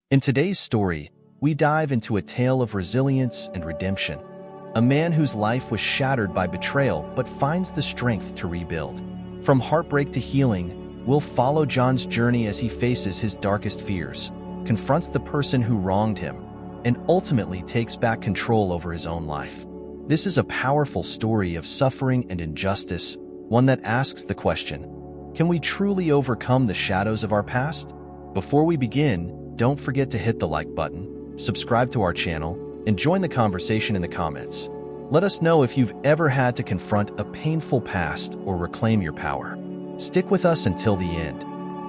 In today's story, we dive into a tale of resilience and redemption. A man whose life was shattered by betrayal but finds the strength to rebuild. From heartbreak to healing, we'll follow John's journey as he faces his darkest fears, confronts the person who wronged him, and ultimately takes back control over his own life. This is a powerful story of suffering and injustice, one that asks the question, can we truly overcome the shadows of our past? Before we begin, don't forget to hit the like button, subscribe to our channel, and join the conversation in the comments. Let us know if you've ever had to confront a painful past or reclaim your power. Stick with us until the end.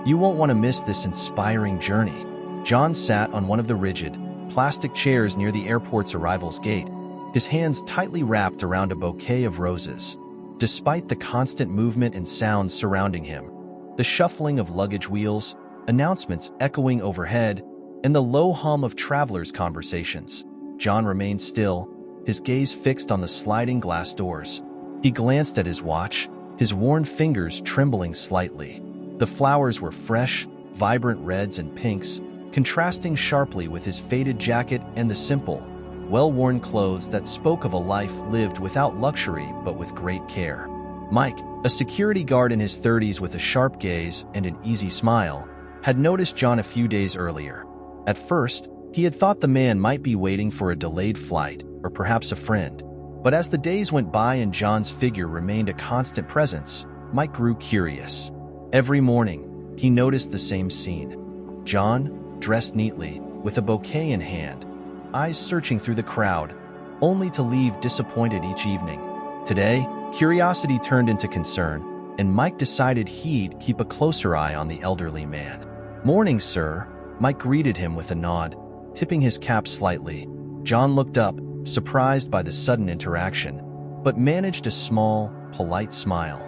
You won't want to miss this inspiring journey. John sat on one of the rigid, plastic chairs near the airport's arrivals gate, his hands tightly wrapped around a bouquet of roses. Despite the constant movement and sounds surrounding him, the shuffling of luggage wheels, announcements echoing overhead, and the low hum of travelers' conversations, John remained still, his gaze fixed on the sliding glass doors. He glanced at his watch, his worn fingers trembling slightly. The flowers were fresh, vibrant reds and pinks, contrasting sharply with his faded jacket and the simple, well-worn clothes that spoke of a life lived without luxury but with great care. Mike, a security guard in his 30s with a sharp gaze and an easy smile, had noticed John a few days earlier. At first, he had thought the man might be waiting for a delayed flight or perhaps a friend. But as the days went by and John's figure remained a constant presence, Mike grew curious. Every morning, he noticed the same scene. John, dressed neatly, with a bouquet in hand, eyes searching through the crowd, only to leave disappointed each evening. Today, curiosity turned into concern, and Mike decided he'd keep a closer eye on the elderly man. "Morning, sir," Mike greeted him with a nod, tipping his cap slightly. John looked up, surprised by the sudden interaction, but managed a small, polite smile.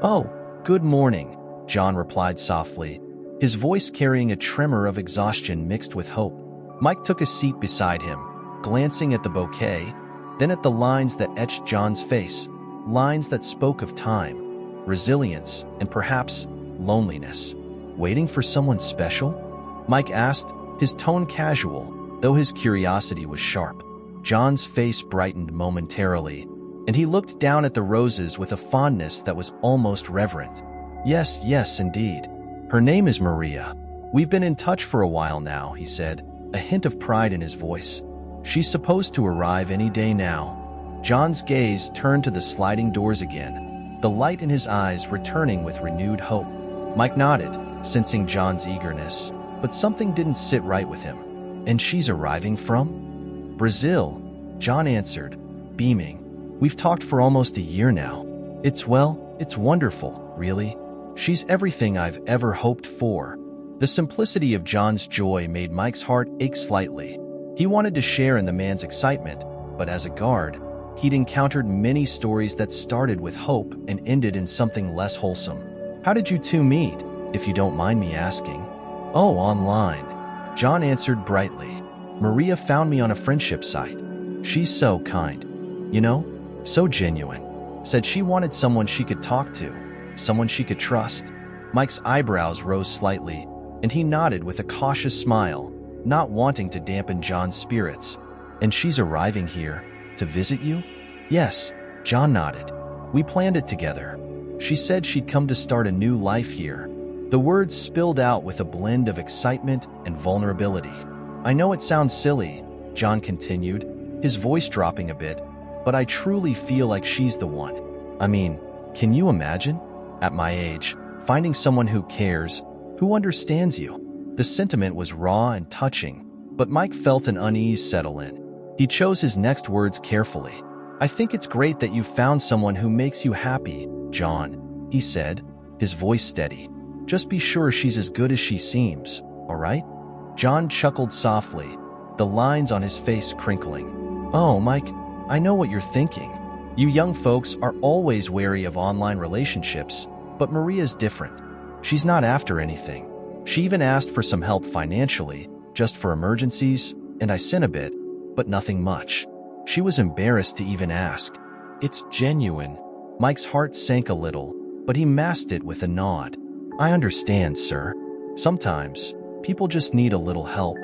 "Oh, good morning," John replied softly, his voice carrying a tremor of exhaustion mixed with hope. Mike took a seat beside him, glancing at the bouquet, then at the lines that etched John's face, lines that spoke of time, resilience, and perhaps loneliness. "Waiting for someone special?" Mike asked, his tone casual, though his curiosity was sharp. John's face brightened momentarily, and he looked down at the roses with a fondness that was almost reverent. Yes, indeed. Her name is Maria. We've been in touch for a while now," he said, a hint of pride in his voice. "She's supposed to arrive any day now." John's gaze turned to the sliding doors again, the light in his eyes returning with renewed hope. Mike nodded, sensing John's eagerness, but something didn't sit right with him. "And she's arriving from?" "Brazil," John answered, beaming. "We've talked for almost a year now. It's wonderful, really. She's everything I've ever hoped for." The simplicity of John's joy made Mike's heart ache slightly. He wanted to share in the man's excitement, but as a guard, he'd encountered many stories that started with hope and ended in something less wholesome. "How did you two meet, if you don't mind me asking?" "Oh, online," John answered brightly. "Maria found me on a friendship site. She's so kind. So genuine. Said she wanted someone she could talk to, someone she could trust." Mike's eyebrows rose slightly, and he nodded with a cautious smile, not wanting to dampen John's spirits. "And she's arriving here to visit you?" "Yes," John nodded. "We planned it together. She said she'd come to start a new life here." The words spilled out with a blend of excitement and vulnerability. "I know it sounds silly," John continued, his voice dropping a bit, "but I truly feel like she's the one. I mean, can you imagine? At my age, finding someone who cares, who understands you." The sentiment was raw and touching, but Mike felt an unease settle in. He chose his next words carefully. "I think it's great that you found someone who makes you happy, John," he said, his voice steady. "Just be sure she's as good as she seems, all right?" John chuckled softly, the lines on his face crinkling. "Oh, Mike, I know what you're thinking. You young folks are always wary of online relationships, but Maria's different. She's not after anything. She even asked for some help financially, just for emergencies, and I sent a bit, but nothing much. She was embarrassed to even ask. It's genuine." Mike's heart sank a little, but he masked it with a nod. "I understand, sir. Sometimes, people just need a little help."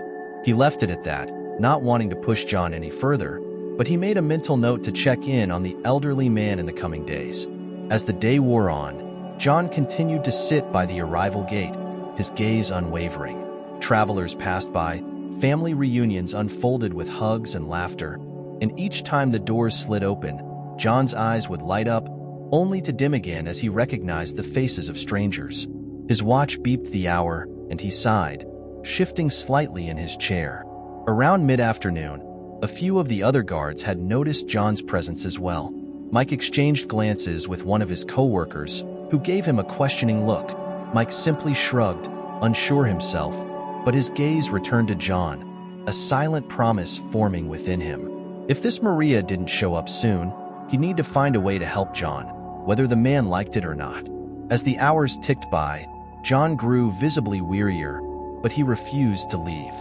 He left it at that, not wanting to push John any further, but he made a mental note to check in on the elderly man in the coming days. As the day wore on, John continued to sit by the arrival gate, his gaze unwavering. Travelers passed by, family reunions unfolded with hugs and laughter, and each time the doors slid open, John's eyes would light up, only to dim again as he recognized the faces of strangers. His watch beeped the hour, and he sighed, shifting slightly in his chair. Around mid-afternoon, a few of the other guards had noticed John's presence as well. Mike exchanged glances with one of his co-workers, who gave him a questioning look. Mike simply shrugged, unsure himself, but his gaze returned to John, a silent promise forming within him. If this Maria didn't show up soon, he'd need to find a way to help John, whether the man liked it or not. As the hours ticked by, John grew visibly wearier, but he refused to leave.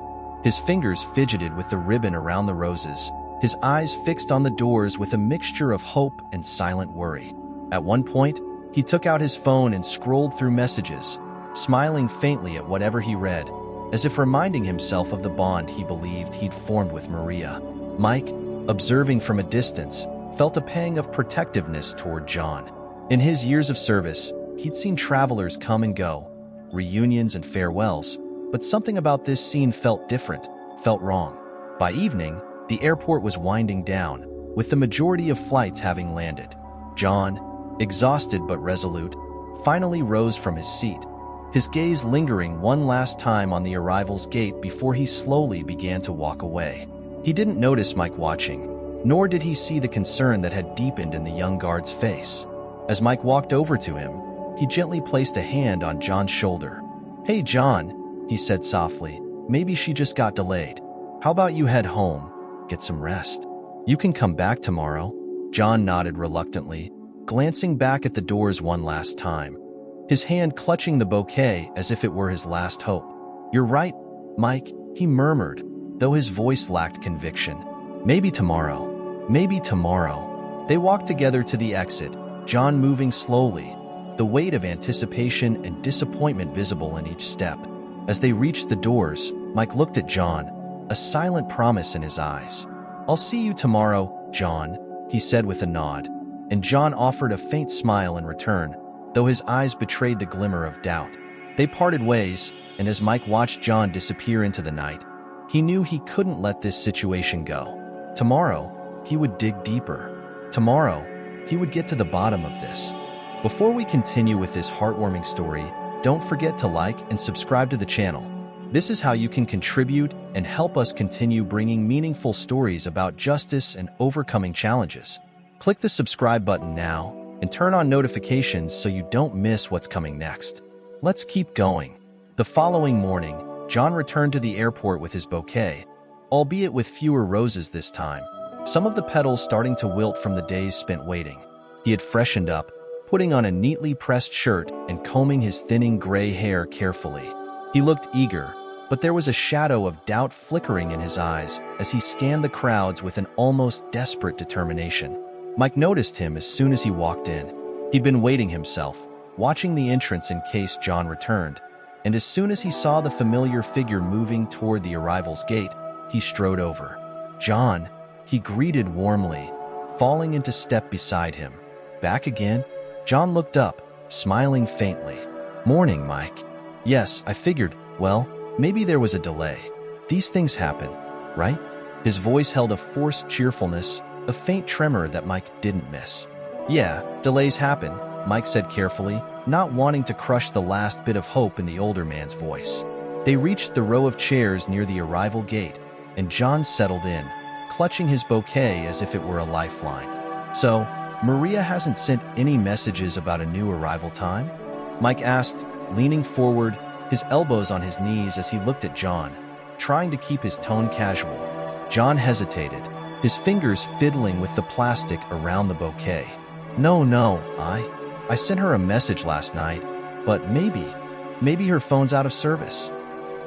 His fingers fidgeted with the ribbon around the roses, his eyes fixed on the doors with a mixture of hope and silent worry. At one point, he took out his phone and scrolled through messages, smiling faintly at whatever he read, as if reminding himself of the bond he believed he'd formed with Maria. Mike, observing from a distance, felt a pang of protectiveness toward John. In his years of service, he'd seen travelers come and go, reunions and farewells, but something about this scene felt different, felt wrong. By evening, the airport was winding down, with the majority of flights having landed. John, exhausted but resolute, finally rose from his seat, his gaze lingering one last time on the arrival's gate before he slowly began to walk away. He didn't notice Mike watching, nor did he see the concern that had deepened in the young guard's face. As Mike walked over to him, he gently placed a hand on John's shoulder. "Hey, John," he said softly, "maybe she just got delayed. How about you head home, get some rest? You can come back tomorrow." John nodded reluctantly, glancing back at the doors one last time, his hand clutching the bouquet as if it were his last hope. "You're right, Mike," he murmured, though his voice lacked conviction. "Maybe tomorrow. Maybe tomorrow." They walked together to the exit, John moving slowly, the weight of anticipation and disappointment visible in each step. As they reached the doors, Mike looked at John, a silent promise in his eyes. "I'll see you tomorrow, John," he said with a nod, and John offered a faint smile in return, though his eyes betrayed the glimmer of doubt. They parted ways, and as Mike watched John disappear into the night, he knew he couldn't let this situation go. Tomorrow, he would dig deeper. Tomorrow, he would get to the bottom of this. Before we continue with this heartwarming story, don't forget to like and subscribe to the channel. This is how you can contribute and help us continue bringing meaningful stories about justice and overcoming challenges. Click the subscribe button now and turn on notifications so you don't miss what's coming next. Let's keep going. The following morning, John returned to the airport with his bouquet, albeit with fewer roses this time, some of the petals starting to wilt from the days spent waiting. He had freshened up, putting on a neatly pressed shirt and combing his thinning gray hair carefully. He looked eager, but there was a shadow of doubt flickering in his eyes as he scanned the crowds with an almost desperate determination. Mike noticed him as soon as he walked in. He'd been waiting himself, watching the entrance in case John returned, and as soon as he saw the familiar figure moving toward the arrival's gate, he strode over. "John," he greeted warmly, falling into step beside him. "Back again?" John looked up, smiling faintly. "Morning, Mike." "Yes, I figured, well, maybe there was a delay. These things happen, right?" His voice held a forced cheerfulness, a faint tremor that Mike didn't miss. "Yeah, delays happen," Mike said carefully, not wanting to crush the last bit of hope in the older man's voice. They reached the row of chairs near the arrival gate, and John settled in, clutching his bouquet as if it were a lifeline. "So, Maria hasn't sent any messages about a new arrival time?" Mike asked, leaning forward, his elbows on his knees as he looked at John, trying to keep his tone casual. John hesitated, his fingers fiddling with the plastic around the bouquet. No, I sent her a message last night, but maybe her phone's out of service."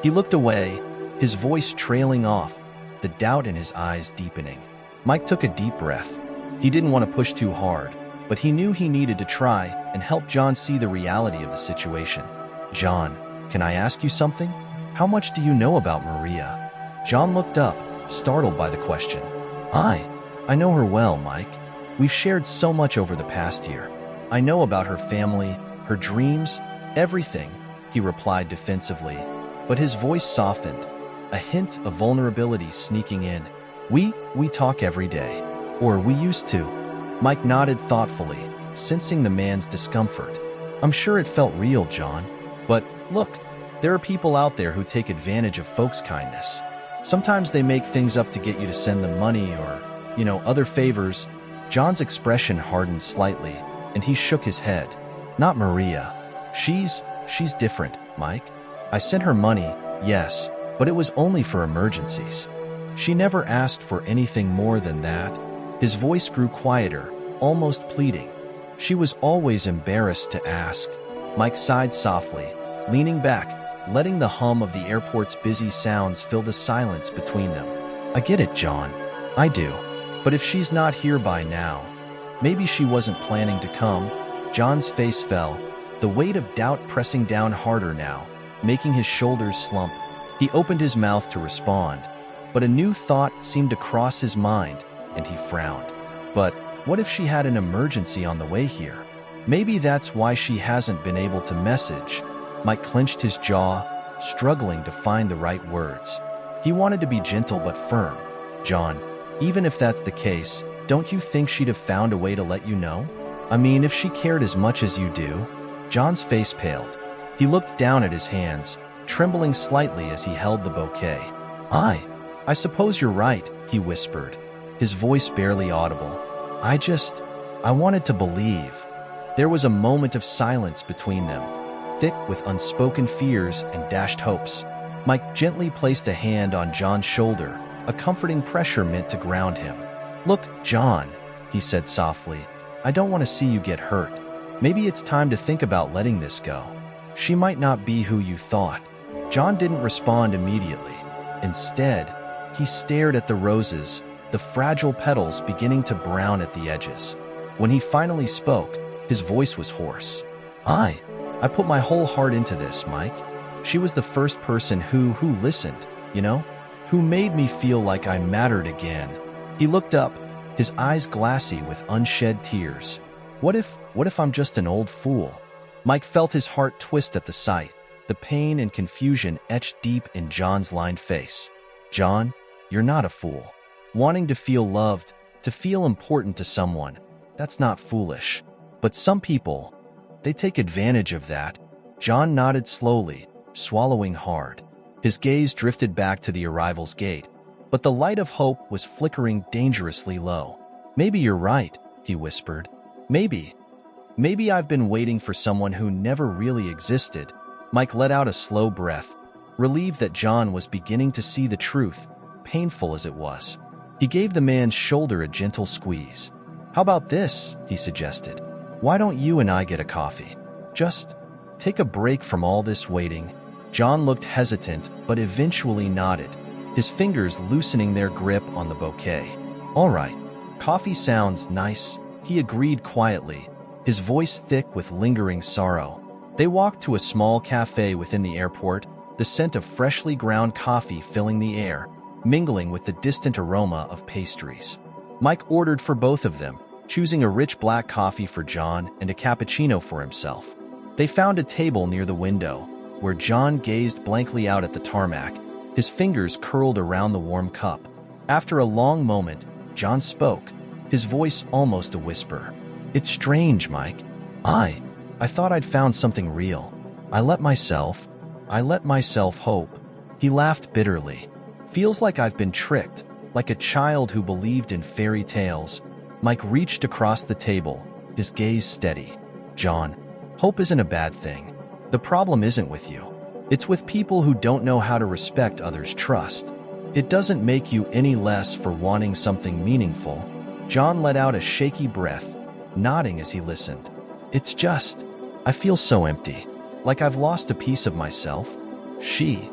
He looked away, his voice trailing off, the doubt in his eyes deepening. Mike took a deep breath. He didn't want to push too hard, but he knew he needed to try and help John see the reality of the situation. "John, can I ask you something? How much do you know about Maria?" John looked up, startled by the question. I know her well, Mike. We've shared so much over the past year. I know about her family, her dreams, everything, he replied defensively, but his voice softened, a hint of vulnerability sneaking in. We talk every day. Or we used to. Mike nodded thoughtfully, sensing the man's discomfort. I'm sure it felt real, John. But look, there are people out there who take advantage of folks' kindness. Sometimes they make things up to get you to send them money or, other favors. John's expression hardened slightly, and he shook his head. Not Maria. She's different, Mike. I sent her money, yes, but it was only for emergencies. She never asked for anything more than that. His voice grew quieter, almost pleading. She was always embarrassed to ask. Mike sighed softly, leaning back, letting the hum of the airport's busy sounds fill the silence between them. I get it, John. I do. But if she's not here by now, maybe she wasn't planning to come. John's face fell, the weight of doubt pressing down harder now, making his shoulders slump. He opened his mouth to respond, but a new thought seemed to cross his mind, and he frowned. But what if she had an emergency on the way here? Maybe that's why she hasn't been able to message. Mike clenched his jaw, struggling to find the right words. He wanted to be gentle but firm. John, even if that's the case, don't you think she'd have found a way to let you know? I mean, if she cared as much as you do? John's face paled. He looked down at his hands, trembling slightly as he held the bouquet. I suppose you're right, he whispered, his voice barely audible. I wanted to believe. There was a moment of silence between them, thick with unspoken fears and dashed hopes. Mike gently placed a hand on John's shoulder, a comforting pressure meant to ground him. Look, John, he said softly, I don't want to see you get hurt. Maybe it's time to think about letting this go. She might not be who you thought. John didn't respond immediately. Instead, he stared at the roses, the fragile petals beginning to brown at the edges. When he finally spoke, his voice was hoarse. I put my whole heart into this, Mike. She was the first person who listened, who made me feel like I mattered again. He looked up, his eyes glassy with unshed tears. What if I'm just an old fool? Mike felt his heart twist at the sight, the pain and confusion etched deep in John's lined face. John, you're not a fool. Wanting to feel loved, to feel important to someone, that's not foolish. But some people, they take advantage of that. John nodded slowly, swallowing hard. His gaze drifted back to the arrival's gate, but the light of hope was flickering dangerously low. Maybe you're right, he whispered. Maybe I've been waiting for someone who never really existed. Mike let out a slow breath, relieved that John was beginning to see the truth, painful as it was. He gave the man's shoulder a gentle squeeze. How about this, he suggested. Why don't you and I get a coffee? Just take a break from all this waiting. John looked hesitant, but eventually nodded, his fingers loosening their grip on the bouquet. All right, coffee sounds nice, he agreed quietly, his voice thick with lingering sorrow. They walked to a small cafe within the airport, the scent of freshly ground coffee filling the air, mingling with the distant aroma of pastries. Mike ordered for both of them, choosing a rich black coffee for John and a cappuccino for himself. They found a table near the window, where John gazed blankly out at the tarmac, his fingers curled around the warm cup. After a long moment, John spoke, his voice almost a whisper. It's strange, Mike. I thought I'd found something real. I let myself hope. He laughed bitterly. Feels like I've been tricked, like a child who believed in fairy tales. Mike reached across the table, his gaze steady. John, hope isn't a bad thing. The problem isn't with you. It's with people who don't know how to respect others' trust. It doesn't make you any less for wanting something meaningful. John let out a shaky breath, nodding as he listened. It's just, I feel so empty, like I've lost a piece of myself. She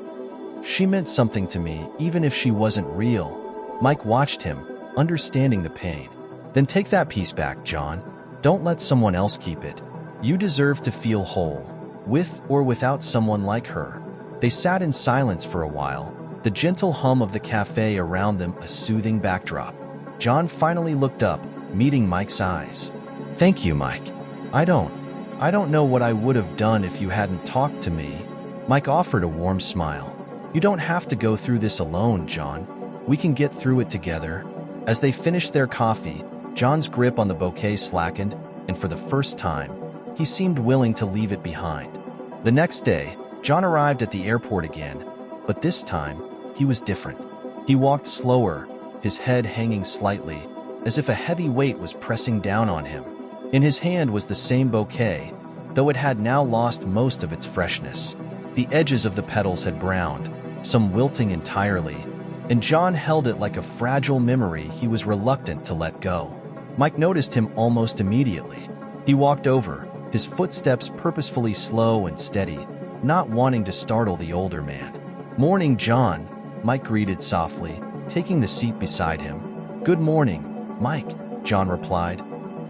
meant something to me, even if she wasn't real. Mike watched him, understanding the pain. Then take that piece back, John. Don't let someone else keep it. You deserve to feel whole, with or without someone like her. They sat in silence for a while, the gentle hum of the cafe around them a soothing backdrop. John finally looked up, meeting Mike's eyes. "Thank you, Mike. I don't know what I would have done if you hadn't talked to me." Mike offered a warm smile. "You don't have to go through this alone, John. We can get through it together." As they finished their coffee, John's grip on the bouquet slackened, and for the first time, he seemed willing to leave it behind. The next day, John arrived at the airport again, but this time, he was different. He walked slower, his head hanging slightly, as if a heavy weight was pressing down on him. In his hand was the same bouquet, though it had now lost most of its freshness. The edges of the petals had browned, some wilting entirely, and John held it like a fragile memory he was reluctant to let go. Mike noticed him almost immediately. He walked over, his footsteps purposefully slow and steady, not wanting to startle the older man. "Morning, John," Mike greeted softly, taking the seat beside him. "Good morning, Mike," John replied,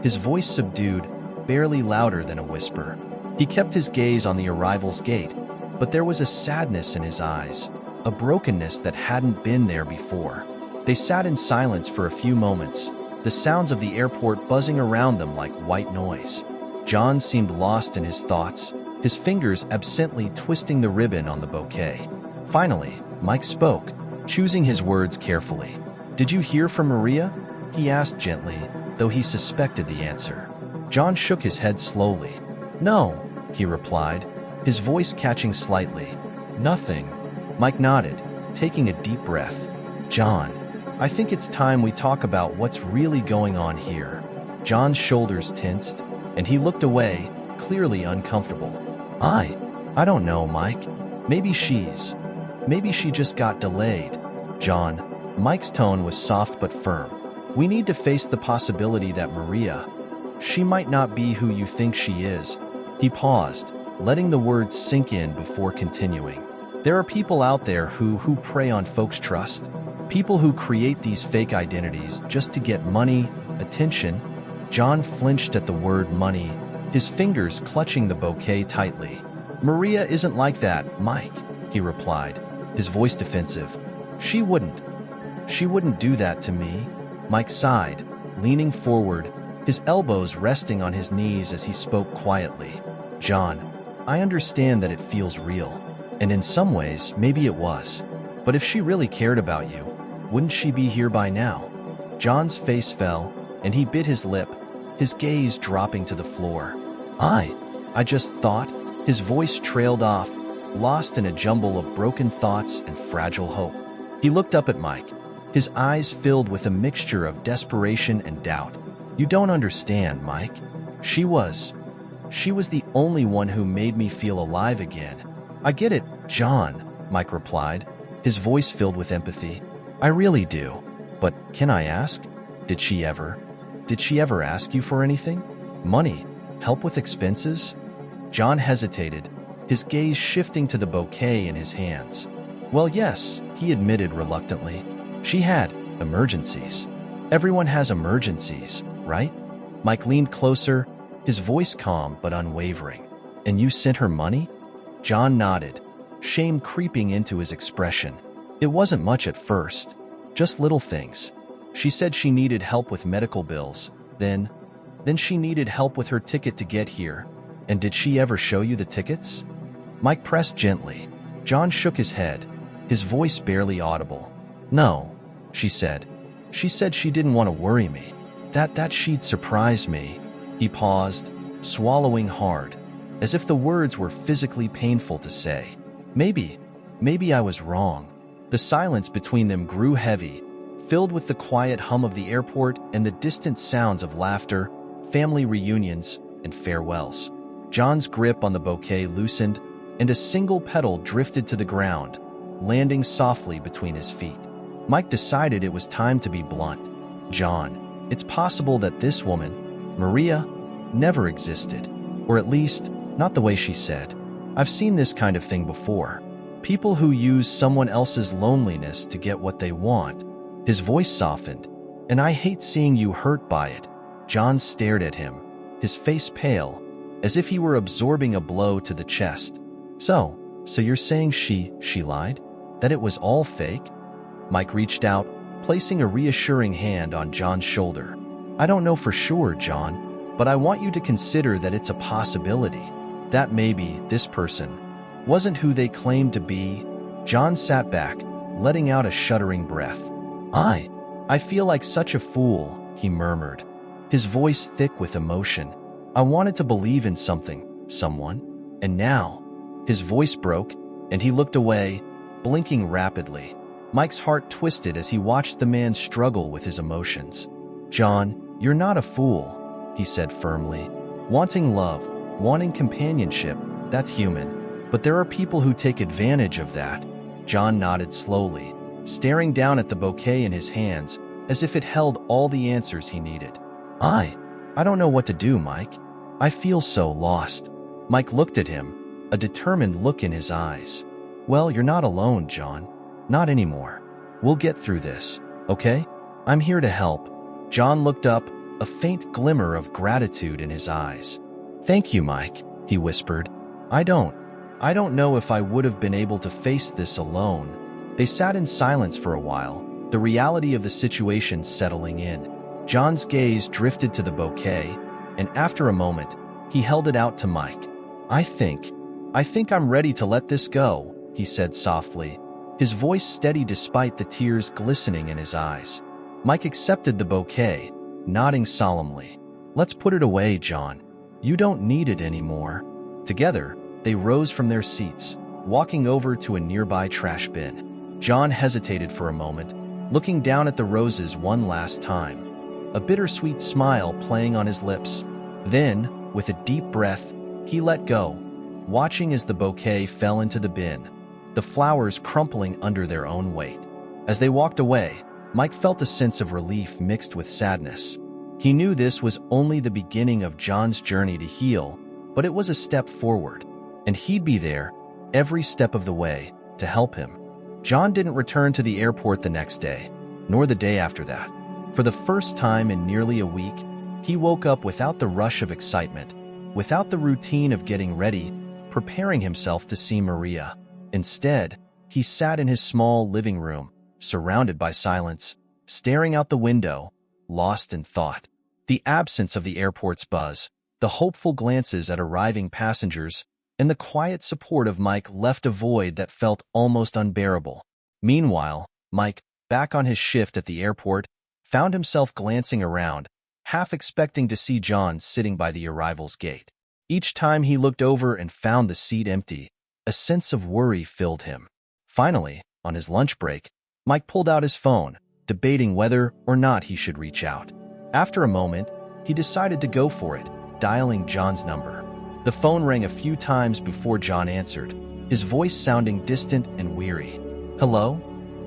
his voice subdued, barely louder than a whisper. He kept his gaze on the arrival's gate, but there was a sadness in his eyes, a brokenness that hadn't been there before. They sat in silence for a few moments, the sounds of the airport buzzing around them like white noise. John seemed lost in his thoughts, his fingers absently twisting the ribbon on the bouquet. Finally, Mike spoke, choosing his words carefully. "Did you hear from Maria?" he asked gently, though he suspected the answer. John shook his head slowly. "No," he replied, his voice catching slightly. "Nothing." Mike nodded, taking a deep breath. "John, I think it's time we talk about what's really going on here." John's shoulders tensed, and he looked away, clearly uncomfortable. I don't know, Mike. Maybe she just got delayed." "John," Mike's tone was soft but firm. "We need to face the possibility that Maria, she might not be who you think she is." He paused, letting the words sink in before continuing. "There are people out there who prey on folks' trust. People who create these fake identities just to get money, attention." John flinched at the word money, his fingers clutching the bouquet tightly. "Maria isn't like that, Mike," he replied, his voice defensive. She wouldn't do that to me." Mike sighed, leaning forward, his elbows resting on his knees as he spoke quietly. "John, I understand that it feels real, and in some ways, maybe it was. But if she really cared about you, wouldn't she be here by now?" John's face fell, and he bit his lip, his gaze dropping to the floor. I just thought," his voice trailed off, lost in a jumble of broken thoughts and fragile hope. He looked up at Mike, his eyes filled with a mixture of desperation and doubt. "You don't understand, Mike. She was the only one who made me feel alive again." "I get it, John," Mike replied, his voice filled with empathy. "I really do. But can I ask, did she ever ask you for anything? Money? Help with expenses?" John hesitated, his gaze shifting to the bouquet in his hands. "Well, yes," he admitted reluctantly. "She had emergencies. Everyone has emergencies, right?" Mike leaned closer, his voice calm but unwavering. "And you sent her money?" John nodded, shame creeping into his expression. "It wasn't much at first, just little things. She said she needed help with medical bills. Then she needed help with her ticket to get here. And did she ever show you the tickets?" Mike pressed gently. John shook his head, his voice barely audible. "No," she said. "She said she didn't want to worry me. That she'd surprise me." He paused, swallowing hard, as if the words were physically painful to say. Maybe I was wrong." The silence between them grew heavy, filled with the quiet hum of the airport and the distant sounds of laughter, family reunions, and farewells. John's grip on the bouquet loosened, and a single petal drifted to the ground, landing softly between his feet. Mike decided it was time to be blunt. "John, it's possible that this woman, Maria, never existed. Or at least, not the way she said. I've seen this kind of thing before. People who use someone else's loneliness to get what they want." His voice softened. "And I hate seeing you hurt by it." John stared at him, his face pale, as if he were absorbing a blow to the chest. So you're saying she lied? That it was all fake? Mike reached out, placing a reassuring hand on John's shoulder. I don't know for sure, John, but I want you to consider that it's a possibility. That maybe this person wasn't who they claimed to be. John sat back, letting out a shuddering breath. I feel like such a fool, he murmured, his voice thick with emotion. I wanted to believe in something, someone, and now. His voice broke, and he looked away, blinking rapidly. Mike's heart twisted as he watched the man struggle with his emotions. John, you're not a fool, he said firmly. Wanting love, wanting companionship, that's human. But there are people who take advantage of that. John nodded slowly, staring down at the bouquet in his hands as if it held all the answers he needed. I don't know what to do, Mike. I feel so lost. Mike looked at him, a determined look in his eyes. Well, you're not alone, John. Not anymore. We'll get through this, okay? I'm here to help. John looked up, a faint glimmer of gratitude in his eyes. Thank you, Mike, he whispered. I don't know if I would have been able to face this alone. They sat in silence for a while, the reality of the situation settling in. John's gaze drifted to the bouquet, and after a moment, he held it out to Mike. I think I'm ready to let this go, he said softly, his voice steady despite the tears glistening in his eyes. Mike accepted the bouquet, nodding solemnly. Let's put it away, John. You don't need it anymore. Together, they rose from their seats, walking over to a nearby trash bin. John hesitated for a moment, looking down at the roses one last time, a bittersweet smile playing on his lips. Then, with a deep breath, he let go, watching as the bouquet fell into the bin, the flowers crumpling under their own weight. As they walked away, Mike felt a sense of relief mixed with sadness. He knew this was only the beginning of John's journey to heal, but it was a step forward, and he'd be there, every step of the way, to help him. John didn't return to the airport the next day, nor the day after that. For the first time in nearly a week, he woke up without the rush of excitement, without the routine of getting ready, preparing himself to see Maria. Instead, he sat in his small living room, surrounded by silence, staring out the window, lost in thought. The absence of the airport's buzz, the hopeful glances at arriving passengers, and the quiet support of Mike left a void that felt almost unbearable. Meanwhile, Mike, back on his shift at the airport, found himself glancing around, half expecting to see John sitting by the arrival's gate. Each time he looked over and found the seat empty, a sense of worry filled him. Finally, on his lunch break, Mike pulled out his phone, debating whether or not he should reach out. After a moment, he decided to go for it, dialing John's number. The phone rang a few times before John answered, his voice sounding distant and weary. Hello?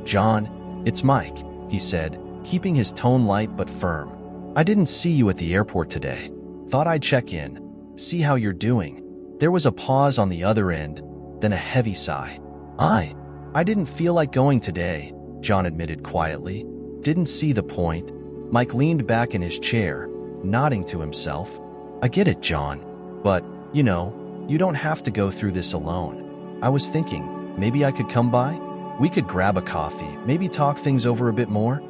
John, it's Mike, he said, keeping his tone light but firm. I didn't see you at the airport today. Thought I'd check in, see how you're doing. There was a pause on the other end, then a heavy sigh. I didn't feel like going today, John admitted quietly. Didn't see the point. Mike leaned back in his chair, nodding to himself. I get it, John, but, you don't have to go through this alone. I was thinking, maybe I could come by? We could grab a coffee, maybe talk things over a bit more?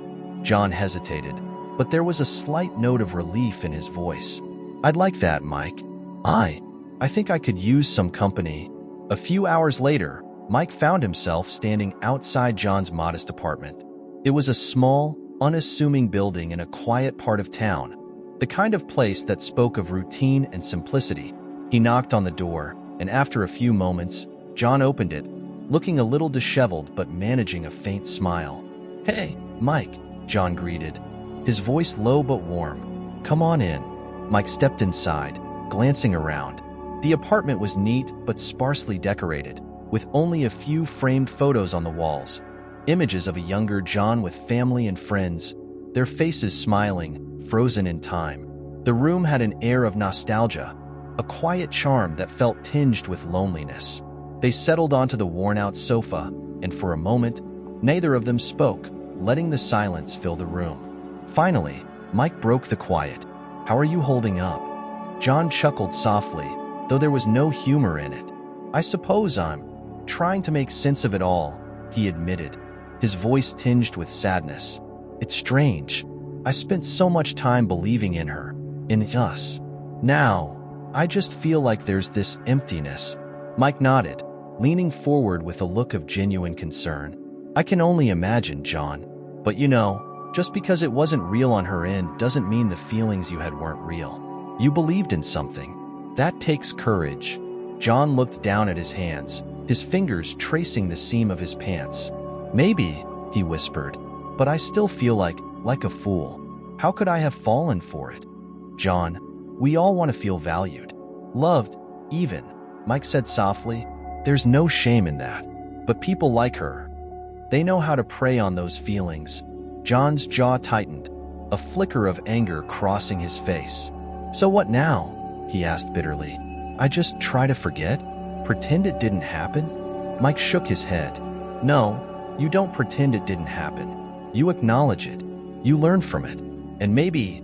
John hesitated, but there was a slight note of relief in his voice. I'd like that, Mike. I think I could use some company. A few hours later, Mike found himself standing outside John's modest apartment. It was a small, unassuming building in a quiet part of town, the kind of place that spoke of routine and simplicity. He knocked on the door, and after a few moments, John opened it, looking a little disheveled but managing a faint smile. Hey, Mike, John greeted, his voice low but warm. Come on in. Mike stepped inside, glancing around. The apartment was neat but sparsely decorated, with only a few framed photos on the walls, images of a younger John with family and friends, their faces smiling, frozen in time. The room had an air of nostalgia, a quiet charm that felt tinged with loneliness. They settled onto the worn-out sofa, and for a moment, neither of them spoke, letting the silence fill the room. Finally, Mike broke the quiet. How are you holding up? John chuckled softly, though there was no humor in it. I suppose I'm trying to make sense of it all, he admitted, his voice tinged with sadness. It's strange. I spent so much time believing in her, in us. Now, I just feel like there's this emptiness. Mike nodded, leaning forward with a look of genuine concern. I can only imagine, John. But just because it wasn't real on her end doesn't mean the feelings you had weren't real. You believed in something. That takes courage. John looked down at his hands, his fingers tracing the seam of his pants. Maybe, he whispered, but I still feel like a fool. How could I have fallen for it? John, we all want to feel valued, loved, even, Mike said softly. There's no shame in that. But people like her, they know how to prey on those feelings. John's jaw tightened, a flicker of anger crossing his face. So what now? He asked bitterly. I just try to forget? Pretend it didn't happen? Mike shook his head. No, you don't pretend it didn't happen. You acknowledge it. You learn from it. And maybe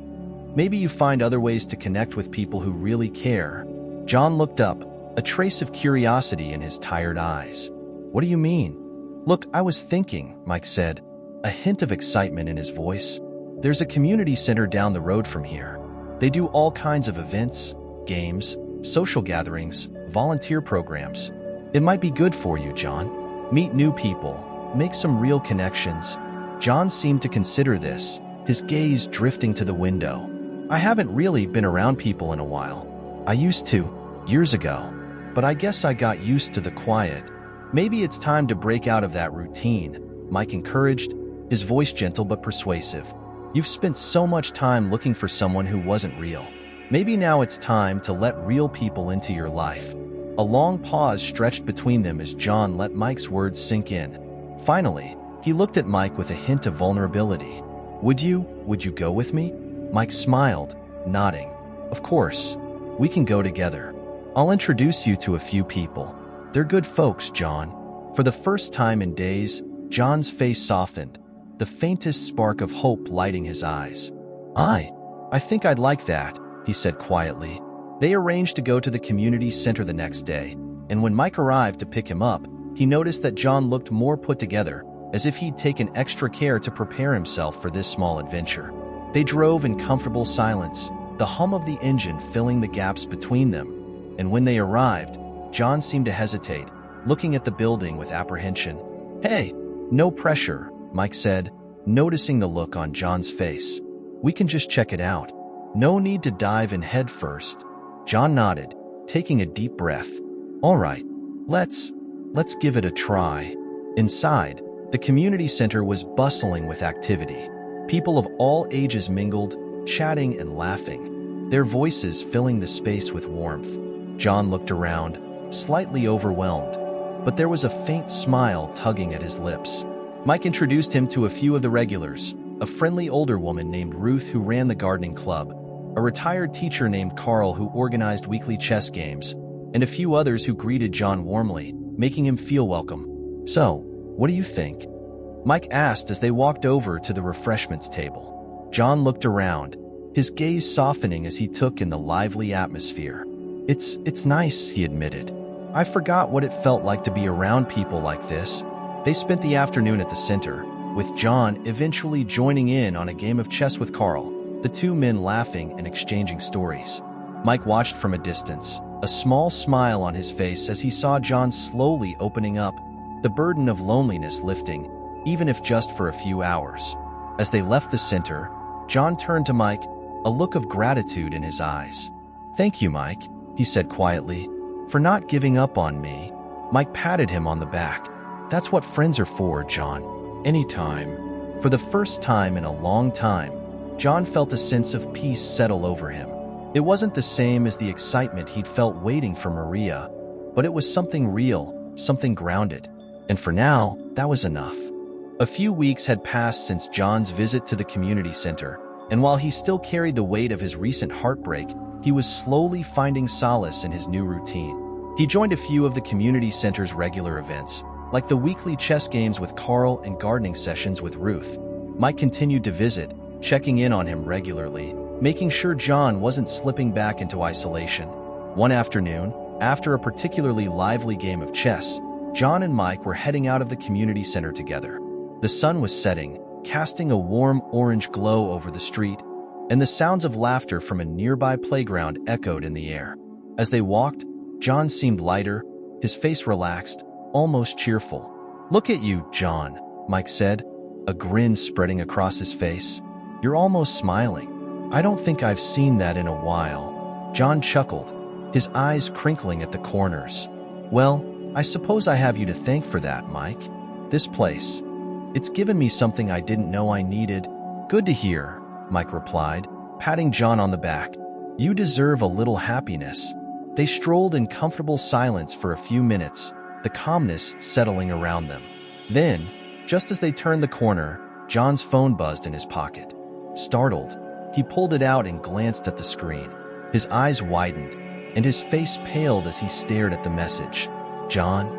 you find other ways to connect with people who really care. John looked up, a trace of curiosity in his tired eyes. What do you mean? Look, I was thinking, Mike said, a hint of excitement in his voice. There's a community center down the road from here. They do all kinds of events, games, social gatherings, volunteer programs. It might be good for you, John. Meet new people, make some real connections. John seemed to consider this, his gaze drifting to the window. I haven't really been around people in a while. I used to, years ago, but I guess I got used to the quiet. Maybe it's time to break out of that routine, Mike encouraged, his voice gentle but persuasive. You've spent so much time looking for someone who wasn't real. Maybe now it's time to let real people into your life. A long pause stretched between them as John let Mike's words sink in. Finally, he looked at Mike with a hint of vulnerability. Would you go with me? Mike smiled, nodding. Of course. We can go together. I'll introduce you to a few people. They're good folks, John. For the first time in days, John's face softened, the faintest spark of hope lighting his eyes. I think I'd like that, he said quietly. They arranged to go to the community center the next day, and when Mike arrived to pick him up, he noticed that John looked more put together, as if he'd taken extra care to prepare himself for this small adventure. They drove in comfortable silence, the hum of the engine filling the gaps between them, and when they arrived, John seemed to hesitate, looking at the building with apprehension. Hey, no pressure, Mike said, noticing the look on John's face. We can just check it out. No need to dive in head first. John nodded, taking a deep breath. All right, let's give it a try. Inside, the community center was bustling with activity. People of all ages mingled, chatting and laughing, their voices filling the space with warmth. John looked around, slightly overwhelmed, but there was a faint smile tugging at his lips. Mike introduced him to a few of the regulars, a friendly older woman named Ruth who ran the gardening club, a retired teacher named Carl who organized weekly chess games, and a few others who greeted John warmly, making him feel welcome. So, what do you think? Mike asked as they walked over to the refreshments table. John looked around, his gaze softening as he took in the lively atmosphere. It's nice, he admitted. I forgot what it felt like to be around people like this. They spent the afternoon at the center, with John eventually joining in on a game of chess with Carl, the two men laughing and exchanging stories. Mike watched from a distance, a small smile on his face as he saw John slowly opening up, the burden of loneliness lifting, even if just for a few hours. As they left the center, John turned to Mike, a look of gratitude in his eyes. Thank you, Mike, he said quietly, for not giving up on me. Mike patted him on the back. That's what friends are for, John. Anytime. For the first time in a long time, John felt a sense of peace settle over him. It wasn't the same as the excitement he'd felt waiting for Maria, but it was something real, something grounded. And for now, that was enough. A few weeks had passed since John's visit to the community center, and while he still carried the weight of his recent heartbreak, he was slowly finding solace in his new routine. He joined a few of the community center's regular events, like the weekly chess games with Carl and gardening sessions with Ruth. Mike continued to visit, checking in on him regularly, making sure John wasn't slipping back into isolation. One afternoon, after a particularly lively game of chess, John and Mike were heading out of the community center together. The sun was setting, casting a warm orange glow over the street, and the sounds of laughter from a nearby playground echoed in the air. As they walked, John seemed lighter, his face relaxed, almost cheerful. "Look at you, John," Mike said, a grin spreading across his face. "You're almost smiling. I don't think I've seen that in a while." John chuckled, his eyes crinkling at the corners. "Well, I suppose I have you to thank for that, Mike. This place, it's given me something I didn't know I needed." "Good to hear," Mike replied, patting John on the back. "You deserve a little happiness." They strolled in comfortable silence for a few minutes, the calmness settling around them. Then, just as they turned the corner, John's phone buzzed in his pocket. Startled, he pulled it out and glanced at the screen. His eyes widened, and his face paled as he stared at the message. "John?"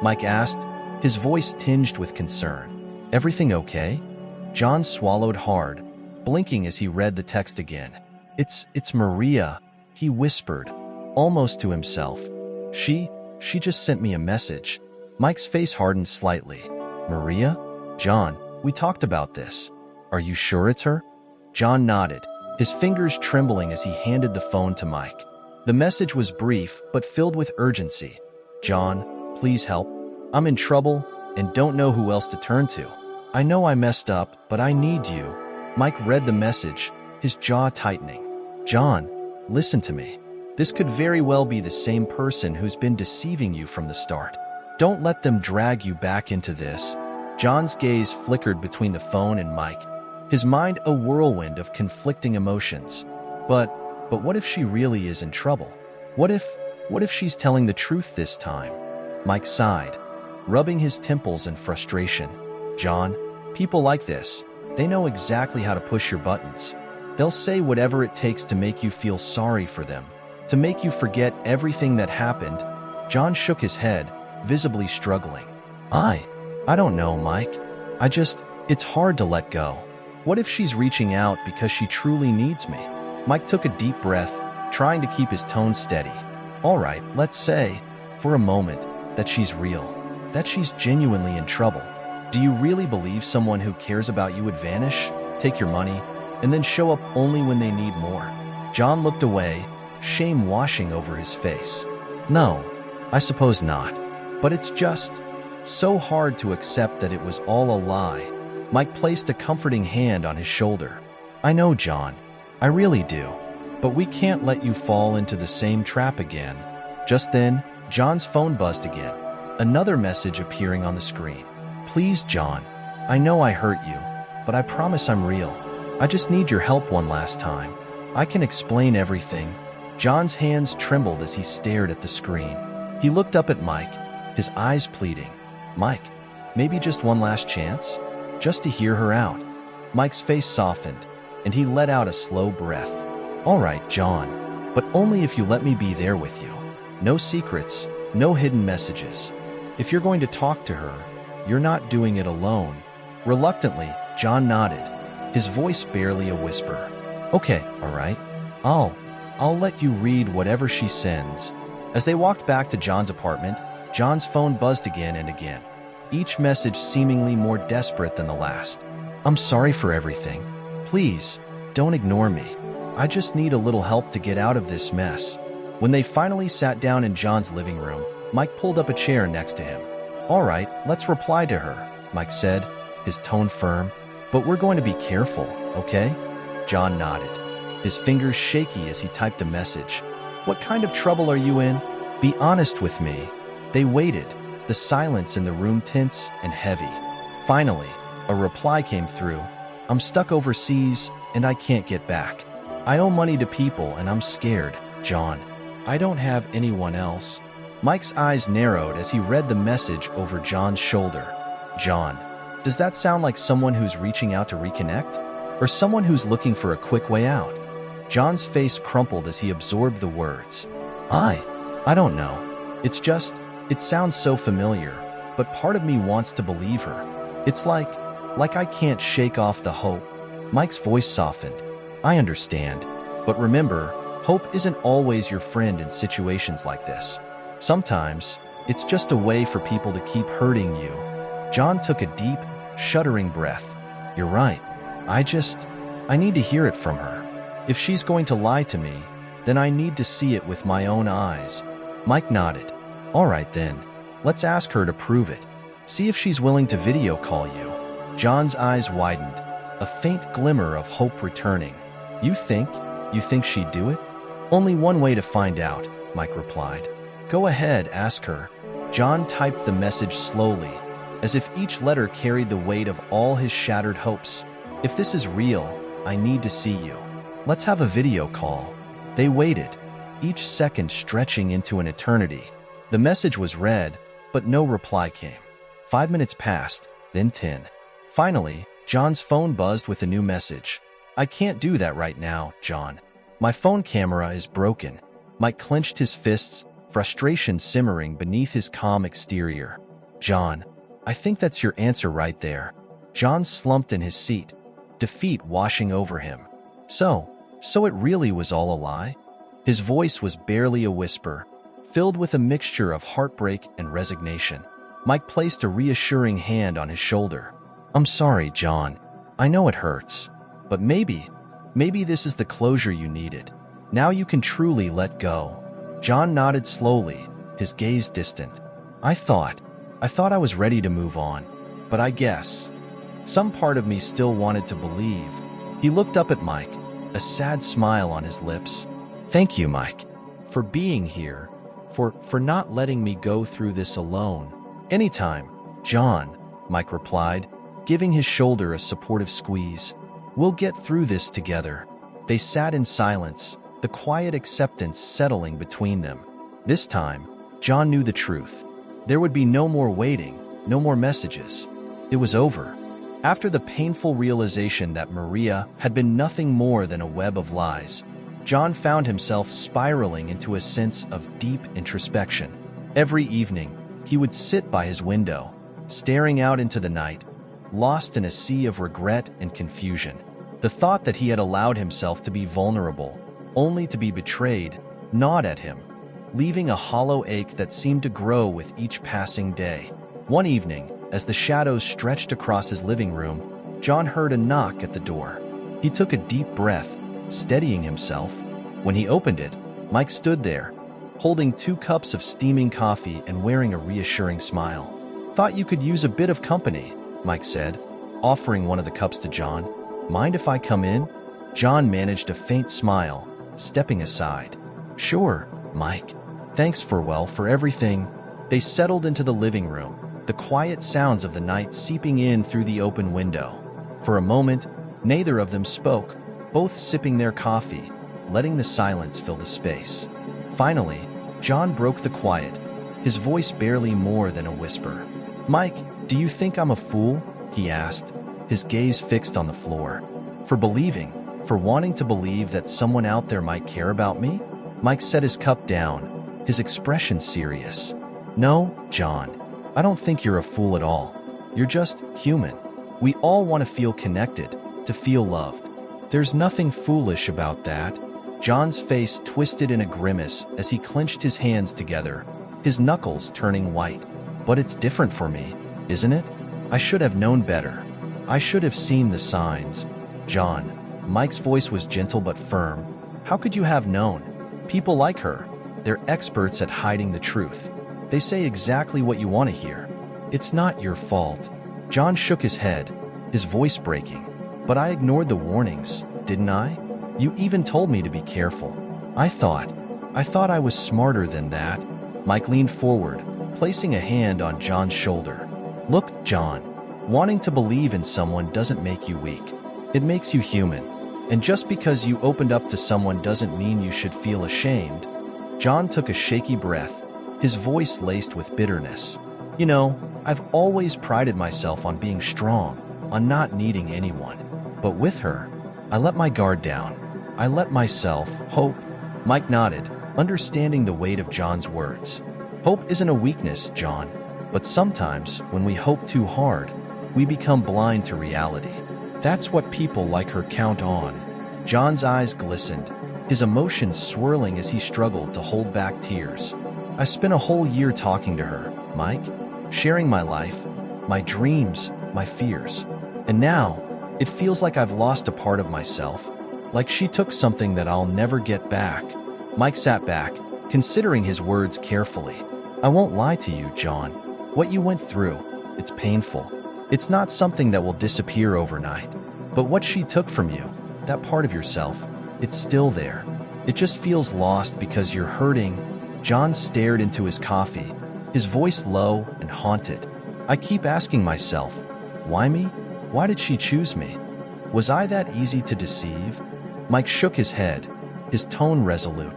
Mike asked, his voice tinged with concern. "Everything okay?" John swallowed hard, blinking as he read the text again. It's Maria," he whispered, almost to himself. She just sent me a message." Mike's face hardened slightly. "Maria? John, we talked about this. Are you sure it's her?" John nodded, his fingers trembling as he handed the phone to Mike. The message was brief but filled with urgency. "John, please help. I'm in trouble and don't know who else to turn to. I know I messed up, but I need you." Mike read the message, his jaw tightening. "John, listen to me. This could very well be the same person who's been deceiving you from the start. Don't let them drag you back into this." John's gaze flickered between the phone and Mike, his mind a whirlwind of conflicting emotions. But what if she really is in trouble? What if she's telling the truth this time? Mike sighed, rubbing his temples in frustration. "John, people like this, they know exactly how to push your buttons. They'll say whatever it takes to make you feel sorry for them, to make you forget everything that happened." John shook his head, visibly struggling. I don't know, Mike. It's hard to let go. What if she's reaching out because she truly needs me?" Mike took a deep breath, trying to keep his tone steady. "All right, let's say, for a moment, that she's real, that she's genuinely in trouble. Do you really believe someone who cares about you would vanish, take your money, and then show up only when they need more?" John looked away, shame washing over his face. "No, I suppose not. But it's just so hard to accept that it was all a lie." Mike placed a comforting hand on his shoulder. "I know, John. I really do. But we can't let you fall into the same trap again." Just then, John's phone buzzed again, another message appearing on the screen. "Please, John, I know I hurt you, but I promise I'm real. I just need your help one last time. I can explain everything." John's hands trembled as he stared at the screen. He looked up at Mike, his eyes pleading. "Mike, maybe just one last chance? Just to hear her out." Mike's face softened, and he let out a slow breath. "All right, John, but only if you let me be there with you. No secrets, no hidden messages. If you're going to talk to her, you're not doing it alone." Reluctantly, John nodded, his voice barely a whisper. "Okay, all right. I'll let you read whatever she sends." As they walked back to John's apartment, John's phone buzzed again and again, each message seemingly more desperate than the last. "I'm sorry for everything. Please, don't ignore me. I just need a little help to get out of this mess." When they finally sat down in John's living room, Mike pulled up a chair next to him. "All right, let's reply to her," Mike said, his tone firm. "But we're going to be careful, okay?" John nodded, his fingers shaky as he typed a message. "What kind of trouble are you in? Be honest with me." They waited, the silence in the room tense and heavy. Finally, a reply came through. "I'm stuck overseas, and I can't get back. I owe money to people, and I'm scared, John. I don't have anyone else." Mike's eyes narrowed as he read the message over John's shoulder. "John, does that sound like someone who's reaching out to reconnect? Or someone who's looking for a quick way out?" John's face crumpled as he absorbed the words. I don't know. It sounds so familiar, but part of me wants to believe her. It's like I can't shake off the hope." Mike's voice softened. "I understand, but remember, hope isn't always your friend in situations like this. Sometimes, It's just a way for people to keep hurting you. John took a deep, shuddering breath. You're right. I need to hear it from her. If she's going to lie to me, then I need to see it with my own eyes. Mike nodded. All right then, let's ask her to prove it. See if she's willing to video call you. John's eyes widened, a faint glimmer of hope returning. You think she'd do it? Only one way to find out, Mike replied. Go ahead, ask her. John typed the message slowly, as if each letter carried the weight of all his shattered hopes. If this is real, I need to see you. Let's have a video call. They waited, each second stretching into an eternity. The message was read, but no reply came. 5 minutes passed, then 10. Finally, John's phone buzzed with a new message. I can't do that right now, John. My phone camera is broken. Mike clenched his fists, frustration simmering beneath his calm exterior. John, I think that's your answer right there. John slumped in his seat, defeat washing over him. So it really was all a lie? His voice was barely a whisper, filled with a mixture of heartbreak and resignation. Mike placed a reassuring hand on his shoulder. I'm sorry, John. I know it hurts. But maybe this is the closure you needed. Now you can truly let go. John nodded slowly, his gaze distant. I thought I was ready to move on. But I guess some part of me still wanted to believe. He looked up at Mike, a sad smile on his lips. Thank you, Mike, for being here, for not letting me go through this alone. Anytime, John, Mike replied, giving his shoulder a supportive squeeze. We'll get through this together. They sat in silence, the quiet acceptance settling between them. This time, John knew the truth. There would be no more waiting, no more messages. It was over. After the painful realization that Maria had been nothing more than a web of lies, John found himself spiraling into a sense of deep introspection. Every evening, he would sit by his window, staring out into the night, lost in a sea of regret and confusion. The thought that he had allowed himself to be vulnerable, only to be betrayed, gnawed at him, leaving a hollow ache that seemed to grow with each passing day. One evening, as the shadows stretched across his living room, John heard a knock at the door. He took a deep breath, steadying himself. When he opened it, Mike stood there, holding 2 cups of steaming coffee and wearing a reassuring smile. Thought you could use a bit of company, Mike said, offering one of the cups to John. Mind if I come in? John managed a faint smile, stepping aside. Sure, Mike. Thanks for everything. They settled into the living room, the quiet sounds of the night seeping in through the open window. For a moment, neither of them spoke, both sipping their coffee, letting the silence fill the space. Finally, John broke the quiet, his voice barely more than a whisper. Mike, do you think I'm a fool? He asked, his gaze fixed on the floor. For wanting to believe that someone out there might care about me? Mike set his cup down, his expression serious. No, John, I don't think you're a fool at all. You're just human. We all want to feel connected, to feel loved. There's nothing foolish about that. John's face twisted in a grimace as he clenched his hands together, his knuckles turning white. But it's different for me, isn't it? I should have known better. I should have seen the signs. John, Mike's voice was gentle but firm. How could you have known? People like her, they're experts at hiding the truth. They say exactly what you want to hear. It's not your fault. John shook his head, his voice breaking. But I ignored the warnings, didn't I? You even told me to be careful. I thought I was smarter than that. Mike leaned forward, placing a hand on John's shoulder. Look, John, wanting to believe in someone doesn't make you weak. It makes you human. And just because you opened up to someone doesn't mean you should feel ashamed. John took a shaky breath, his voice laced with bitterness. You know, I've always prided myself on being strong, on not needing anyone. But with her, I let my guard down. I let myself hope. Mike nodded, understanding the weight of John's words. Hope isn't a weakness, John, but sometimes when we hope too hard, we become blind to reality. That's what people like her count on. John's eyes glistened, his emotions swirling as he struggled to hold back tears. I spent a whole year talking to her, Mike, sharing my life, my dreams, my fears. And now, it feels like I've lost a part of myself, like she took something that I'll never get back. Mike sat back, considering his words carefully. I won't lie to you, John. What you went through, it's painful. It's not something that will disappear overnight. But what she took from you, that part of yourself, it's still there. It just feels lost because you're hurting. John stared into his coffee, his voice low and haunted. I keep asking myself, why me? Why did she choose me? Was I that easy to deceive? Mike shook his head, his tone resolute.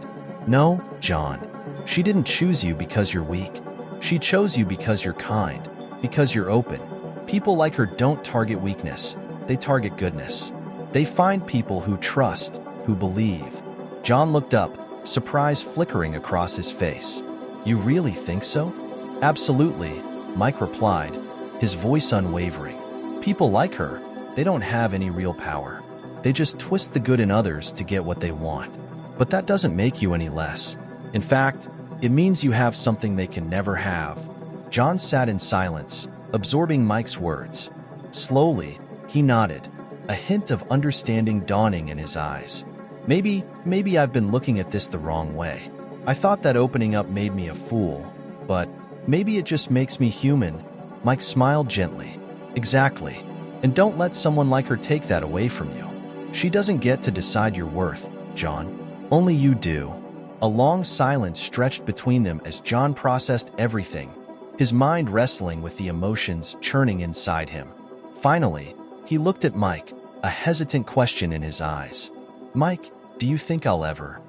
No, John. She didn't choose you because you're weak. She chose you because you're kind, because you're open. People like her don't target weakness. They target goodness. They find people who trust, who believe. John looked up, surprise flickering across his face. You really think so? Absolutely, Mike replied, his voice unwavering. People like her, they don't have any real power. They just twist the good in others to get what they want. But that doesn't make you any less. In fact, it means you have something they can never have. John sat in silence, absorbing Mike's words. Slowly, he nodded, a hint of understanding dawning in his eyes. Maybe I've been looking at this the wrong way. I thought that opening up made me a fool, but maybe it just makes me human. Mike smiled gently. Exactly. And don't let someone like her take that away from you. She doesn't get to decide your worth, John. Only you do. A long silence stretched between them as John processed everything, his mind wrestling with the emotions churning inside him. Finally, he looked at Mike, a hesitant question in his eyes. Mike, do you think I'll ever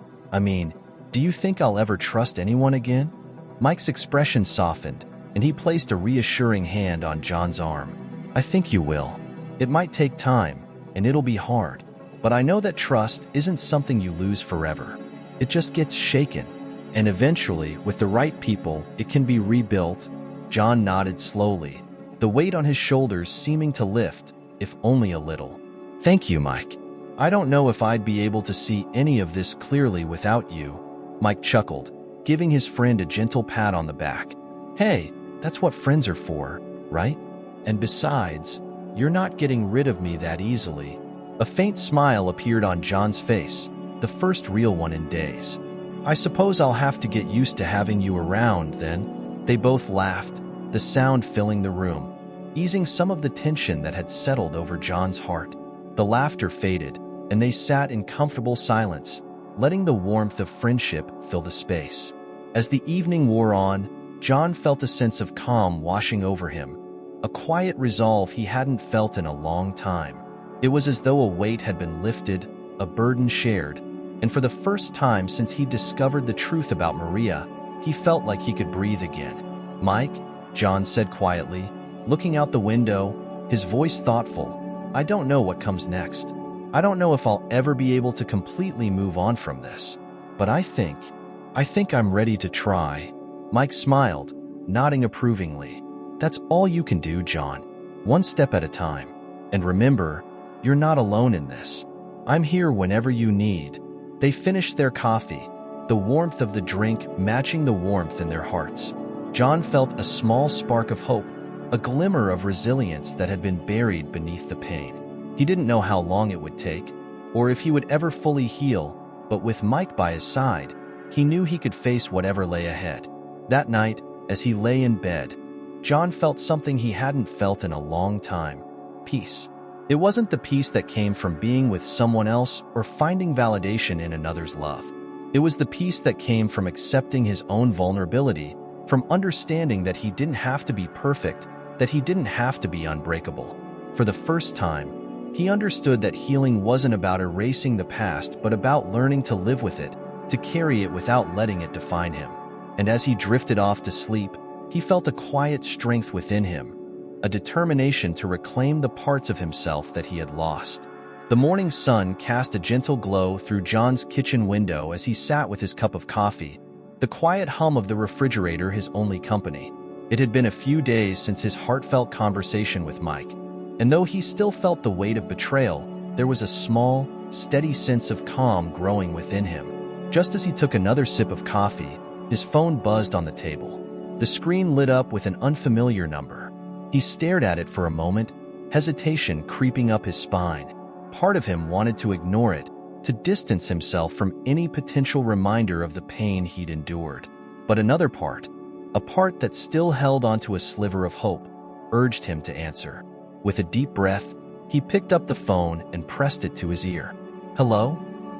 trust anyone again? Mike's expression softened, and he placed a reassuring hand on John's arm. I think you will. It might take time, and it'll be hard, but I know that trust isn't something you lose forever. It just gets shaken, and eventually, with the right people, it can be rebuilt. John nodded slowly, the weight on his shoulders seeming to lift, if only a little. Thank you, Mike. I don't know if I'd be able to see any of this clearly without you. Mike chuckled, giving his friend a gentle pat on the back. Hey, that's what friends are for, right? And besides, you're not getting rid of me that easily. A faint smile appeared on John's face, the first real one in days. I suppose I'll have to get used to having you around then. They both laughed, the sound filling the room, easing some of the tension that had settled over John's heart. The laughter faded, and they sat in comfortable silence, letting the warmth of friendship fill the space. As the evening wore on, John felt a sense of calm washing over him, a quiet resolve he hadn't felt in a long time. It was as though a weight had been lifted, a burden shared, and for the first time since he discovered the truth about Maria, he felt like he could breathe again. Mike, John said quietly, looking out the window, his voice thoughtful, I don't know what comes next. I don't know if I'll ever be able to completely move on from this, but I think I'm ready to try. Mike smiled, nodding approvingly. That's all you can do, John. One step at a time. And remember, you're not alone in this. I'm here whenever you need. They finished their coffee, the warmth of the drink matching the warmth in their hearts. John felt a small spark of hope, a glimmer of resilience that had been buried beneath the pain. He didn't know how long it would take, or if he would ever fully heal, but with Mike by his side, he knew he could face whatever lay ahead. That night, as he lay in bed, John felt something he hadn't felt in a long time: peace. It wasn't the peace that came from being with someone else or finding validation in another's love. It was the peace that came from accepting his own vulnerability, from understanding that he didn't have to be perfect, that he didn't have to be unbreakable. For the first time, he understood that healing wasn't about erasing the past, but about learning to live with it, to carry it without letting it define him. And as he drifted off to sleep, he felt a quiet strength within him, a determination to reclaim the parts of himself that he had lost. The morning sun cast a gentle glow through John's kitchen window as he sat with his cup of coffee, the quiet hum of the refrigerator his only company. It had been a few days since his heartfelt conversation with Mike, and though he still felt the weight of betrayal, there was a small, steady sense of calm growing within him. Just as he took another sip of coffee, His phone buzzed on the table. The screen lit up with an unfamiliar number. He stared at it for a moment, hesitation creeping up his spine. Part of him wanted to ignore it, to distance himself from any potential reminder of the pain he'd endured. But another part, a part that still held onto a sliver of hope, urged him to answer. With a deep breath, he picked up the phone and pressed it to his ear. "Hello?"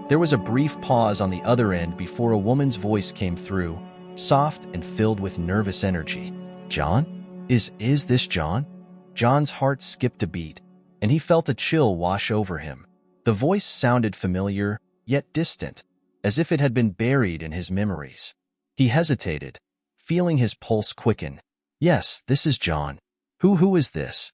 There was a brief pause on the other end before a woman's voice came through, soft and filled with nervous energy. "John? Is this John?" John's heart skipped a beat, and he felt a chill wash over him. The voice sounded familiar, yet distant, as if it had been buried in his memories. He hesitated, feeling his pulse quicken. "Yes, this is John. Who is this?"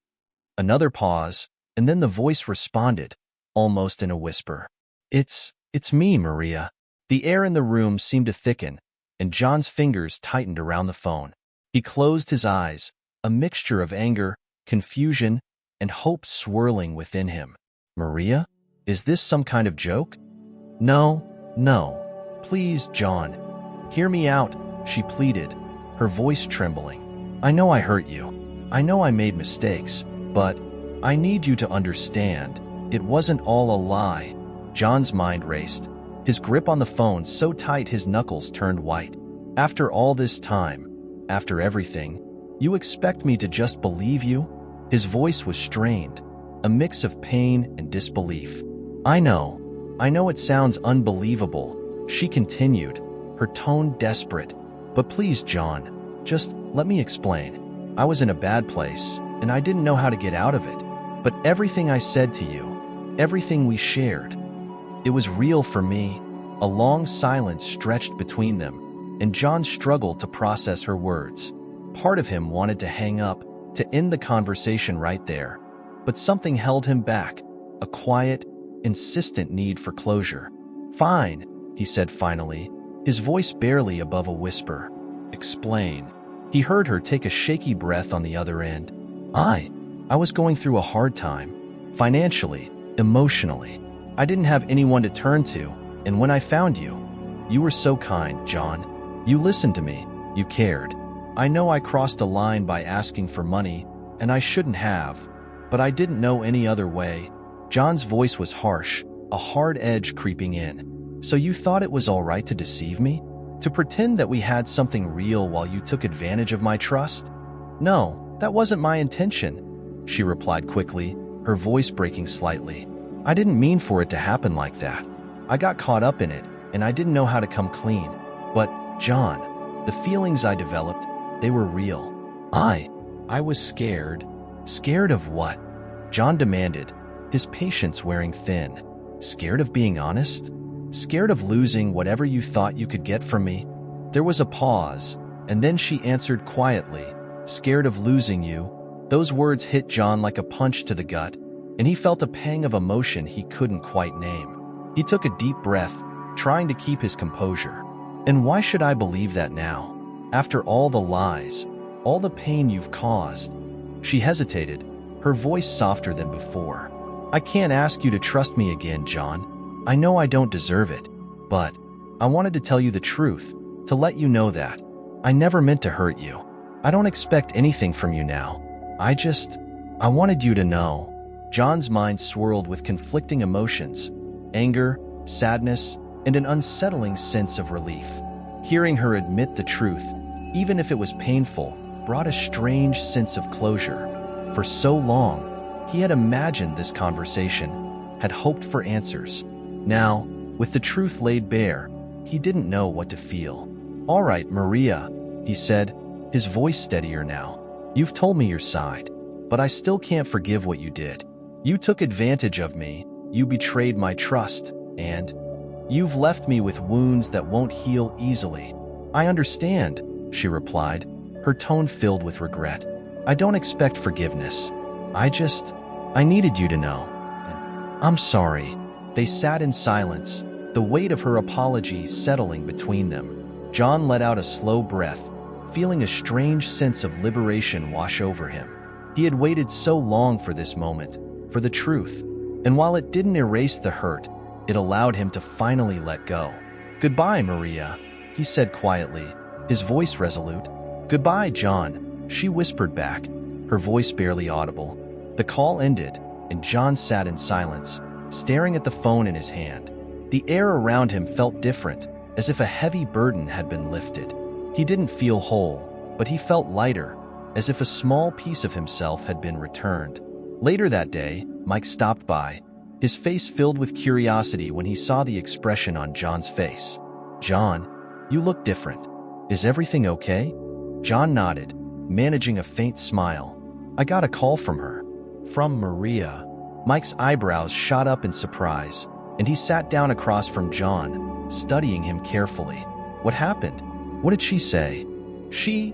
Another pause, and then the voice responded, almost in a whisper. It's me, Maria." The air in the room seemed to thicken, and John's fingers tightened around the phone. He closed his eyes, a mixture of anger, confusion, and hope swirling within him. "Maria? Is this some kind of joke?" No. Please, John. Hear me out," she pleaded, her voice trembling. "I know I hurt you. I know I made mistakes, but I need you to understand. It wasn't all a lie." John's mind raced, his grip on the phone so tight his knuckles turned white. "After all this time, after everything, you expect me to just believe you?" His voice was strained, a mix of pain and disbelief. I know it sounds unbelievable," she continued, her tone desperate. "But please, John, just let me explain. I was in a bad place, and I didn't know how to get out of it. But everything I said to you, everything we shared, it was real for me." A long silence stretched between them, and John struggled to process her words. Part of him wanted to hang up, to end the conversation right there. But something held him back, a quiet, insistent need for closure. "Fine," he said finally, his voice barely above a whisper. "Explain." He heard her take a shaky breath on the other end. I was going through a hard time, financially, emotionally. I didn't have anyone to turn to, and when I found you, you were so kind, John. You listened to me, you cared. I know I crossed a line by asking for money, and I shouldn't have, but I didn't know any other way." John's voice was harsh, a hard edge creeping in. "So you thought it was all right to deceive me? To pretend that we had something real while you took advantage of my trust?" "No, that wasn't my intention," she replied quickly, her voice breaking slightly. "I didn't mean for it to happen like that. I got caught up in it, and I didn't know how to come clean. But, John, the feelings I developed, they were real. I was scared." "Scared of what?" John demanded, his patience wearing thin. "Scared of being honest? Scared of losing whatever you thought you could get from me?" There was a pause, and then she answered quietly, "Scared of losing you." Those words hit John like a punch to the gut, and he felt a pang of emotion he couldn't quite name. He took a deep breath, trying to keep his composure. "And why should I believe that now? After all the lies, all the pain you've caused?" She hesitated, her voice softer than before. "I can't ask you to trust me again, John. I know I don't deserve it, but I wanted to tell you the truth, to let you know that I never meant to hurt you. I don't expect anything from you now. I wanted you to know." John's mind swirled with conflicting emotions, anger, sadness, and an unsettling sense of relief. Hearing her admit the truth, even if it was painful, brought a strange sense of closure. For so long, he had imagined this conversation, had hoped for answers. Now, with the truth laid bare, he didn't know what to feel. "All right, Maria," he said, his voice steadier now. "You've told me your side, but I still can't forgive what you did. You took advantage of me, you betrayed my trust, and you've left me with wounds that won't heal easily." "I understand," she replied, her tone filled with regret. "I don't expect forgiveness. I needed you to know. I'm sorry." They sat in silence, the weight of her apology settling between them. John let out a slow breath, feeling a strange sense of liberation wash over him. He had waited so long for this moment, for the truth, and while it didn't erase the hurt, it allowed him to finally let go. "Goodbye, Maria," he said quietly, his voice resolute. "Goodbye, John," she whispered back, her voice barely audible. The call ended, and John sat in silence, staring at the phone in his hand. The air around him felt different, as if a heavy burden had been lifted. He didn't feel whole, but he felt lighter, as if a small piece of himself had been returned. Later that day, Mike stopped by, his face filled with curiosity when he saw the expression on John's face. "John, you look different. Is everything okay?" John nodded, managing a faint smile. "I got a call from her." "From Maria?" Mike's eyebrows shot up in surprise, and he sat down across from John, studying him carefully. "What happened? What did she say?" She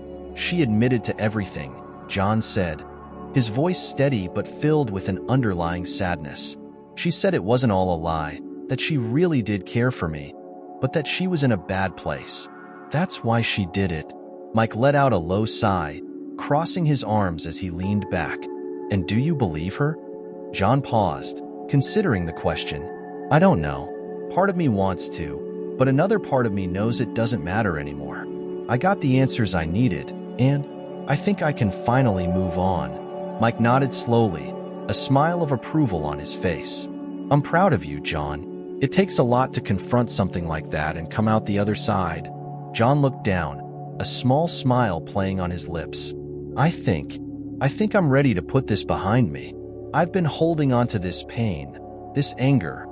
admitted to everything," John said, his voice steady but filled with an underlying sadness. "She said it wasn't all a lie, that she really did care for me, but that she was in a bad place. That's why she did it." Mike let out a low sigh, crossing his arms as he leaned back. "And do you believe her?" John paused, considering the question. "I don't know. Part of me wants to, but another part of me knows it doesn't matter anymore. I got the answers I needed, and I think I can finally move on." Mike nodded slowly, a smile of approval on his face. "I'm proud of you, John. It takes a lot to confront something like that and come out the other side." John looked down, a small smile playing on his lips. I think I'm ready to put this behind me. I've been holding on to this pain, this anger,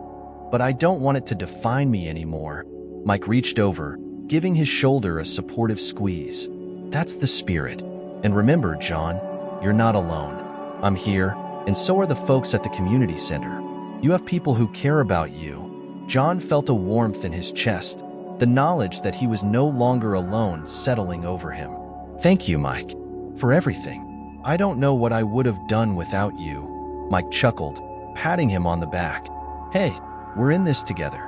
but I don't want it to define me anymore." Mike reached over, giving his shoulder a supportive squeeze. "That's the spirit. And remember, John, you're not alone. I'm here, and so are the folks at the community center. You have people who care about you." John felt a warmth in his chest, the knowledge that he was no longer alone settling over him. "Thank you, Mike, for everything. I don't know what I would have done without you." Mike chuckled, patting him on the back. "Hey, we're in this together.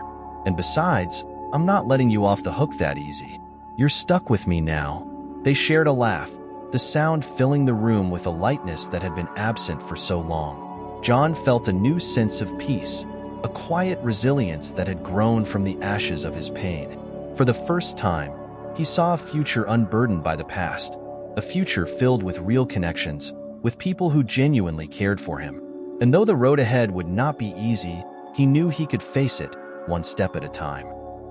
And besides, I'm not letting you off the hook that easy. You're stuck with me now." They shared a laugh, the sound filling the room with a lightness that had been absent for so long. John felt a new sense of peace, a quiet resilience that had grown from the ashes of his pain. For the first time, he saw a future unburdened by the past, a future filled with real connections, with people who genuinely cared for him. And though the road ahead would not be easy, he knew he could face it, one step at a time.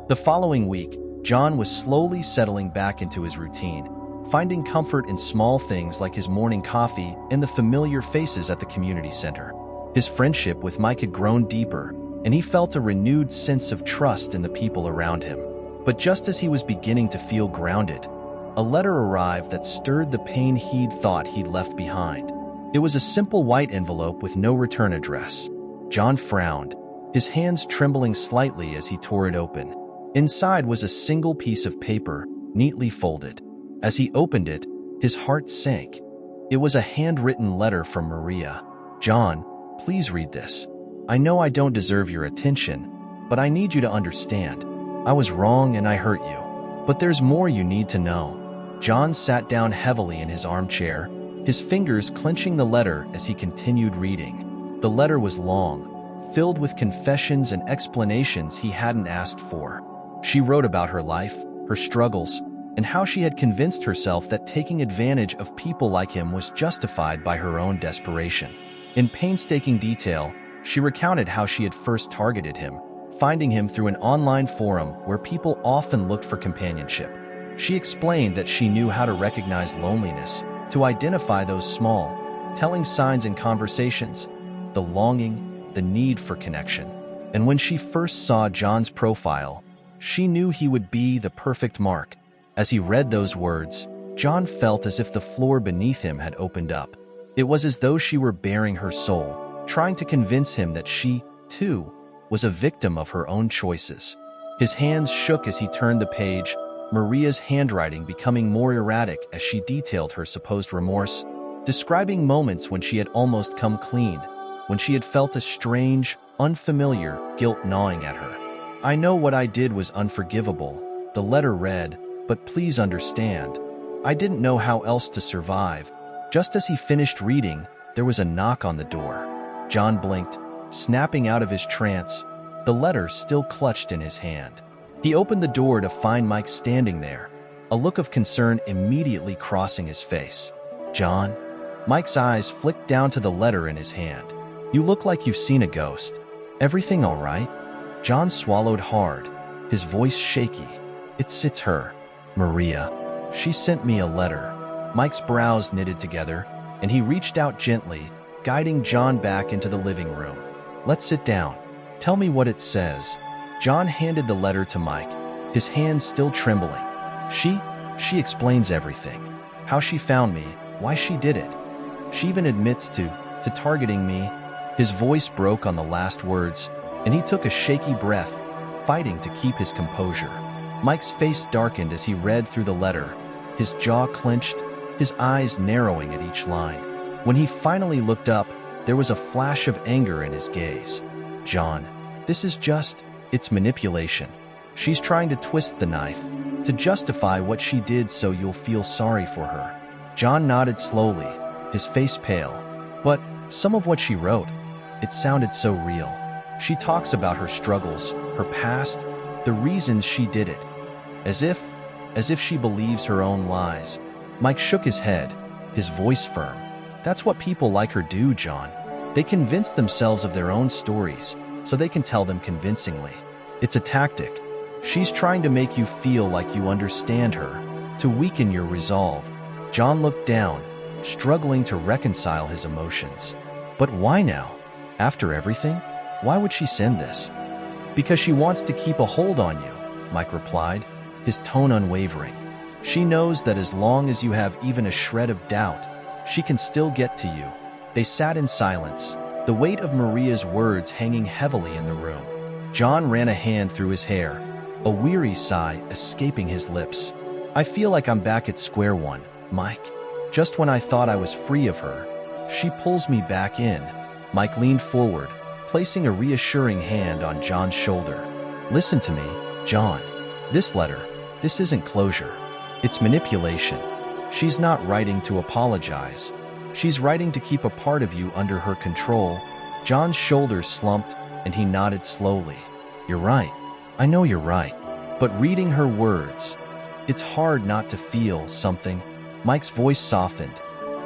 The following week, John was slowly settling back into his routine, finding comfort in small things like his morning coffee and the familiar faces at the community center. His friendship with Mike had grown deeper, and he felt a renewed sense of trust in the people around him. But just as he was beginning to feel grounded, a letter arrived that stirred the pain he'd thought he'd left behind. It was a simple white envelope with no return address. John frowned, his hands trembling slightly as he tore it open. Inside was a single piece of paper, neatly folded. As he opened it, his heart sank. It was a handwritten letter from Maria. "John, please read this. I know I don't deserve your attention, but I need you to understand. I was wrong and I hurt you. But there's more you need to know." John sat down heavily in his armchair, his fingers clenching the letter as he continued reading. The letter was long, filled with confessions and explanations he hadn't asked for. She wrote about her life, her struggles, and how she had convinced herself that taking advantage of people like him was justified by her own desperation. In painstaking detail, she recounted how she had first targeted him, finding him through an online forum where people often looked for companionship. She explained that she knew how to recognize loneliness, to identify those small, telling signs in conversations, the longing, the need for connection. And when she first saw John's profile, she knew he would be the perfect mark. As he read those words, John felt as if the floor beneath him had opened up. It was as though she were baring her soul, trying to convince him that she, too, was a victim of her own choices. His hands shook as he turned the page, Maria's handwriting becoming more erratic as she detailed her supposed remorse, describing moments when she had almost come clean, when she had felt a strange, unfamiliar guilt gnawing at her. "I know what I did was unforgivable," the letter read, "but please understand. I didn't know how else to survive." Just as he finished reading, there was a knock on the door. John blinked, snapping out of his trance, the letter still clutched in his hand. He opened the door to find Mike standing there, a look of concern immediately crossing his face. "John?" Mike's eyes flicked down to the letter in his hand. "You look like you've seen a ghost. Everything all right?" John swallowed hard, his voice shaky. It's her, Maria. She sent me a letter." Mike's brows knitted together, and he reached out gently, guiding John back into the living room. "Let's sit down. Tell me what it says." John handed the letter to Mike, his hands still trembling. She explains everything. How she found me, why she did it. She even admits to targeting me. His voice broke on the last words, and he took a shaky breath, fighting to keep his composure. Mike's face darkened as he read through the letter, his jaw clenched, his eyes narrowing at each line. When he finally looked up, there was a flash of anger in his gaze. "John, it's manipulation. She's trying to twist the knife, to justify what she did so you'll feel sorry for her." John nodded slowly, his face pale. "But some of what she wrote, it sounded so real. She talks about her struggles, her past, the reasons she did it. As if she believes her own lies." Mike shook his head, his voice firm. "That's what people like her do, John. They convince themselves of their own stories, so they can tell them convincingly. It's a tactic. She's trying to make you feel like you understand her, to weaken your resolve." John looked down, struggling to reconcile his emotions. "But why now? After everything? Why would she send this?" "Because she wants to keep a hold on you," Mike replied, his tone unwavering. "She knows that as long as you have even a shred of doubt, she can still get to you." They sat in silence, the weight of Maria's words hanging heavily in the room. John ran a hand through his hair, a weary sigh escaping his lips. "I feel like I'm back at square one, Mike. Just when I thought I was free of her, she pulls me back in." Mike leaned forward, placing a reassuring hand on John's shoulder. "Listen to me, John. This letter, this isn't closure. It's manipulation. She's not writing to apologize. She's writing to keep a part of you under her control." John's shoulders slumped, and he nodded slowly. "You're right. I know you're right. But reading her words, it's hard not to feel something." Mike's voice softened,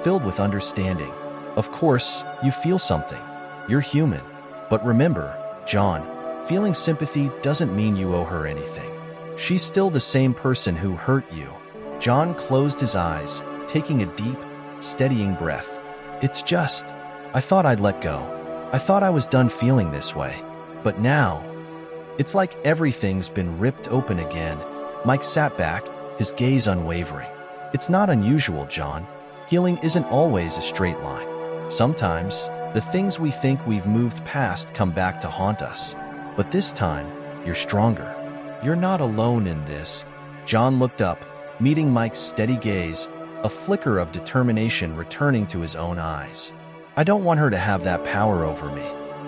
filled with understanding. "Of course, you feel something. You're human. But remember, John, feeling sympathy doesn't mean you owe her anything. She's still the same person who hurt you." John closed his eyes, taking a deep, steadying breath. I thought I'd let go. I thought I was done feeling this way. But now, it's like everything's been ripped open again." Mike sat back, his gaze unwavering. "It's not unusual, John. Healing isn't always a straight line. Sometimes, the things we think we've moved past come back to haunt us. But this time, you're stronger. You're not alone in this." John looked up, meeting Mike's steady gaze, a flicker of determination returning to his own eyes. "I don't want her to have that power over me.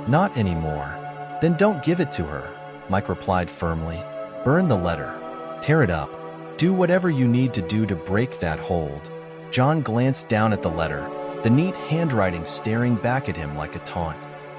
Not anymore." "Then don't give it to her," Mike replied firmly. "Burn the letter. Tear it up. Do whatever you need to do to break that hold." John glanced down at the letter, the neat handwriting staring back at him like a taunt.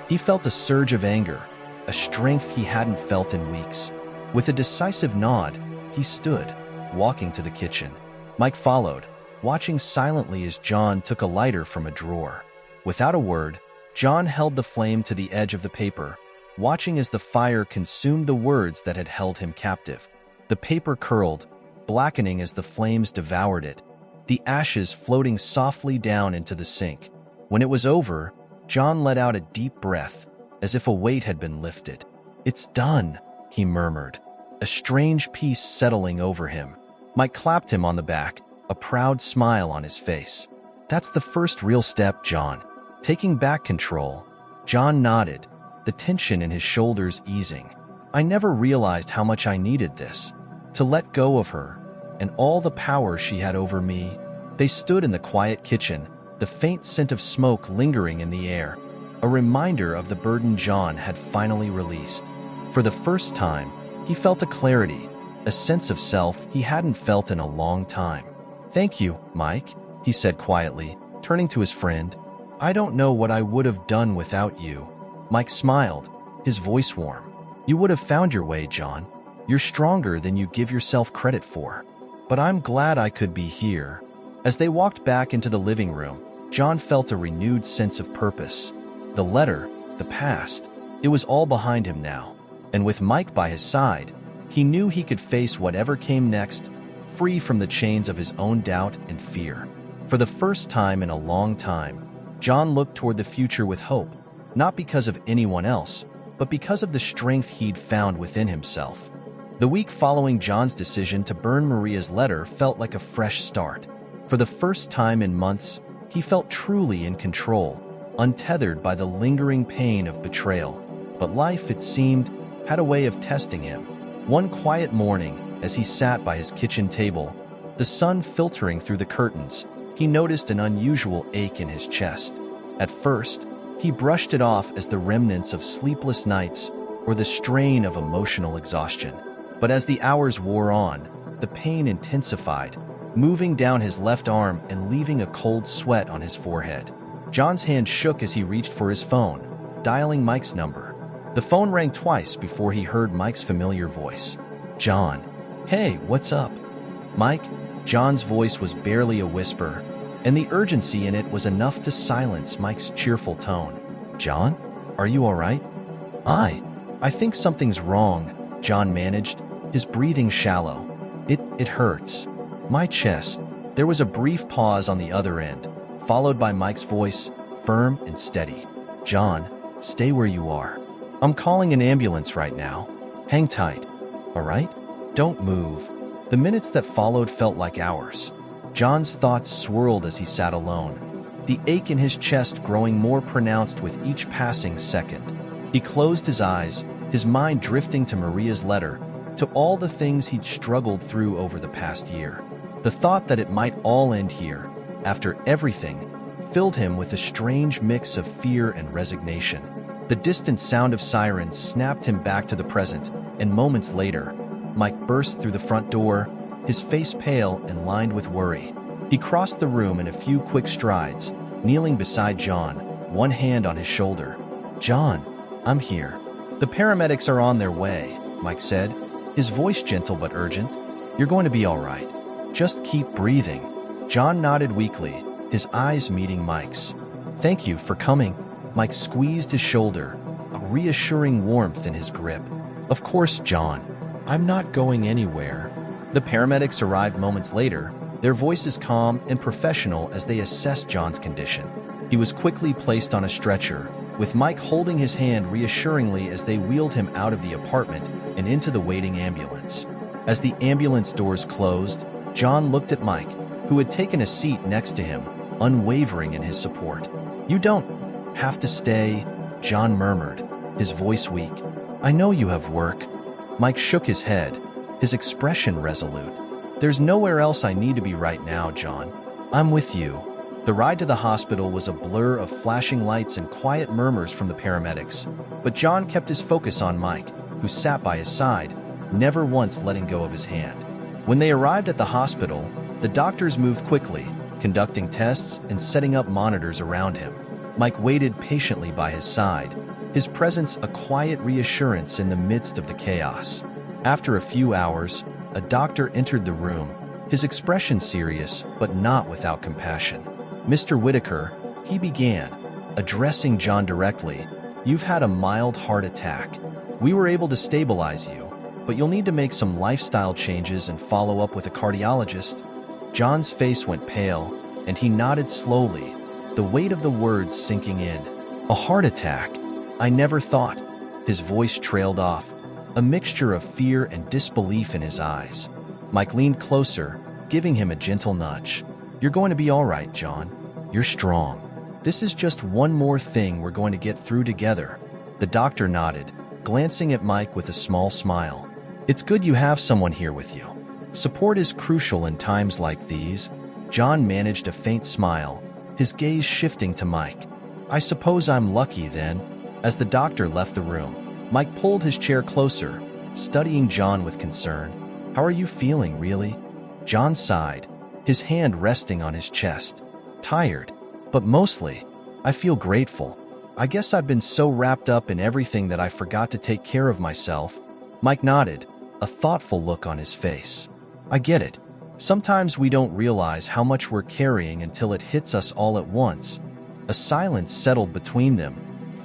He felt a surge of anger, a strength he hadn't felt in weeks. With a decisive nod, he stood, walking to the kitchen. Mike followed, watching silently as John took a lighter from a drawer. Without a word, John held the flame to the edge of the paper, watching as the fire consumed the words that had held him captive. The paper curled, blackening as the flames devoured it, the ashes floating softly down into the sink. When it was over, John let out a deep breath, as if a weight had been lifted. "It's done," he murmured, a strange peace settling over him. Mike clapped him on the back, a proud smile on his face. "That's the first real step, John. Taking back control." John nodded, the tension in his shoulders easing. "I never realized how much I needed this. To let go of her, and all the power she had over me." They stood in the quiet kitchen, the faint scent of smoke lingering in the air, a reminder of the burden John had finally released. For the first time, he felt a clarity, a sense of self he hadn't felt in a long time. "Thank you, Mike," he said quietly, turning to his friend. "I don't know what I would have done without you." Mike smiled, his voice warm. "You would have found your way, John. You're stronger than you give yourself credit for." but I'm glad I could be here." As they walked back into the living room, John felt a renewed sense of purpose. The letter, the past, it was all behind him now. And with Mike by his side, he knew he could face whatever came next, free from the chains of his own doubt and fear. For the first time in a long time, John looked toward the future with hope, not because of anyone else, but because of the strength he'd found within himself. The week following John's decision to burn Maria's letter felt like a fresh start. For the first time in months, he felt truly in control, untethered by the lingering pain of betrayal. But life, it seemed, had a way of testing him. One quiet morning, as he sat by his kitchen table, the sun filtering through the curtains, he noticed an unusual ache in his chest. At first, he brushed it off as the remnants of sleepless nights or the strain of emotional exhaustion. But as the hours wore on, the pain intensified, moving down his left arm and leaving a cold sweat on his forehead. John's hand shook as he reached for his phone, dialing Mike's number. The phone rang twice before he heard Mike's familiar voice. "John." "Hey, what's up?" "Mike." John's voice was barely a whisper, and the urgency in it was enough to silence Mike's cheerful tone. "John, are you all right?" I think something's wrong," John managed, his breathing shallow. It hurts. My chest." There was a brief pause on the other end, followed by Mike's voice, firm and steady. "John, stay where you are. I'm calling an ambulance right now. Hang tight. All right? Don't move." The minutes that followed felt like hours. John's thoughts swirled as he sat alone, the ache in his chest growing more pronounced with each passing second. He closed his eyes, his mind drifting to Maria's letter, to all the things he'd struggled through over the past year. The thought that it might all end here, after everything, filled him with a strange mix of fear and resignation. The distant sound of sirens snapped him back to the present, and moments later, Mike burst through the front door, his face pale and lined with worry. He crossed the room in a few quick strides, kneeling beside John, one hand on his shoulder. "John, I'm here." "The paramedics are on their way," Mike said, his voice gentle but urgent. "You're going to be all right. Just keep breathing." John nodded weakly, his eyes meeting Mike's. "Thank you for coming." Mike squeezed his shoulder, a reassuring warmth in his grip. "Of course, John. I'm not going anywhere." The paramedics arrived moments later, their voices calm and professional as they assessed John's condition. He was quickly placed on a stretcher, with Mike holding his hand reassuringly as they wheeled him out of the apartment and into the waiting ambulance. As the ambulance doors closed, John looked at Mike, who had taken a seat next to him, unwavering in his support. "You don't have to stay," John murmured, his voice weak. "I know you have work." Mike shook his head, his expression resolute. "There's nowhere else I need to be right now, John. I'm with you." The ride to the hospital was a blur of flashing lights and quiet murmurs from the paramedics, but John kept his focus on Mike, who sat by his side, never once letting go of his hand. When they arrived at the hospital, the doctors moved quickly, conducting tests and setting up monitors around him. Mike waited patiently by his side, his presence a quiet reassurance in the midst of the chaos. After a few hours, a doctor entered the room, his expression serious but not without compassion. "Mr. Whitaker," he began, addressing John directly, "you've had a mild heart attack. We were able to stabilize you, but you'll need to make some lifestyle changes and follow up with a cardiologist." John's face went pale, and he nodded slowly, the weight of the words sinking in. "A heart attack? I never thought." His voice trailed off, a mixture of fear and disbelief in his eyes. Mike leaned closer, giving him a gentle nudge. "You're going to be all right, John. You're strong. This is just one more thing we're going to get through together." The doctor nodded, glancing at Mike with a small smile. "It's good you have someone here with you. Support is crucial in times like these." John managed a faint smile, his gaze shifting to Mike. "I suppose I'm lucky then." As the doctor left the room, Mike pulled his chair closer, studying John with concern. "How are you feeling, really?" John sighed, his hand resting on his chest. "Tired, but mostly, I feel grateful. I guess I've been so wrapped up in everything that I forgot to take care of myself." Mike nodded, a thoughtful look on his face. "I get it. Sometimes we don't realize how much we're carrying until it hits us all at once. A silence settled between them,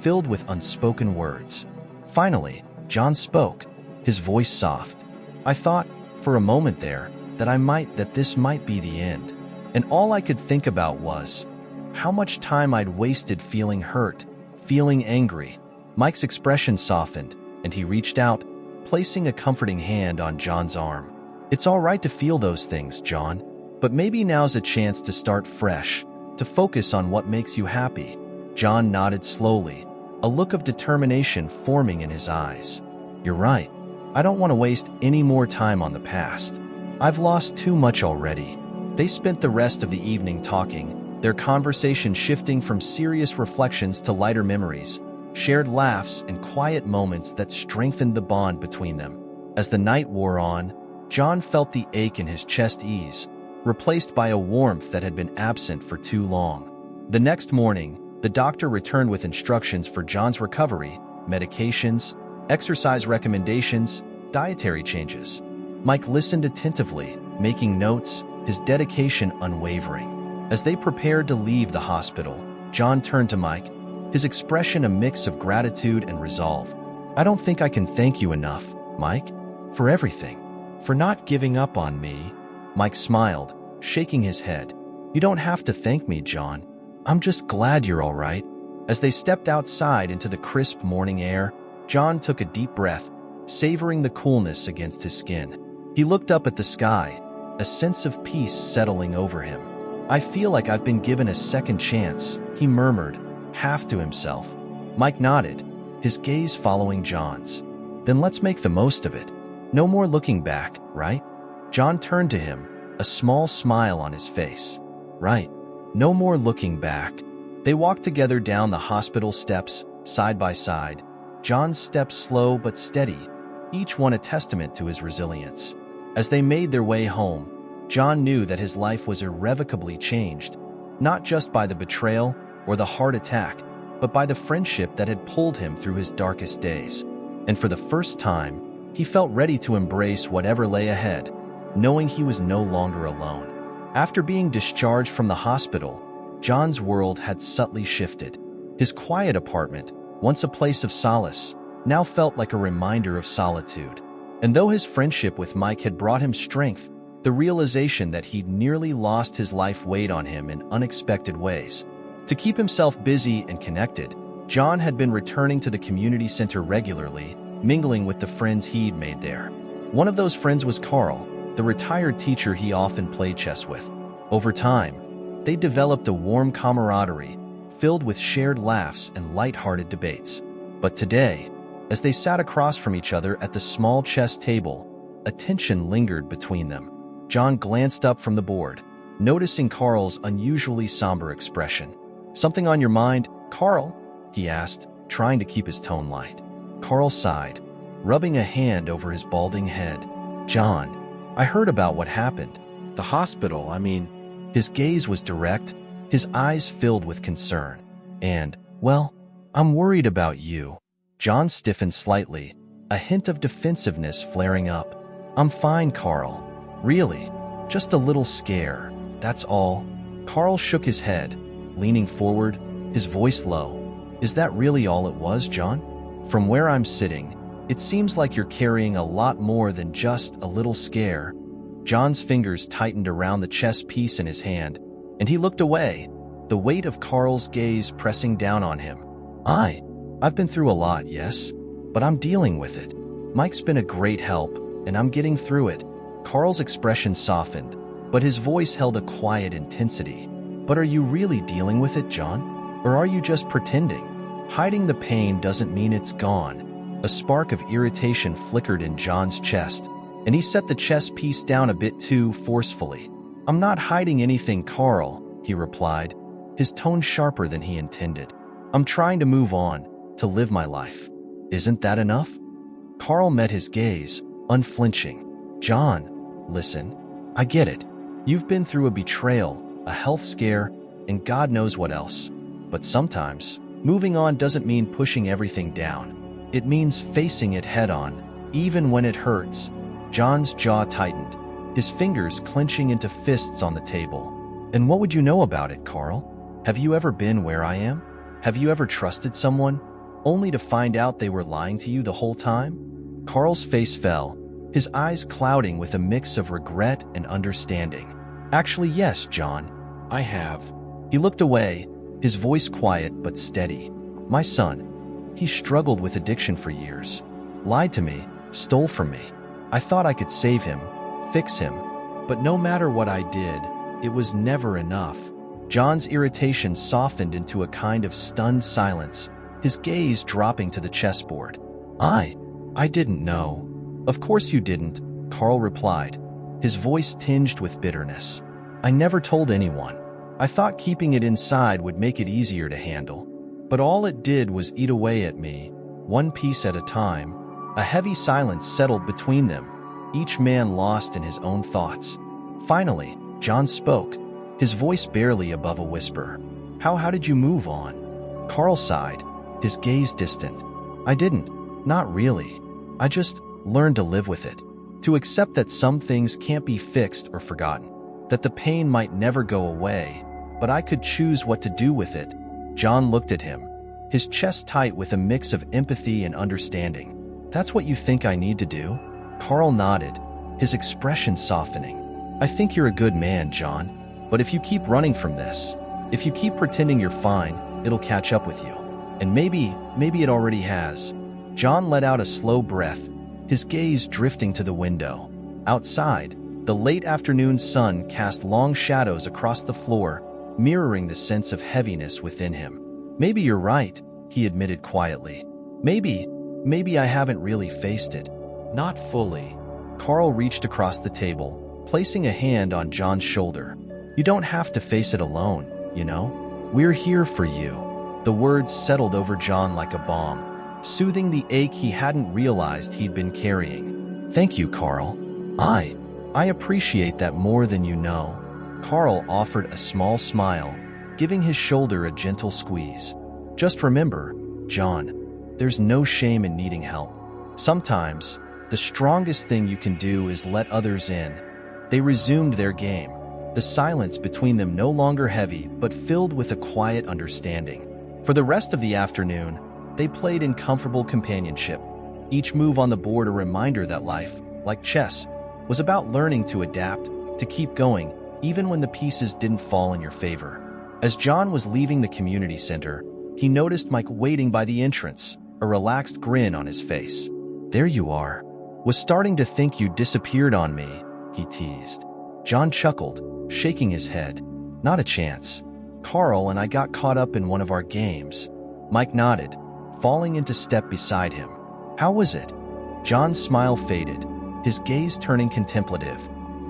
filled with unspoken words. Finally, John spoke, his voice soft. I thought, for a moment there, that this might be the end. And all I could think about was how much time I'd wasted feeling hurt, feeling angry. Mike's expression softened, and he reached out, placing a comforting hand on John's arm. It's all right to feel those things, John, but maybe now's a chance to start fresh, to focus on what makes you happy. John nodded slowly, a look of determination forming in his eyes. You're right. I don't want to waste any more time on the past. I've lost too much already. They spent the rest of the evening talking, their conversation shifting from serious reflections to lighter memories, shared laughs and quiet moments that strengthened the bond between them. As the night wore on, John felt the ache in his chest ease, replaced by a warmth that had been absent for too long. The next morning, the doctor returned with instructions for John's recovery, medications, exercise recommendations, dietary changes. Mike listened attentively, making notes, his dedication unwavering. As they prepared to leave the hospital, John turned to Mike, his expression a mix of gratitude and resolve. I don't think I can thank you enough, Mike, for everything. For not giving up on me. Mike smiled, shaking his head. You don't have to thank me, John. I'm just glad you're all right. As they stepped outside into the crisp morning air, John took a deep breath, savoring the coolness against his skin. He looked up at the sky, a sense of peace settling over him. I feel like I've been given a second chance, he murmured, half to himself. Mike nodded, his gaze following John's. Then let's make the most of it. No more looking back, right? John turned to him, a small smile on his face. Right. No more looking back. They walked together down the hospital steps, side by side. John's steps slow but steady, each one a testament to his resilience. As they made their way home, John knew that his life was irrevocably changed, not just by the betrayal or the heart attack, but by the friendship that had pulled him through his darkest days. And for the first time, he felt ready to embrace whatever lay ahead, knowing he was no longer alone. After being discharged from the hospital, John's world had subtly shifted. His quiet apartment, once a place of solace, now felt like a reminder of solitude. And though his friendship with Mike had brought him strength, the realization that he'd nearly lost his life weighed on him in unexpected ways. To keep himself busy and connected, John had been returning to the community center regularly, mingling with the friends he'd made there. One of those friends was Carl, the retired teacher he often played chess with. Over time, they developed a warm camaraderie, filled with shared laughs and light-hearted debates. But today, as they sat across from each other at the small chess table, a tension lingered between them. John glanced up from the board, noticing Carl's unusually somber expression. "Something on your mind, Carl?" he asked, trying to keep his tone light. Carl sighed, rubbing a hand over his balding head. "John, I heard about what happened. The hospital, I mean." His gaze was direct, his eyes filled with concern. "And, well, I'm worried about you." John stiffened slightly, a hint of defensiveness flaring up. "I'm fine, Carl. Really, just a little scare, that's all." Carl shook his head, leaning forward, his voice low. "Is that really all it was, John? From where I'm sitting, it seems like you're carrying a lot more than just a little scare." John's fingers tightened around the chess piece in his hand, and he looked away, the weight of Carl's gaze pressing down on him. I've been through a lot, yes, but I'm dealing with it. Mike's been a great help, and I'm getting through it." Carl's expression softened, but his voice held a quiet intensity. "But are you really dealing with it, John? Or are you just pretending? Hiding the pain doesn't mean it's gone." A spark of irritation flickered in John's chest, and he set the chess piece down a bit too forcefully. "I'm not hiding anything, Carl," he replied, his tone sharper than he intended. "I'm trying to move on, to live my life. Isn't that enough?" Carl met his gaze, unflinching. "John, listen, I get it. You've been through a betrayal, a health scare, and God knows what else. But sometimes, moving on doesn't mean pushing everything down. It means facing it head on, even when it hurts." John's jaw tightened, his fingers clenching into fists on the table. And what would you know about it, Carl? Have you ever been where I am? Have you ever trusted someone, only to find out they were lying to you the whole time? Carl's face fell, his eyes clouding with a mix of regret and understanding. Actually, yes, John, I have. He looked away, his voice quiet but steady. My son, he struggled with addiction for years. Lied to me, stole from me. I thought I could save him, fix him. But no matter what I did, it was never enough. John's irritation softened into a kind of stunned silence, his gaze dropping to the chessboard. I didn't know. Of course you didn't, Carl replied, his voice tinged with bitterness. I never told anyone. I thought keeping it inside would make it easier to handle. But all it did was eat away at me, one piece at a time. A heavy silence settled between them, each man lost in his own thoughts. Finally, John spoke, his voice barely above a whisper. How did you move on? Carl sighed, his gaze distant. I didn't. Not really. I just learned to live with it, to accept that some things can't be fixed or forgotten, that the pain might never go away, but I could choose what to do with it. John looked at him, his chest tight with a mix of empathy and understanding. That's what you think I need to do? Carl nodded, his expression softening. I think you're a good man, John. But if you keep running from this, if you keep pretending you're fine, it'll catch up with you. And maybe it already has. John let out a slow breath, his gaze drifting to the window. Outside, the late afternoon sun cast long shadows across the floor, mirroring the sense of heaviness within him. Maybe you're right, he admitted quietly. Maybe I haven't really faced it. Not fully. Carl reached across the table, placing a hand on John's shoulder. You don't have to face it alone, you know? We're here for you. The words settled over John like a balm, soothing the ache he hadn't realized he'd been carrying. Thank you, Carl. I appreciate that more than you know. Carl offered a small smile, giving his shoulder a gentle squeeze. Just remember, John, there's no shame in needing help. Sometimes, the strongest thing you can do is let others in. They resumed their game, the silence between them no longer heavy but filled with a quiet understanding. For the rest of the afternoon, they played in comfortable companionship, each move on the board a reminder that life, like chess, was about learning to adapt, to keep going, even when the pieces didn't fall in your favor. As John was leaving the community center, he noticed Mike waiting by the entrance, a relaxed grin on his face. There you are. Was starting to think you disappeared on me, he teased. John chuckled, shaking his head. Not a chance. Carl and I got caught up in one of our games. Mike nodded, falling into step beside him. How was it? John's smile faded, his gaze turning contemplative.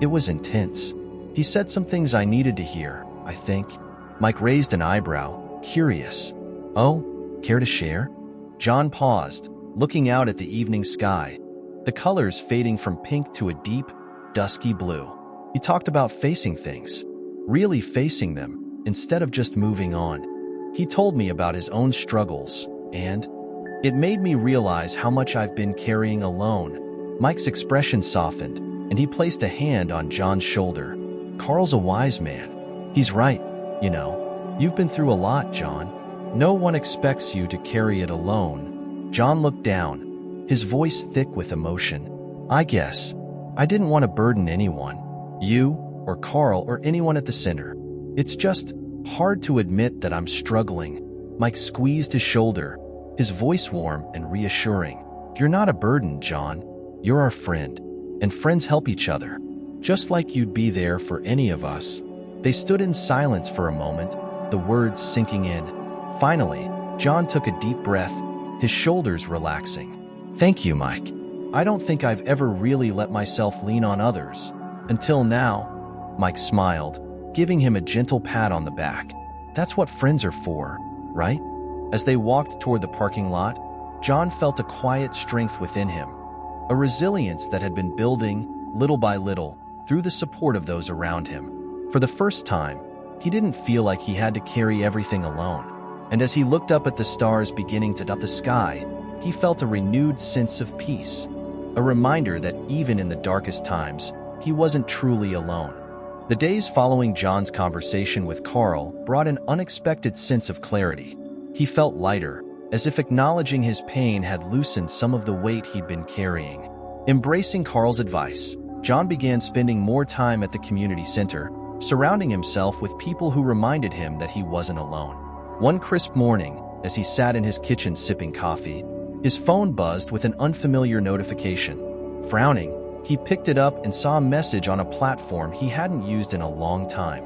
It was intense. He said some things I needed to hear, I think. Mike raised an eyebrow, curious. Oh, care to share? John paused, looking out at the evening sky, the colors fading from pink to a deep, dusky blue. He talked about facing things, really facing them, instead of just moving on. He told me about his own struggles, and it made me realize how much I've been carrying alone. Mike's expression softened, and he placed a hand on John's shoulder. Carl's a wise man. He's right, you know. You've been through a lot, John. No one expects you to carry it alone. John looked down, his voice thick with emotion. I guess I didn't want to burden anyone. You, or Carl, or anyone at the center. It's just hard to admit that I'm struggling. Mike squeezed his shoulder, his voice warm and reassuring. You're not a burden, John. You're our friend, and friends help each other, just like you'd be there for any of us. They stood in silence for a moment, the words sinking in. Finally, John took a deep breath, his shoulders relaxing. Thank you, Mike. I don't think I've ever really let myself lean on others. Until now, Mike smiled, giving him a gentle pat on the back. That's what friends are for, right? As they walked toward the parking lot, John felt a quiet strength within him, a resilience that had been building, little by little, through the support of those around him. For the first time, he didn't feel like he had to carry everything alone. And as he looked up at the stars beginning to dot the sky, he felt a renewed sense of peace, a reminder that even in the darkest times, he wasn't truly alone. The days following John's conversation with Carl brought an unexpected sense of clarity. He felt lighter, as if acknowledging his pain had loosened some of the weight he'd been carrying. Embracing Carl's advice, John began spending more time at the community center, surrounding himself with people who reminded him that he wasn't alone. One crisp morning, as he sat in his kitchen sipping coffee, his phone buzzed with an unfamiliar notification. Frowning, he picked it up and saw a message on a platform he hadn't used in a long time.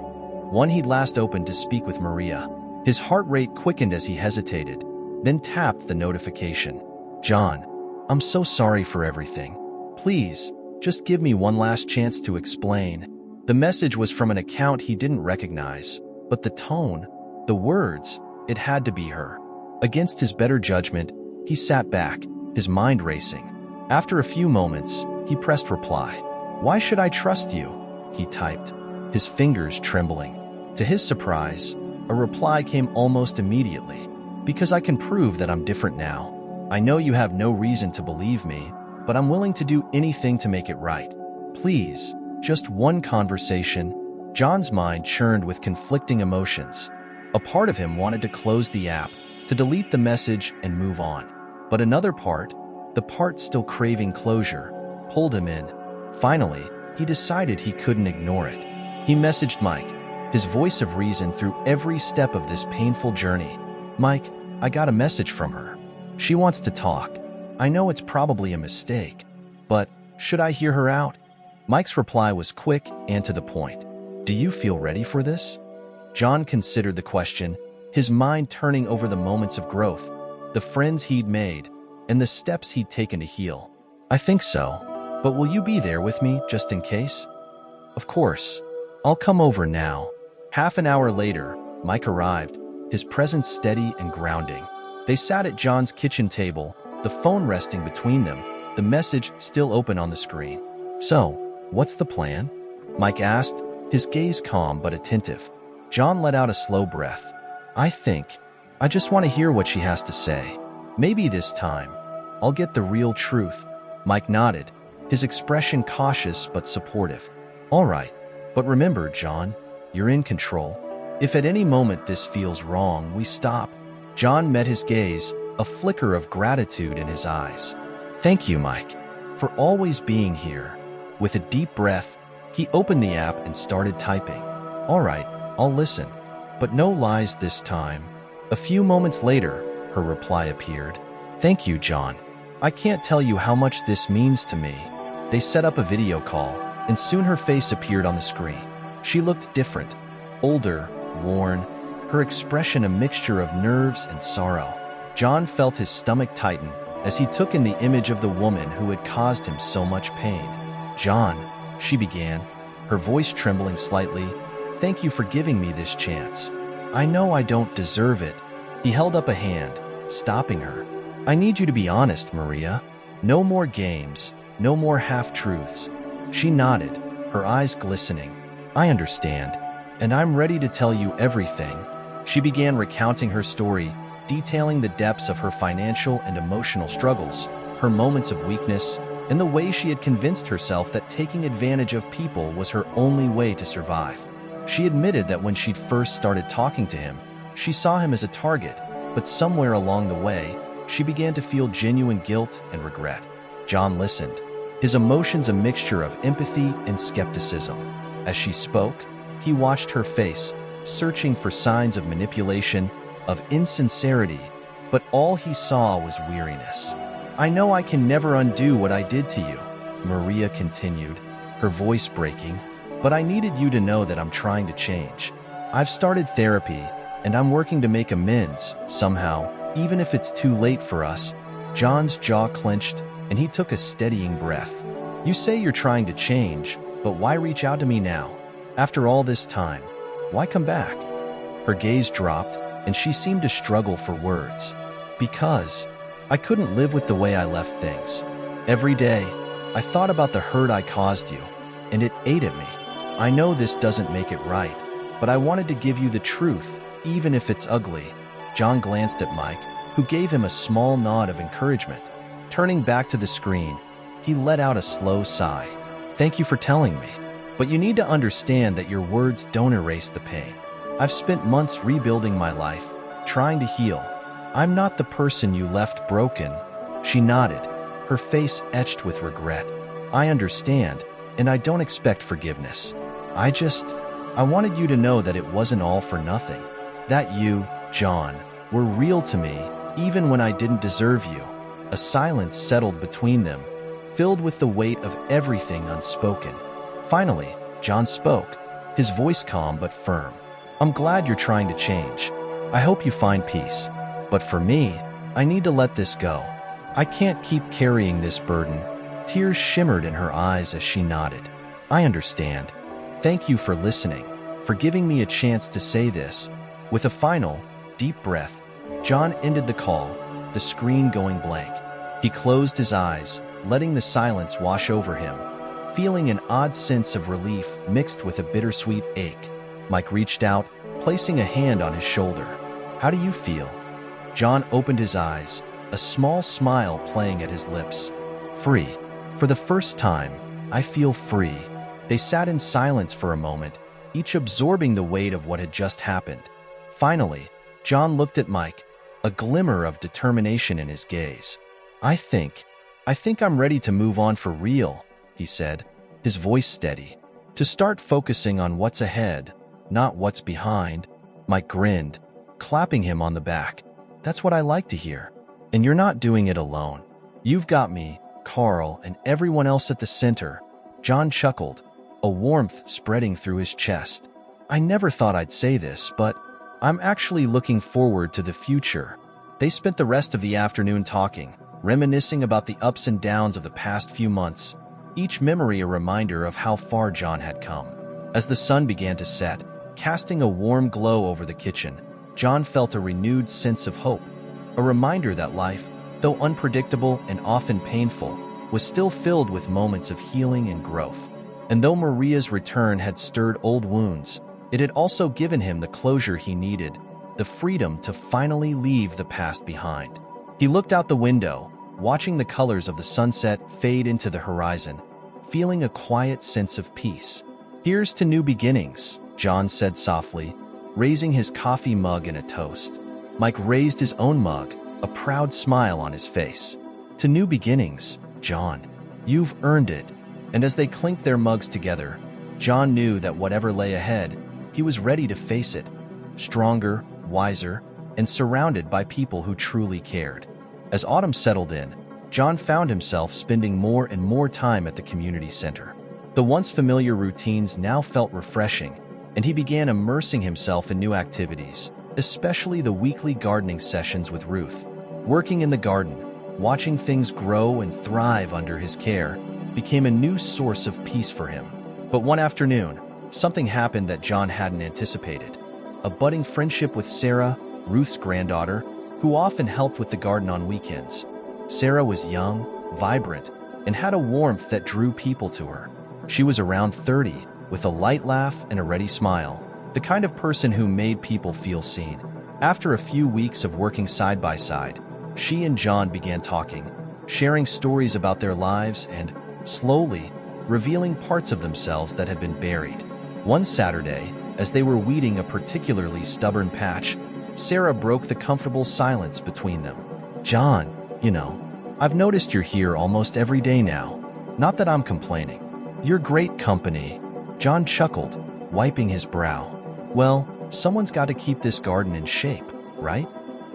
One he'd last opened to speak with Maria. His heart rate quickened as he hesitated, then tapped the notification. "John, I'm so sorry for everything. Please, just give me one last chance to explain." The message was from an account he didn't recognize, but the tone, the words, it had to be her. Against his better judgment, he sat back, his mind racing. After a few moments, he pressed reply. "Why should I trust you?" he typed, his fingers trembling. To his surprise, a reply came almost immediately. "Because I can prove that I'm different now. I know you have no reason to believe me, but I'm willing to do anything to make it right. Please, just one conversation." John's mind churned with conflicting emotions. A part of him wanted to close the app, to delete the message and move on. But another part, the part still craving closure, pulled him in. Finally, he decided he couldn't ignore it. He messaged Mike, his voice of reason through every step of this painful journey. "Mike, I got a message from her. She wants to talk. I know it's probably a mistake, but should I hear her out?" Mike's reply was quick and to the point. "Do you feel ready for this?" John considered the question, his mind turning over the moments of growth, the friends he'd made, and the steps he'd taken to heal. "I think so, but will you be there with me just in case?" "Of course. I'll come over now." Half an hour later, Mike arrived, his presence steady and grounding. They sat at John's kitchen table, the phone resting between them, the message still open on the screen. "So, what's the plan?" Mike asked, his gaze calm but attentive. John let out a slow breath. I just want to hear what she has to say. Maybe this time, I'll get the real truth." Mike nodded, his expression cautious but supportive. "All right, but remember, John, you're in control. If at any moment this feels wrong, we stop." John met his gaze, a flicker of gratitude in his eyes. "Thank you, Mike, for always being here." With a deep breath, he opened the app and started typing. "All right, I'll listen, but no lies this time." A few moments later, her reply appeared. "Thank you, John. I can't tell you how much this means to me." They set up a video call, and soon her face appeared on the screen. She looked different, older, worn, her expression a mixture of nerves and sorrow. John felt his stomach tighten as he took in the image of the woman who had caused him so much pain. "John," she began, her voice trembling slightly, "thank you for giving me this chance. I know I don't deserve it." He held up a hand, stopping her. "I need you to be honest, Maria. No more games, no more half-truths." She nodded, her eyes glistening. "I understand, and I'm ready to tell you everything." She began recounting her story, detailing the depths of her financial and emotional struggles, her moments of weakness, and the way she had convinced herself that taking advantage of people was her only way to survive. She admitted that when she'd first started talking to him, she saw him as a target, but somewhere along the way, she began to feel genuine guilt and regret. John listened, his emotions a mixture of empathy and skepticism. As she spoke, he watched her face, searching for signs of manipulation, of insincerity, but all he saw was weariness. "I know I can never undo what I did to you," Maria continued, her voice breaking, "but I needed you to know that I'm trying to change. I've started therapy, and I'm working to make amends, somehow, even if it's too late for us." John's jaw clenched, and he took a steadying breath. "You say you're trying to change, but why reach out to me now? After all this time, why come back?" Her gaze dropped, and she seemed to struggle for words. "Because I couldn't live with the way I left things. Every day, I thought about the hurt I caused you, and it ate at me. I know this doesn't make it right, but I wanted to give you the truth, even if it's ugly." John glanced at Mike, who gave him a small nod of encouragement. Turning back to the screen, he let out a slow sigh. Thank you for telling me. But you need to understand that your words don't erase the pain. I've spent months rebuilding my life, trying to heal. I'm not the person you left broken. She nodded, her face etched with regret. I understand, and I don't expect forgiveness. I wanted you to know that it wasn't all for nothing. That you, John, were real to me, even when I didn't deserve you. A silence settled between them, filled with the weight of everything unspoken. Finally, John spoke, his voice calm but firm. I'm glad you're trying to change. I hope you find peace. But for me, I need to let this go. I can't keep carrying this burden. Tears shimmered in her eyes as she nodded. I understand. Thank you for listening, for giving me a chance to say this. With a final, deep breath, John ended the call, the screen going blank. He closed his eyes, letting the silence wash over him, feeling an odd sense of relief mixed with a bittersweet ache. Mike reached out, placing a hand on his shoulder. How do you feel? John opened his eyes, a small smile playing at his lips. Free. For the first time, I feel free. They sat in silence for a moment, each absorbing the weight of what had just happened. Finally, John looked at Mike, a glimmer of determination in his gaze. I think I'm ready to move on for real, he said, his voice steady. To start focusing on what's ahead, not what's behind. Mike grinned, clapping him on the back. That's what I like to hear. And you're not doing it alone. You've got me, Carl, and everyone else at the center. John chuckled, a warmth spreading through his chest. I never thought I'd say this, but I'm actually looking forward to the future. They spent the rest of the afternoon talking, reminiscing about the ups and downs of the past few months, each memory a reminder of how far John had come. As the sun began to set, casting a warm glow over the kitchen, John felt a renewed sense of hope, a reminder that life, though unpredictable and often painful, was still filled with moments of healing and growth. And though Maria's return had stirred old wounds, it had also given him the closure he needed, the freedom to finally leave the past behind. He looked out the window, watching the colors of the sunset fade into the horizon, feeling a quiet sense of peace. Here's to new beginnings, John said softly, raising his coffee mug in a toast. Mike raised his own mug, a proud smile on his face. To new beginnings, John. You've earned it. And as they clinked their mugs together, John knew that whatever lay ahead, he was ready to face it, stronger, wiser, and surrounded by people who truly cared. As autumn settled in, John found himself spending more and more time at the community center. The once familiar routines now felt refreshing, and he began immersing himself in new activities, especially the weekly gardening sessions with Ruth. Working in the garden, watching things grow and thrive under his care, became a new source of peace for him. But one afternoon, something happened that John hadn't anticipated. A budding friendship with Sarah, Ruth's granddaughter, who often helped with the garden on weekends. Sarah was young, vibrant, and had a warmth that drew people to her. She was around 30, with a light laugh and a ready smile, the kind of person who made people feel seen. After a few weeks of working side by side, she and John began talking, sharing stories about their lives and, slowly, revealing parts of themselves that had been buried. One Saturday, as they were weeding a particularly stubborn patch, Sarah broke the comfortable silence between them. John, I've noticed you're here almost every day now. Not that I'm complaining. You're great company. John chuckled, wiping his brow. Well, someone's got to keep this garden in shape, right?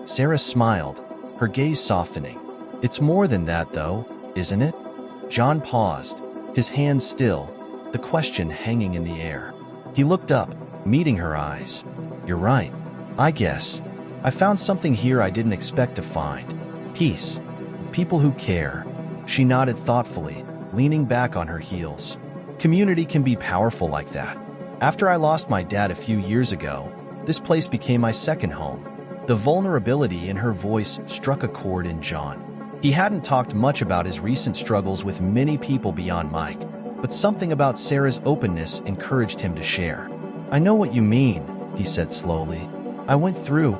Sarah smiled, her gaze softening. It's more than that, though, isn't it? John paused, his hands still, the question hanging in the air. He looked up, meeting her eyes. You're right, I guess. I found something here I didn't expect to find. Peace. People who care. She nodded thoughtfully, leaning back on her heels. Community can be powerful like that. After I lost my dad a few years ago, this place became my second home. The vulnerability in her voice struck a chord in John. He hadn't talked much about his recent struggles with many people beyond Mike, but something about Sarah's openness encouraged him to share. I know what you mean, he said slowly. I went through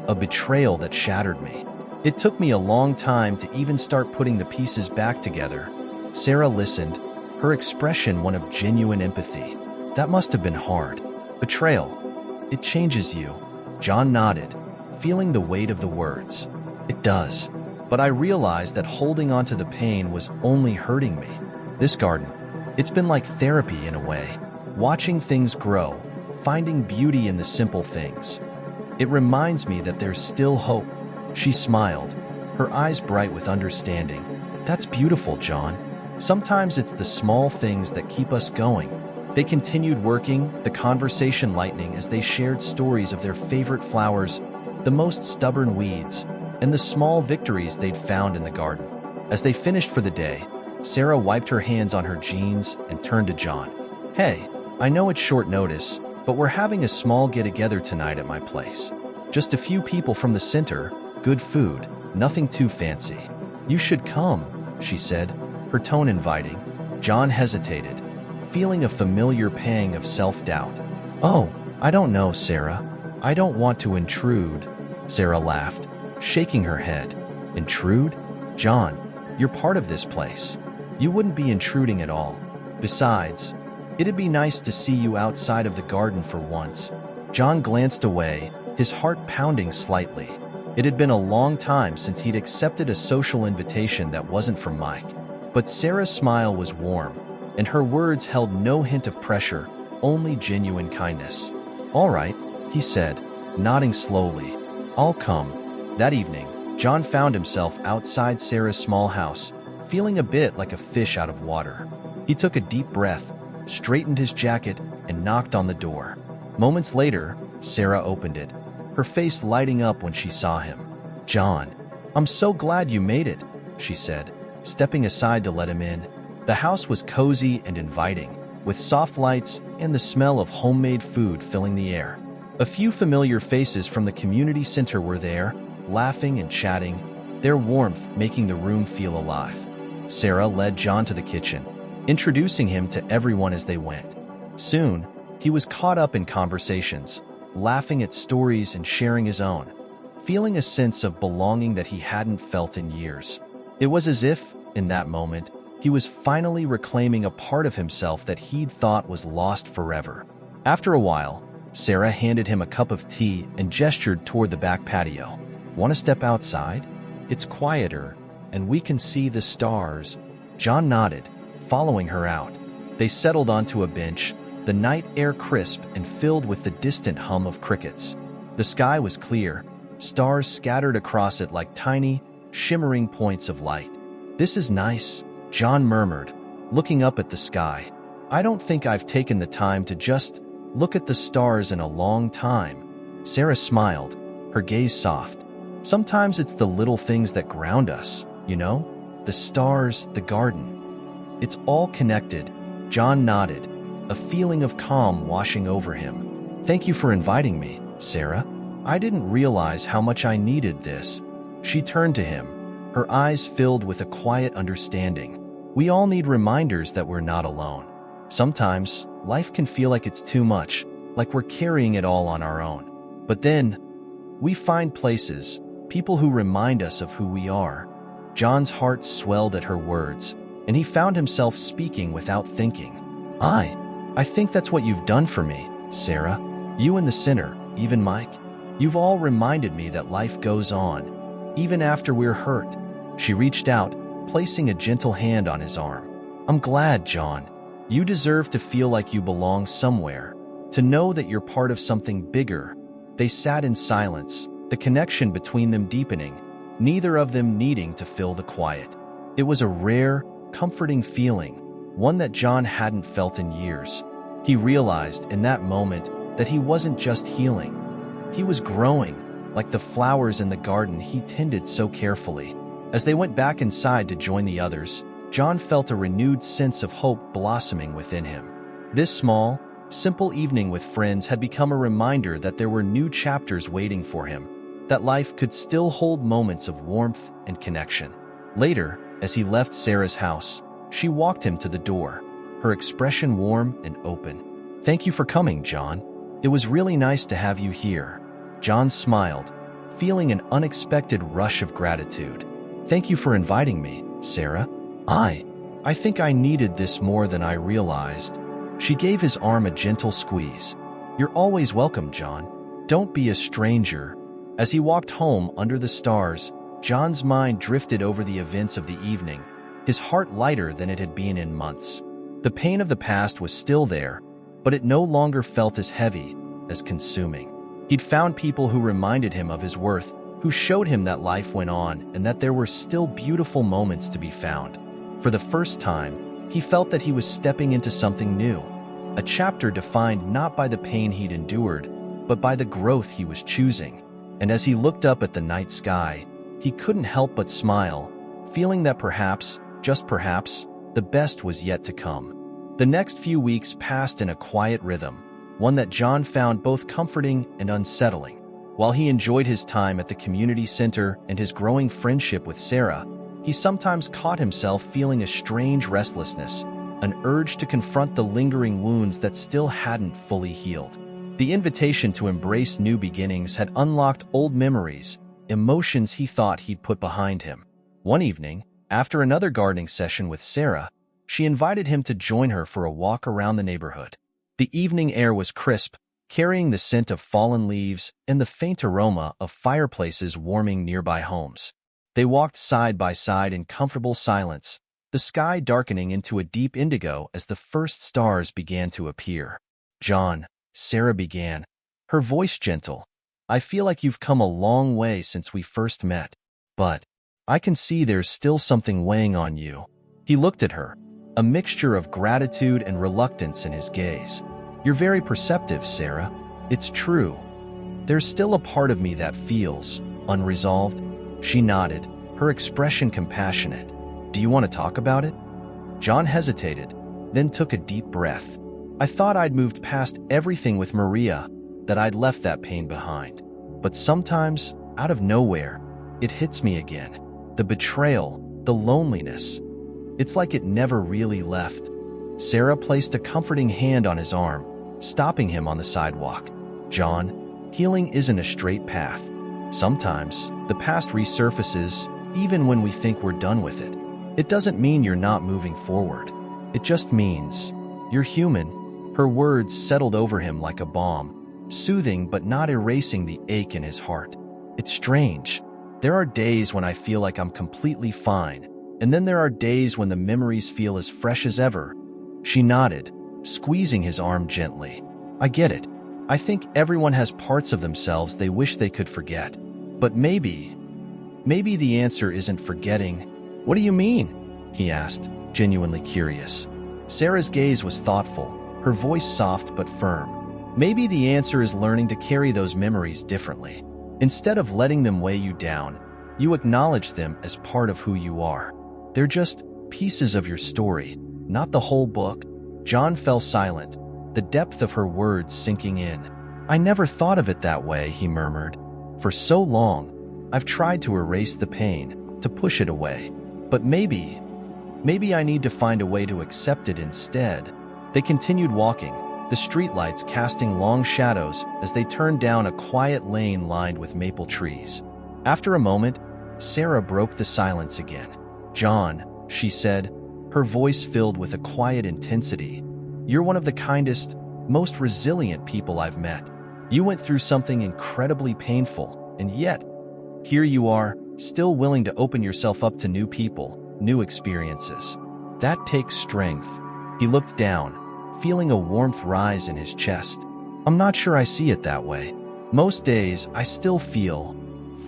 a betrayal that shattered me. It took me a long time to even start putting the pieces back together. Sarah listened, her expression one of genuine empathy. That must have been hard. Betrayal. It changes you. John nodded, feeling the weight of the words. It does. But I realized that holding on to the pain was only hurting me. This garden, it's been like therapy in a way. Watching things grow, finding beauty in the simple things. It reminds me that there's still hope. She smiled, her eyes bright with understanding. That's beautiful, John. Sometimes it's the small things that keep us going. They continued working, the conversation lightening as they shared stories of their favorite flowers, the most stubborn weeds, and the small victories they'd found in the garden. As they finished for the day, Sarah wiped her hands on her jeans and turned to John. Hey, I know it's short notice, but we're having a small get-together tonight at my place. Just a few people from the center, good food, nothing too fancy. You should come, she said, her tone inviting. John hesitated, feeling a familiar pang of self-doubt. Oh, I don't know, Sarah. I don't want to intrude, Sarah laughed, shaking her head. Intrude? John, you're part of this place. You wouldn't be intruding at all. Besides, it'd be nice to see you outside of the garden for once. John glanced away, his heart pounding slightly. It had been a long time since he'd accepted a social invitation that wasn't from Mike. But Sarah's smile was warm, and her words held no hint of pressure, only genuine kindness. All right, he said, nodding slowly. I'll come. That evening, John found himself outside Sarah's small house, feeling a bit like a fish out of water. He took a deep breath, straightened his jacket, and knocked on the door. Moments later, Sarah opened it, her face lighting up when she saw him. John, I'm so glad you made it, she said, stepping aside to let him in. The house was cozy and inviting, with soft lights and the smell of homemade food filling the air. A few familiar faces from the community center were there, laughing and chatting, their warmth making the room feel alive. Sarah led John to the kitchen, introducing him to everyone as they went. Soon, he was caught up in conversations, laughing at stories and sharing his own, feeling a sense of belonging that he hadn't felt in years. It was as if, in that moment, he was finally reclaiming a part of himself that he'd thought was lost forever. After a while, Sarah handed him a cup of tea and gestured toward the back patio. Want to step outside? It's quieter, and we can see the stars. John nodded, following her out. They settled onto a bench, the night air crisp and filled with the distant hum of crickets. The sky was clear, stars scattered across it like tiny, shimmering points of light. This is nice, John murmured, looking up at the sky. I don't think I've taken the time to just look at the stars in a long time. Sarah smiled, her gaze soft. Sometimes it's the little things that ground us, you know? The stars, the garden. It's all connected. John nodded, a feeling of calm washing over him. Thank you for inviting me, Sarah. I didn't realize how much I needed this. She turned to him, her eyes filled with a quiet understanding. We all need reminders that we're not alone. Sometimes, life can feel like it's too much, like we're carrying it all on our own. But then, we find places, people who remind us of who we are. John's heart swelled at her words, and he found himself speaking without thinking. I think that's what you've done for me, Sarah. You and the sinner, even Mike. You've all reminded me that life goes on, even after we're hurt. She reached out, placing a gentle hand on his arm. I'm glad, John. You deserve to feel like you belong somewhere, to know that you're part of something bigger. They sat in silence, the connection between them deepening, neither of them needing to fill the quiet. It was a rare, comforting feeling, one that John hadn't felt in years. He realized in that moment that he wasn't just healing. He was growing, like the flowers in the garden he tended so carefully. As they went back inside to join the others, John felt a renewed sense of hope blossoming within him. This small, simple evening with friends had become a reminder that there were new chapters waiting for him, that life could still hold moments of warmth and connection. Later, as he left Sarah's house, she walked him to the door, her expression warm and open. Thank you for coming, John. It was really nice to have you here. John smiled, feeling an unexpected rush of gratitude. Thank you for inviting me, Sarah. I think I needed this more than I realized." She gave his arm a gentle squeeze. "You're always welcome, John. Don't be a stranger." As he walked home under the stars, John's mind drifted over the events of the evening, his heart lighter than it had been in months. The pain of the past was still there, but it no longer felt as heavy, as consuming. He'd found people who reminded him of his worth, who showed him that life went on and that there were still beautiful moments to be found. For the first time, he felt that he was stepping into something new, a chapter defined not by the pain he'd endured, but by the growth he was choosing. And as he looked up at the night sky, he couldn't help but smile, feeling that perhaps, just perhaps, the best was yet to come. The next few weeks passed in a quiet rhythm, one that John found both comforting and unsettling. While he enjoyed his time at the community center and his growing friendship with Sarah, he sometimes caught himself feeling a strange restlessness, an urge to confront the lingering wounds that still hadn't fully healed. The invitation to embrace new beginnings had unlocked old memories, emotions he thought he'd put behind him. One evening, after another gardening session with Sarah, she invited him to join her for a walk around the neighborhood. The evening air was crisp, carrying the scent of fallen leaves and the faint aroma of fireplaces warming nearby homes. They walked side by side in comfortable silence, the sky darkening into a deep indigo as the first stars began to appear. "John," Sarah began, her voice gentle, "I feel like you've come a long way since we first met, but I can see there's still something weighing on you." He looked at her, a mixture of gratitude and reluctance in his gaze. "You're very perceptive, Sarah. It's true. There's still a part of me that feels unresolved." She nodded, her expression compassionate. "Do you want to talk about it?" John hesitated, then took a deep breath. "I thought I'd moved past everything with Maria, that I'd left that pain behind. But sometimes, out of nowhere, it hits me again. The betrayal, the loneliness. It's like it never really left." Sarah placed a comforting hand on his arm, stopping him on the sidewalk. "John, healing isn't a straight path. Sometimes, the past resurfaces, even when we think we're done with it. It doesn't mean you're not moving forward. It just means you're human." Her words settled over him like a balm, soothing but not erasing the ache in his heart. "It's strange. There are days when I feel like I'm completely fine, and then there are days when the memories feel as fresh as ever." She nodded, squeezing his arm gently. "I get it. I think everyone has parts of themselves they wish they could forget. But maybe the answer isn't forgetting." "What do you mean?" he asked, genuinely curious. Sarah's gaze was thoughtful, her voice soft but firm. "Maybe the answer is learning to carry those memories differently. Instead of letting them weigh you down, you acknowledge them as part of who you are. They're just pieces of your story, not the whole book." John fell silent, the depth of her words sinking in. "I never thought of it that way," he murmured. "For so long, I've tried to erase the pain, to push it away. But maybe I need to find a way to accept it instead." They continued walking, the streetlights casting long shadows as they turned down a quiet lane lined with maple trees. After a moment, Sarah broke the silence again. "John," she said, her voice filled with a quiet intensity, "you're one of the kindest, most resilient people I've met. You went through something incredibly painful, and yet, here you are, still willing to open yourself up to new people, new experiences. That takes strength." He looked down, feeling a warmth rise in his chest. "I'm not sure I see it that way. Most days, I still feel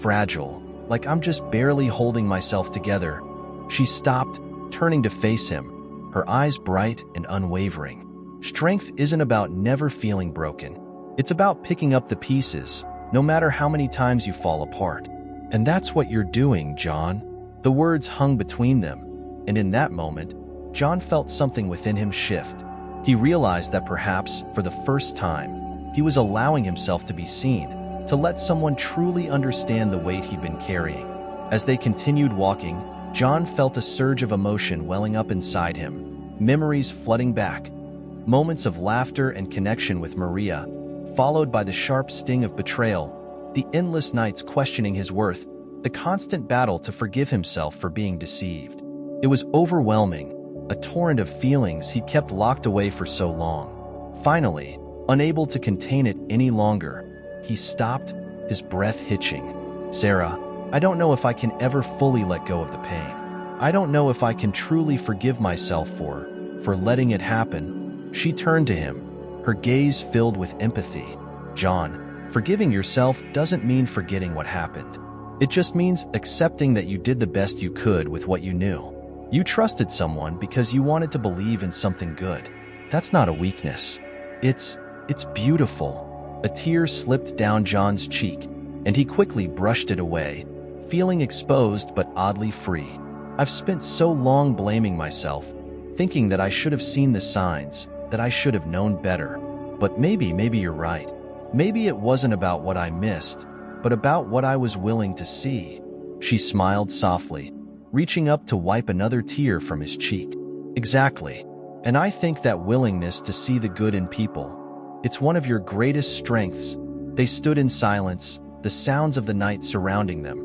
fragile, like I'm just barely holding myself together." She stopped, turning to face him, her eyes bright and unwavering. "Strength isn't about never feeling broken. It's about picking up the pieces, no matter how many times you fall apart. And that's what you're doing, John." The words hung between them, and in that moment, John felt something within him shift. He realized that perhaps, for the first time, he was allowing himself to be seen, to let someone truly understand the weight he'd been carrying. As they continued walking, John felt a surge of emotion welling up inside him, memories flooding back. Moments of laughter and connection with Maria, followed by the sharp sting of betrayal, the endless nights questioning his worth, the constant battle to forgive himself for being deceived. It was overwhelming, a torrent of feelings he'd kept locked away for so long. Finally, unable to contain it any longer, he stopped, his breath hitching. "Sarah, I don't know if I can ever fully let go of the pain. I don't know if I can truly forgive myself for letting it happen." She turned to him, her gaze filled with empathy. "John, forgiving yourself doesn't mean forgetting what happened. It just means accepting that you did the best you could with what you knew. You trusted someone because you wanted to believe in something good. That's not a weakness. It's beautiful." A tear slipped down John's cheek, and he quickly brushed it away, feeling exposed but oddly free. "I've spent so long blaming myself, thinking that I should have seen the signs, that I should have known better. But maybe you're right. Maybe it wasn't about what I missed, but about what I was willing to see." She smiled softly, reaching up to wipe another tear from his cheek. "Exactly. And I think that willingness to see the good in people, it's one of your greatest strengths." They stood in silence, the sounds of the night surrounding them.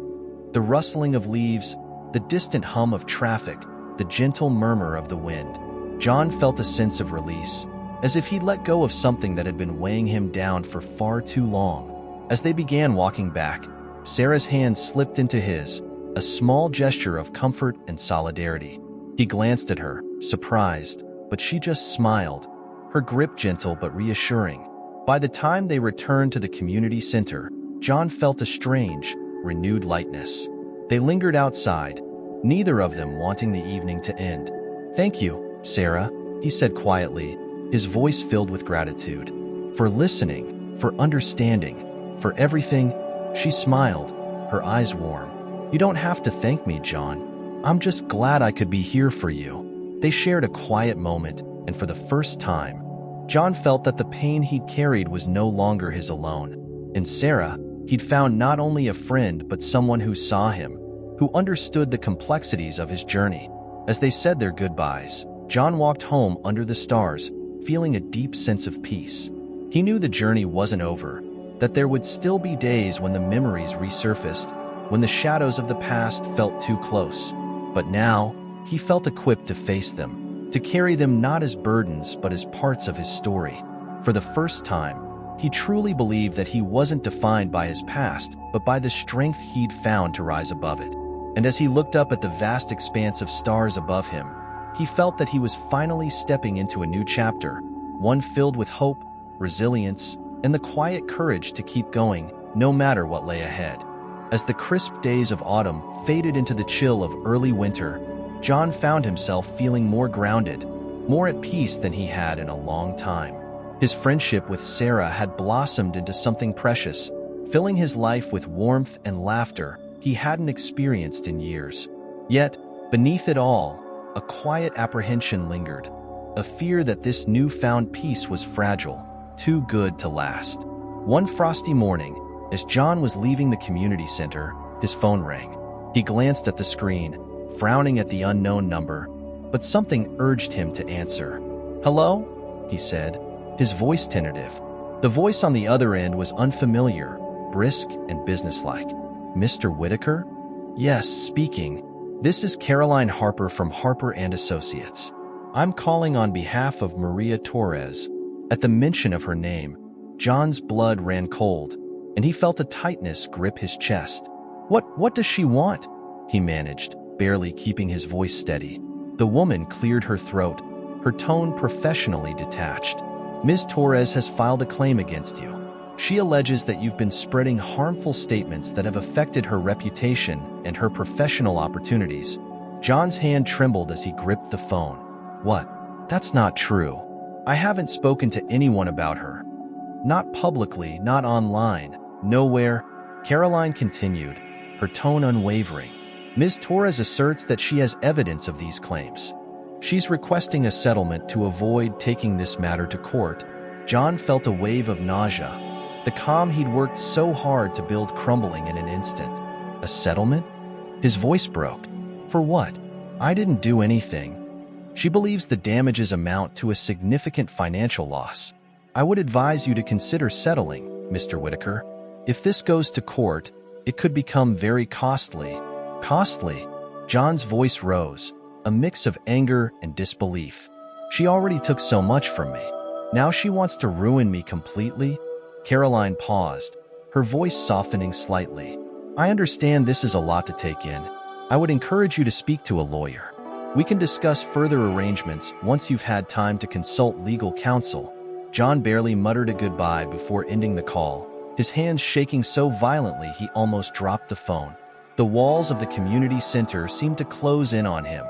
The rustling of leaves, the distant hum of traffic, the gentle murmur of the wind. John felt a sense of release, as if he'd let go of something that had been weighing him down for far too long. As they began walking back, Sarah's hand slipped into his, a small gesture of comfort and solidarity. He glanced at her, surprised, but she just smiled, her grip gentle but reassuring. By the time they returned to the community center, John felt a strange, renewed lightness. They lingered outside, neither of them wanting the evening to end. "Thank you, Sarah," he said quietly, his voice filled with gratitude. "For listening, for understanding, for everything." She smiled, her eyes warm. "You don't have to thank me, John. I'm just glad I could be here for you." They shared a quiet moment, and for the first time, John felt that the pain he'd carried was no longer his alone. In Sarah, he'd found not only a friend but someone who saw him, who understood the complexities of his journey. As they said their goodbyes, John walked home under the stars, feeling a deep sense of peace. He knew the journey wasn't over, that there would still be days when the memories resurfaced, when the shadows of the past felt too close. But now, he felt equipped to face them, to carry them not as burdens but as parts of his story. For the first time, he truly believed that he wasn't defined by his past, but by the strength he'd found to rise above it. And as he looked up at the vast expanse of stars above him, he felt that he was finally stepping into a new chapter, one filled with hope, resilience, and the quiet courage to keep going, no matter what lay ahead. As the crisp days of autumn faded into the chill of early winter, John found himself feeling more grounded, more at peace than he had in a long time. His friendship with Sarah had blossomed into something precious, filling his life with warmth and laughter he hadn't experienced in years. Yet, beneath it all, a quiet apprehension lingered, a fear that this newfound peace was fragile, too good to last. One frosty morning, as John was leaving the community center, his phone rang. He glanced at the screen, frowning at the unknown number, but something urged him to answer. "Hello?" he said, his voice tentative. The voice on the other end was unfamiliar, brisk and businesslike. "Mr. Whitaker?" "Yes, speaking. This is Caroline Harper from Harper & Associates. I'm calling on behalf of Maria Torres." At the mention of her name, John's blood ran cold, and he felt a tightness grip his chest. What does she want?" he managed, barely keeping his voice steady. The woman cleared her throat, her tone professionally detached. "Ms. Torres has filed a claim against you. She alleges that you've been spreading harmful statements that have affected her reputation and her professional opportunities." John's hand trembled as he gripped the phone. "What? That's not true. I haven't spoken to anyone about her. Not publicly, not online, nowhere." Caroline continued, her tone unwavering. "Ms. Torres asserts that she has evidence of these claims. She's requesting a settlement to avoid taking this matter to court." John felt a wave of nausea, the calm he'd worked so hard to build crumbling in an instant. "A settlement?" His voice broke. "For what? I didn't do anything. She believes the damages amount to a significant financial loss. I would advise you to consider settling, Mr. Whitaker. If this goes to court, it could become very costly." "Costly?" John's voice rose, a mix of anger and disbelief. She already took so much from me. Now she wants to ruin me completely? Caroline paused, her voice softening slightly. I understand this is a lot to take in. I would encourage you to speak to a lawyer. We can discuss further arrangements once you've had time to consult legal counsel. John barely muttered a goodbye before ending the call, his hands shaking so violently he almost dropped the phone. The walls of the community center seemed to close in on him,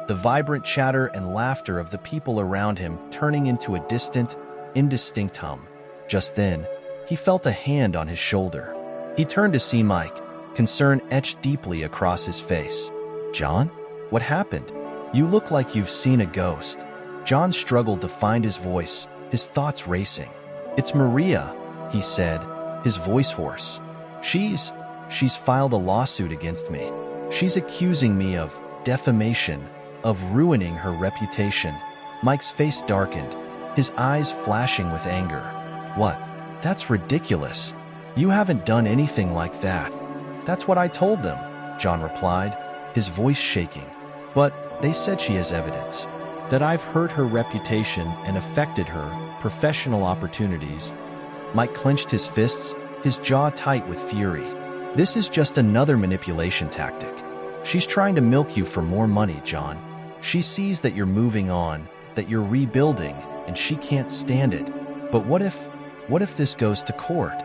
the vibrant chatter and laughter of the people around him turning into a distant, indistinct hum. Just then, he felt a hand on his shoulder. He turned to see Mike, concern etched deeply across his face. John? What happened? You look like you've seen a ghost. John struggled to find his voice, his thoughts racing. It's Maria, he said, his voice hoarse. She's filed a lawsuit against me. She's accusing me of defamation, of ruining her reputation. Mike's face darkened, his eyes flashing with anger. What? That's ridiculous. You haven't done anything like that. That's what I told them, John replied, his voice shaking. But they said she has evidence that I've hurt her reputation and affected her professional opportunities. Mike clenched his fists, his jaw tight with fury. This is just another manipulation tactic. She's trying to milk you for more money, John. She sees that you're moving on, that you're rebuilding, and she can't stand it. But what if this goes to court?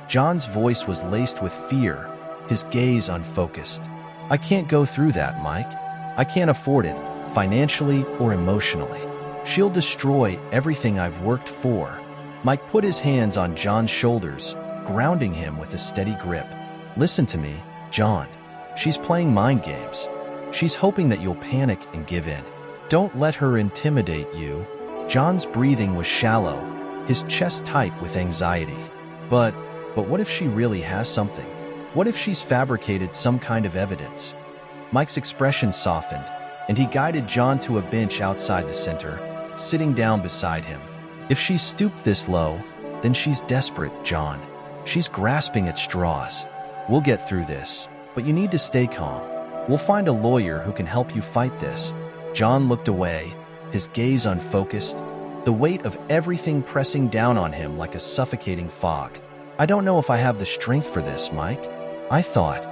John's voice was laced with fear, his gaze unfocused. I can't go through that, Mike. I can't afford it, financially or emotionally. She'll destroy everything I've worked for. Mike put his hands on John's shoulders, grounding him with a steady grip. Listen to me, John. She's playing mind games. She's hoping that you'll panic and give in. Don't let her intimidate you. John's breathing was shallow, his chest tight with anxiety. But what if she really has something? What if she's fabricated some kind of evidence? Mike's expression softened, and he guided John to a bench outside the center, sitting down beside him. If she's stooped this low, then she's desperate, John. She's grasping at straws. We'll get through this, but you need to stay calm. We'll find a lawyer who can help you fight this. John looked away, his gaze unfocused, the weight of everything pressing down on him like a suffocating fog. I don't know if I have the strength for this, Mike. I thought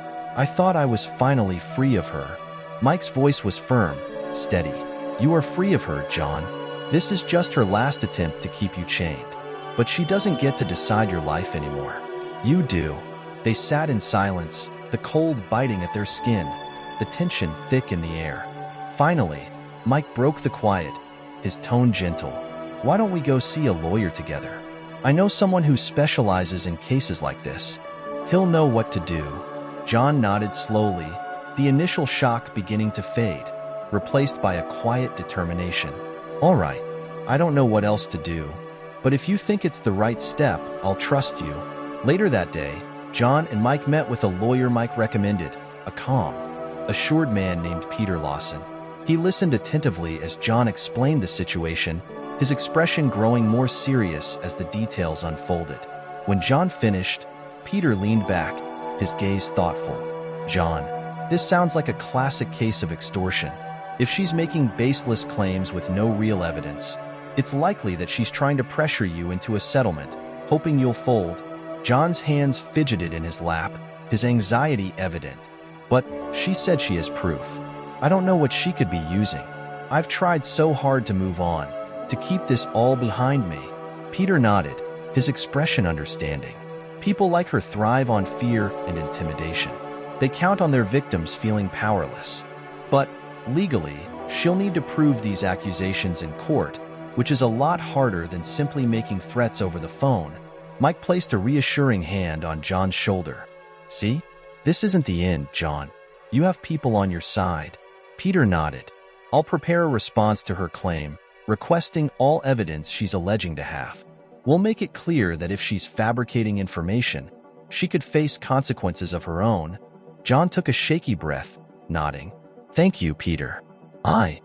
I was finally free of her. Mike's voice was firm, steady. You are free of her, John. This is just her last attempt to keep you chained. But she doesn't get to decide your life anymore. You do. They sat in silence, the cold biting at their skin, the tension thick in the air. Finally, Mike broke the quiet, his tone gentle. Why don't we go see a lawyer together? I know someone who specializes in cases like this. He'll know what to do. John nodded slowly, the initial shock beginning to fade, replaced by a quiet determination. All right, I don't know what else to do, but if you think it's the right step, I'll trust you. Later that day, John and Mike met with a lawyer Mike recommended, a calm, assured man named Peter Lawson. He listened attentively as John explained the situation, his expression growing more serious as the details unfolded. When John finished, Peter leaned back, his gaze thoughtful. John, this sounds like a classic case of extortion. If she's making baseless claims with no real evidence, it's likely that she's trying to pressure you into a settlement, hoping you'll fold. John's hands fidgeted in his lap, his anxiety evident. But she said she has proof. I don't know what she could be using. I've tried so hard to move on, to keep this all behind me. Peter nodded, his expression understanding. People like her thrive on fear and intimidation. They count on their victims feeling powerless. But legally, she'll need to prove these accusations in court, which is a lot harder than simply making threats over the phone. Mike placed a reassuring hand on John's shoulder. See? This isn't the end, John. You have people on your side. Peter nodded. I'll prepare a response to her claim, requesting all evidence she's alleging to have. We'll make it clear that if she's fabricating information, she could face consequences of her own. John took a shaky breath, nodding. Thank you, Peter. I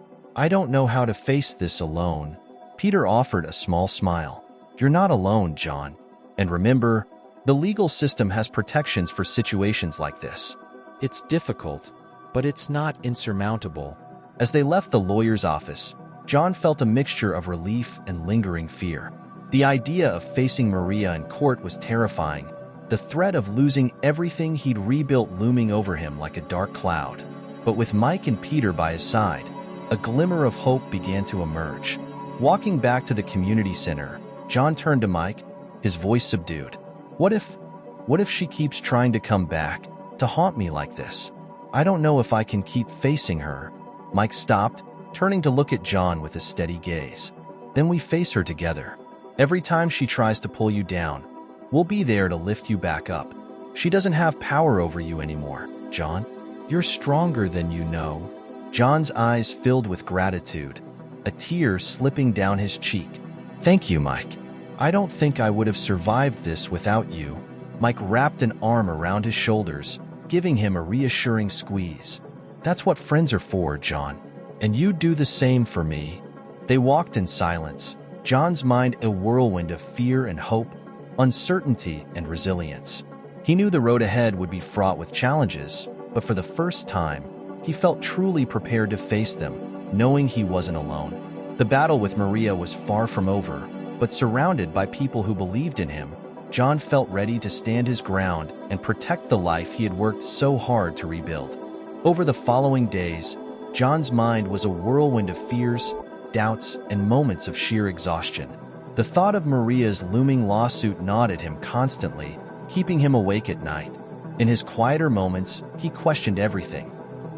don't know how to face this alone. Peter offered a small smile. You're not alone, John. And remember, the legal system has protections for situations like this. It's difficult, but it's not insurmountable. As they left the lawyer's office, John felt a mixture of relief and lingering fear. The idea of facing Maria in court was terrifying, the threat of losing everything he'd rebuilt looming over him like a dark cloud. But with Mike and Peter by his side, a glimmer of hope began to emerge. Walking back to the community center, John turned to Mike, his voice subdued. What if she keeps trying to come back, to haunt me like this? I don't know if I can keep facing her. Mike stopped, turning to look at John with a steady gaze. Then we face her together. Every time she tries to pull you down, we'll be there to lift you back up. She doesn't have power over you anymore, John. You're stronger than you know. John's eyes filled with gratitude, a tear slipping down his cheek. Thank you, Mike. I don't think I would have survived this without you. Mike wrapped an arm around his shoulders, giving him a reassuring squeeze. That's what friends are for, John. And you do the same for me. They walked in silence, John's mind a whirlwind of fear and hope, uncertainty and resilience. He knew the road ahead would be fraught with challenges, but for the first time, he felt truly prepared to face them, knowing he wasn't alone. The battle with Maria was far from over, but surrounded by people who believed in him, John felt ready to stand his ground and protect the life he had worked so hard to rebuild. Over the following days, John's mind was a whirlwind of fears, doubts, and moments of sheer exhaustion. The thought of Maria's looming lawsuit gnawed at him constantly, keeping him awake at night. In his quieter moments, he questioned everything: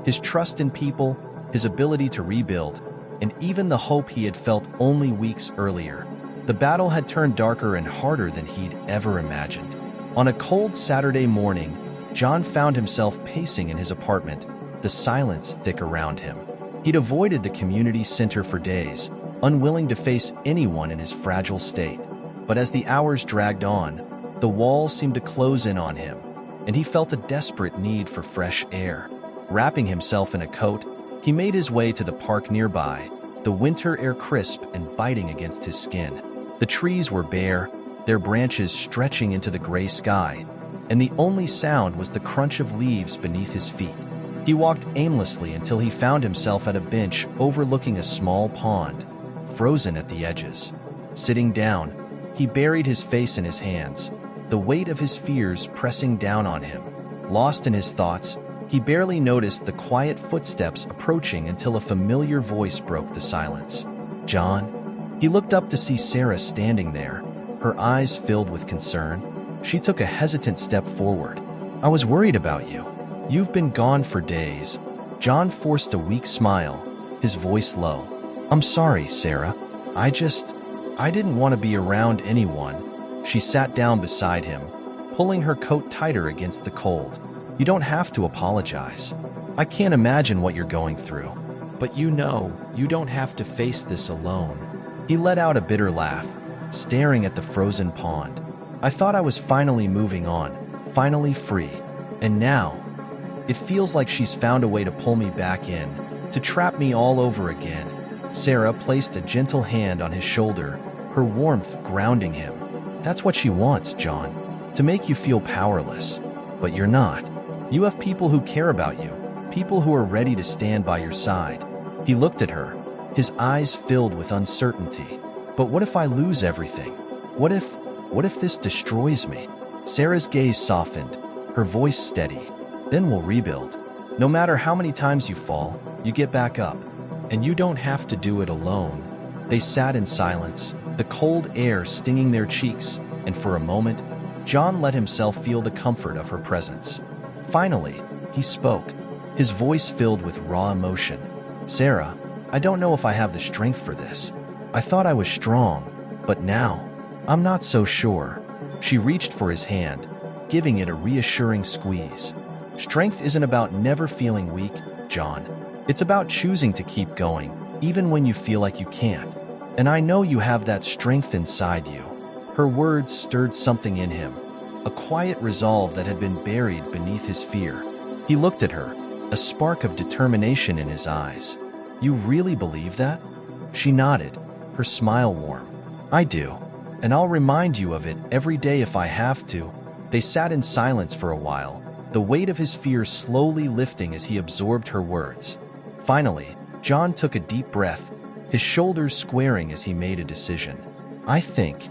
his trust in people, his ability to rebuild, and even the hope he had felt only weeks earlier. The battle had turned darker and harder than he'd ever imagined. On a cold Saturday morning, John found himself pacing in his apartment, the silence thick around him. He'd avoided the community center for days, unwilling to face anyone in his fragile state. But as the hours dragged on, the walls seemed to close in on him, and he felt a desperate need for fresh air. Wrapping himself in a coat, he made his way to the park nearby, the winter air crisp and biting against his skin. The trees were bare, their branches stretching into the gray sky, and the only sound was the crunch of leaves beneath his feet. He walked aimlessly until he found himself at a bench overlooking a small pond, frozen at the edges. Sitting down, he buried his face in his hands, the weight of his fears pressing down on him. Lost in his thoughts, he barely noticed the quiet footsteps approaching until a familiar voice broke the silence. John? He looked up to see Sarah standing there, her eyes filled with concern. She took a hesitant step forward. I was worried about you. You've been gone for days. John forced a weak smile, his voice low. I'm sorry, Sarah. I didn't want to be around anyone. She sat down beside him, pulling her coat tighter against the cold. You don't have to apologize. I can't imagine what you're going through. But you know, you don't have to face this alone. He let out a bitter laugh, staring at the frozen pond. I thought I was finally moving on, finally free. And now, it feels like she's found a way to pull me back in, to trap me all over again. Sarah placed a gentle hand on his shoulder, her warmth grounding him. That's what she wants, John, to make you feel powerless. But you're not. You have people who care about you, people who are ready to stand by your side. He looked at her, his eyes filled with uncertainty. But what if I lose everything? What if this destroys me? Sarah's gaze softened, her voice steady. Then we'll rebuild. No matter how many times you fall, you get back up. And you don't have to do it alone. They sat in silence, the cold air stinging their cheeks, and for a moment, John let himself feel the comfort of her presence. Finally, he spoke, his voice filled with raw emotion. Sarah, I don't know if I have the strength for this. I thought I was strong, but now, I'm not so sure. She reached for his hand, giving it a reassuring squeeze. Strength isn't about never feeling weak, John. It's about choosing to keep going, even when you feel like you can't. And I know you have that strength inside you. Her words stirred something in him, a quiet resolve that had been buried beneath his fear. He looked at her, a spark of determination in his eyes. You really believe that? She nodded, her smile warm. I do, and I'll remind you of it every day if I have to. They sat in silence for a while, the weight of his fears slowly lifting as he absorbed her words. Finally, John took a deep breath, his shoulders squaring as he made a decision. I think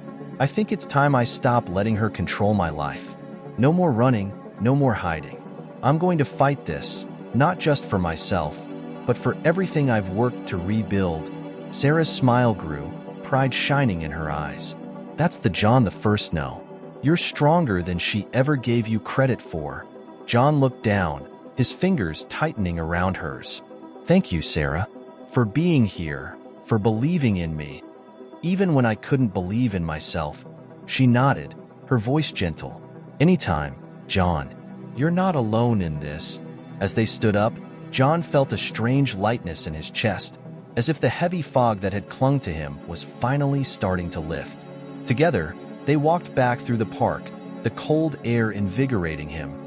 it's time I stop letting her control my life. No more running, no more hiding. I'm going to fight this, not just for myself, but for everything I've worked to rebuild. Sarah's smile grew, pride shining in her eyes. That's the John the first no. You're stronger than she ever gave you credit for. John looked down, his fingers tightening around hers. Thank you, Sarah, for being here, for believing in me. Even when I couldn't believe in myself, she nodded, her voice gentle. Anytime, John. You're not alone in this. As they stood up, John felt a strange lightness in his chest, as if the heavy fog that had clung to him was finally starting to lift. Together, they walked back through the park, the cold air invigorating him,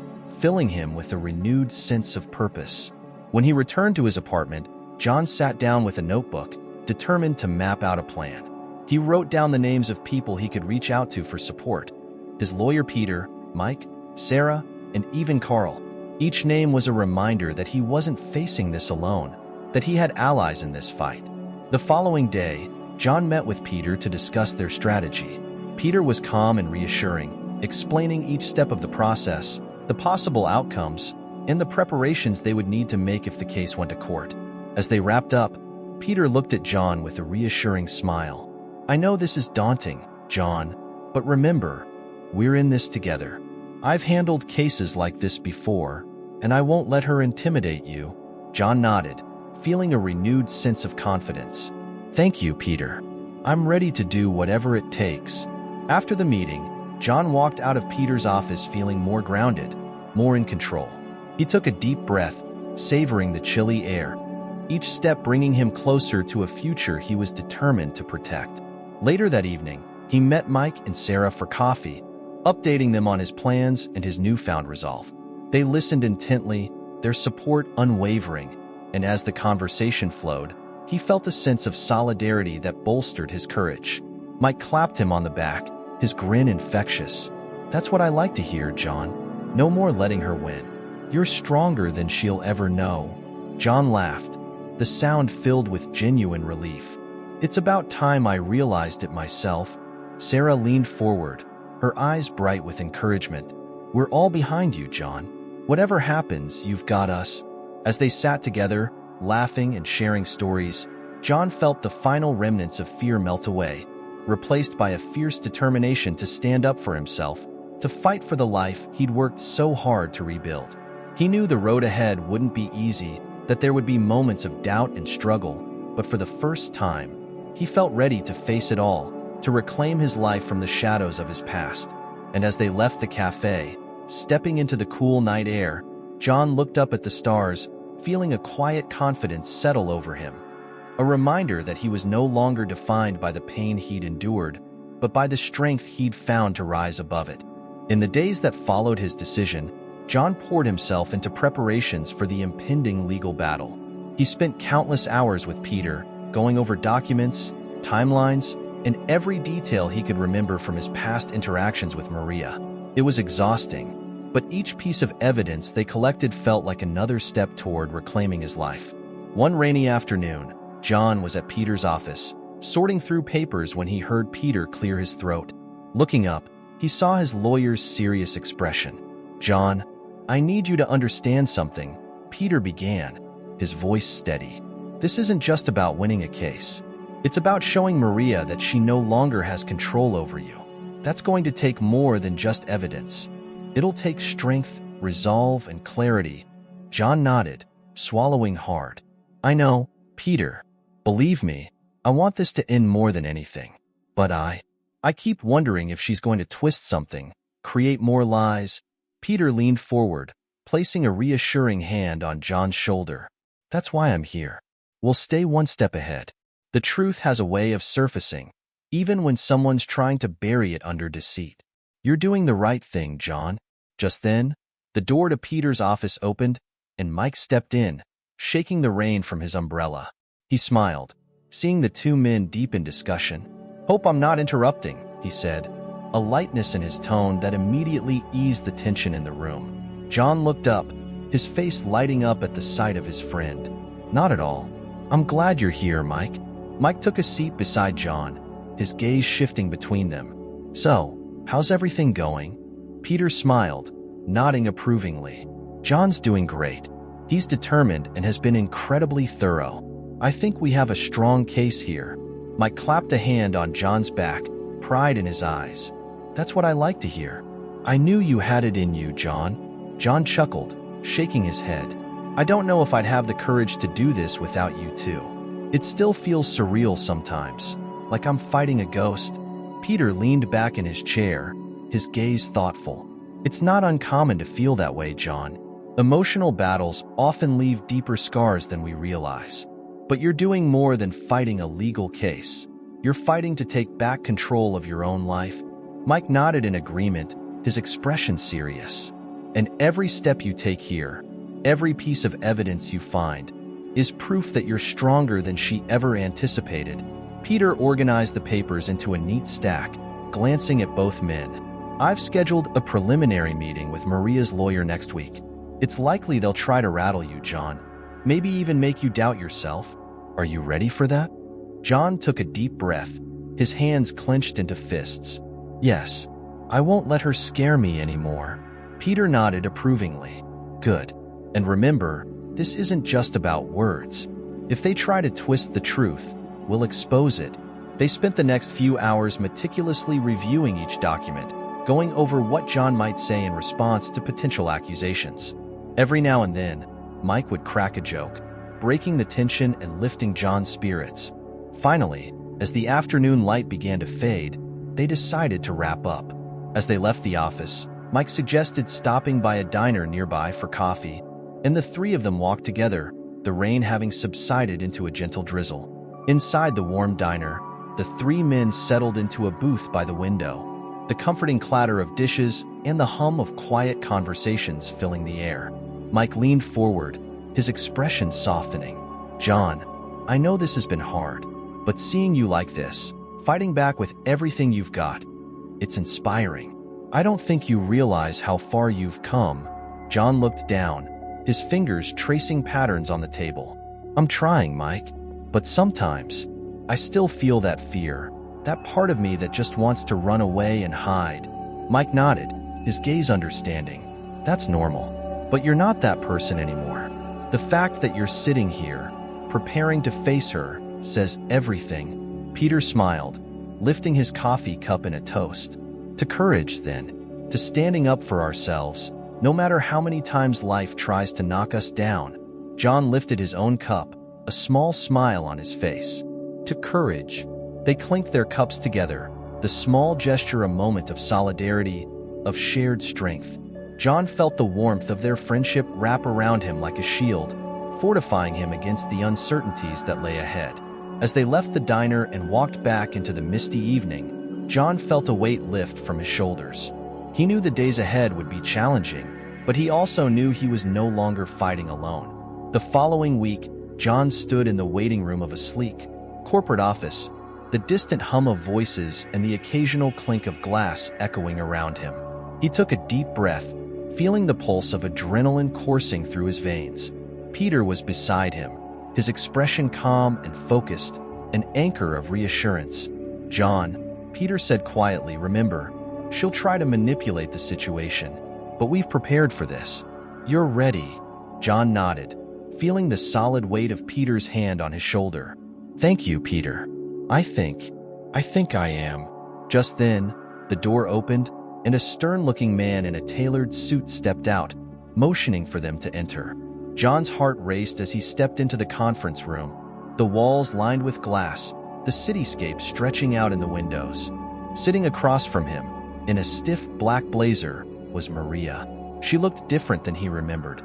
filling him with a renewed sense of purpose. When he returned to his apartment, John sat down with a notebook, determined to map out a plan. He wrote down the names of people he could reach out to for support. His lawyer Peter, Mike, Sarah, and even Carl. Each name was a reminder that he wasn't facing this alone, that he had allies in this fight. The following day, John met with Peter to discuss their strategy. Peter was calm and reassuring, explaining each step of the process, the possible outcomes, and the preparations they would need to make if the case went to court. As they wrapped up, Peter looked at John with a reassuring smile. I know this is daunting, John, but remember, we're in this together. I've handled cases like this before, and I won't let her intimidate you. John nodded, feeling a renewed sense of confidence. Thank you, Peter. I'm ready to do whatever it takes. After the meeting, John walked out of Peter's office feeling more grounded, more in control. He took a deep breath, savoring the chilly air, each step bringing him closer to a future he was determined to protect. Later that evening, he met Mike and Sarah for coffee, updating them on his plans and his newfound resolve. They listened intently, their support unwavering, and as the conversation flowed, he felt a sense of solidarity that bolstered his courage. Mike clapped him on the back, his grin infectious. That's what I like to hear, John. No more letting her win. You're stronger than she'll ever know. John laughed, the sound filled with genuine relief. It's about time I realized it myself. Sarah leaned forward, her eyes bright with encouragement. We're all behind you, John. Whatever happens, you've got us. As they sat together, laughing and sharing stories, John felt the final remnants of fear melt away, replaced by a fierce determination to stand up for himself, to fight for the life he'd worked so hard to rebuild. He knew the road ahead wouldn't be easy, that there would be moments of doubt and struggle, but for the first time, he felt ready to face it all, to reclaim his life from the shadows of his past. And as they left the cafe, stepping into the cool night air, John looked up at the stars, feeling a quiet confidence settle over him. A reminder that he was no longer defined by the pain he'd endured, but by the strength he'd found to rise above it. In the days that followed his decision, John poured himself into preparations for the impending legal battle. He spent countless hours with Peter, going over documents, timelines, and every detail he could remember from his past interactions with Maria. It was exhausting, but each piece of evidence they collected felt like another step toward reclaiming his life. One rainy afternoon, John was at Peter's office, sorting through papers when he heard Peter clear his throat. Looking up, he saw his lawyer's serious expression. John, I need you to understand something, Peter began, his voice steady. This isn't just about winning a case. It's about showing Maria that she no longer has control over you. That's going to take more than just evidence. It'll take strength, resolve, and clarity. John nodded, swallowing hard. I know, Peter. Believe me, I want this to end more than anything. But I keep wondering if she's going to twist something, create more lies. Peter leaned forward, placing a reassuring hand on John's shoulder. That's why I'm here. We'll stay one step ahead. The truth has a way of surfacing, even when someone's trying to bury it under deceit. You're doing the right thing, John. Just then, the door to Peter's office opened, and Mike stepped in, shaking the rain from his umbrella. He smiled, seeing the two men deep in discussion. Hope I'm not interrupting, he said, a lightness in his tone that immediately eased the tension in the room. John looked up, his face lighting up at the sight of his friend. Not at all. I'm glad you're here, Mike. Mike took a seat beside John, his gaze shifting between them. So, how's everything going? Peter smiled, nodding approvingly. John's doing great. He's determined and has been incredibly thorough. I think we have a strong case here. Mike clapped a hand on John's back, pride in his eyes. That's what I like to hear. I knew you had it in you, John. John chuckled, shaking his head. I don't know if I'd have the courage to do this without you too. It still feels surreal sometimes, like I'm fighting a ghost. Peter leaned back in his chair, his gaze thoughtful. It's not uncommon to feel that way, John. Emotional battles often leave deeper scars than we realize. But you're doing more than fighting a legal case. You're fighting to take back control of your own life. Mike nodded in agreement, his expression serious. And every step you take here, every piece of evidence you find, is proof that you're stronger than she ever anticipated. Peter organized the papers into a neat stack, glancing at both men. I've scheduled a preliminary meeting with Maria's lawyer next week. It's likely they'll try to rattle you, John. Maybe even make you doubt yourself. Are you ready for that? John took a deep breath, his hands clenched into fists. Yes, I won't let her scare me anymore. Peter nodded approvingly. Good. And remember, this isn't just about words. If they try to twist the truth, we'll expose it. They spent the next few hours meticulously reviewing each document, going over what John might say in response to potential accusations. Every now and then, Mike would crack a joke, breaking the tension and lifting John's spirits. Finally, as the afternoon light began to fade, they decided to wrap up. As they left the office, Mike suggested stopping by a diner nearby for coffee, and the three of them walked together, the rain having subsided into a gentle drizzle. Inside the warm diner, the three men settled into a booth by the window, the comforting clatter of dishes and the hum of quiet conversations filling the air. Mike leaned forward, his expression softening. John, I know this has been hard, but seeing you like this, fighting back with everything you've got, it's inspiring. I don't think you realize how far you've come. John looked down, his fingers tracing patterns on the table. I'm trying, Mike, but sometimes I still feel that fear, that part of me that just wants to run away and hide. Mike nodded, his gaze understanding. That's normal, but you're not that person anymore. The fact that you're sitting here, preparing to face her, says everything. Peter smiled, lifting his coffee cup in a toast. To courage, then, to standing up for ourselves, no matter how many times life tries to knock us down. John lifted his own cup, a small smile on his face. To courage. They clinked their cups together, the small gesture a moment of solidarity, of shared strength. John felt the warmth of their friendship wrap around him like a shield, fortifying him against the uncertainties that lay ahead. As they left the diner and walked back into the misty evening, John felt a weight lift from his shoulders. He knew the days ahead would be challenging, but he also knew he was no longer fighting alone. The following week, John stood in the waiting room of a sleek, corporate office, the distant hum of voices and the occasional clink of glass echoing around him. He took a deep breath, feeling the pulse of adrenaline coursing through his veins. Peter was beside him, his expression calm and focused, an anchor of reassurance. John, Peter said quietly, remember, she'll try to manipulate the situation, but we've prepared for this. You're ready. John nodded, feeling the solid weight of Peter's hand on his shoulder. Thank you, Peter. I think I am. Just then, the door opened, and a stern-looking man in a tailored suit stepped out, motioning for them to enter. John's heart raced as he stepped into the conference room, the walls lined with glass, the cityscape stretching out in the windows. Sitting across from him, in a stiff black blazer, was Maria. She looked different than he remembered.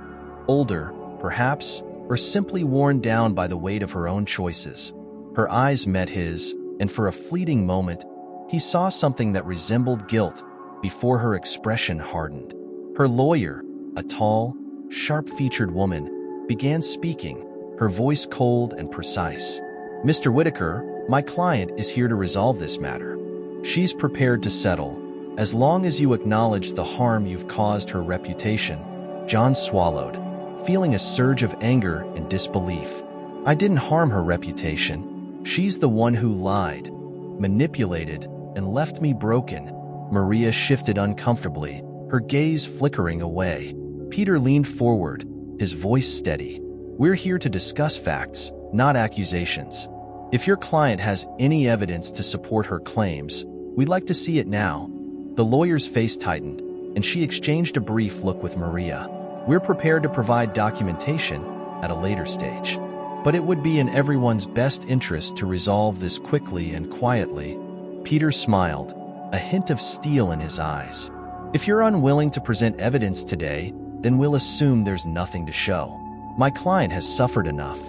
Older, perhaps, or simply worn down by the weight of her own choices. Her eyes met his, and for a fleeting moment, he saw something that resembled guilt before her expression hardened. Her lawyer, a tall, sharp-featured woman, began speaking, her voice cold and precise. Mr. Whitaker, my client is here to resolve this matter. She's prepared to settle, as long as you acknowledge the harm you've caused her reputation. John swallowed, feeling a surge of anger and disbelief. I didn't harm her reputation. She's the one who lied, manipulated, and left me broken. Maria shifted uncomfortably, her gaze flickering away. Peter leaned forward, his voice steady. We're here to discuss facts, not accusations. If your client has any evidence to support her claims, we'd like to see it now. The lawyer's face tightened, and she exchanged a brief look with Maria. We're prepared to provide documentation at a later stage. But it would be in everyone's best interest to resolve this quickly and quietly. Peter smiled, a hint of steel in his eyes. If you're unwilling to present evidence today, then we'll assume there's nothing to show. My client has suffered enough.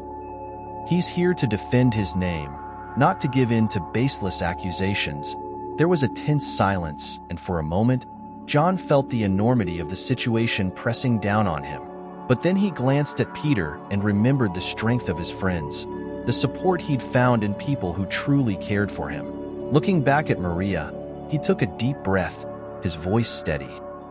He's here to defend his name, not to give in to baseless accusations. There was a tense silence, and for a moment, John felt the enormity of the situation pressing down on him. But then he glanced at Peter and remembered the strength of his friends, the support he'd found in people who truly cared for him. Looking back at Maria, he took a deep breath, his voice steady.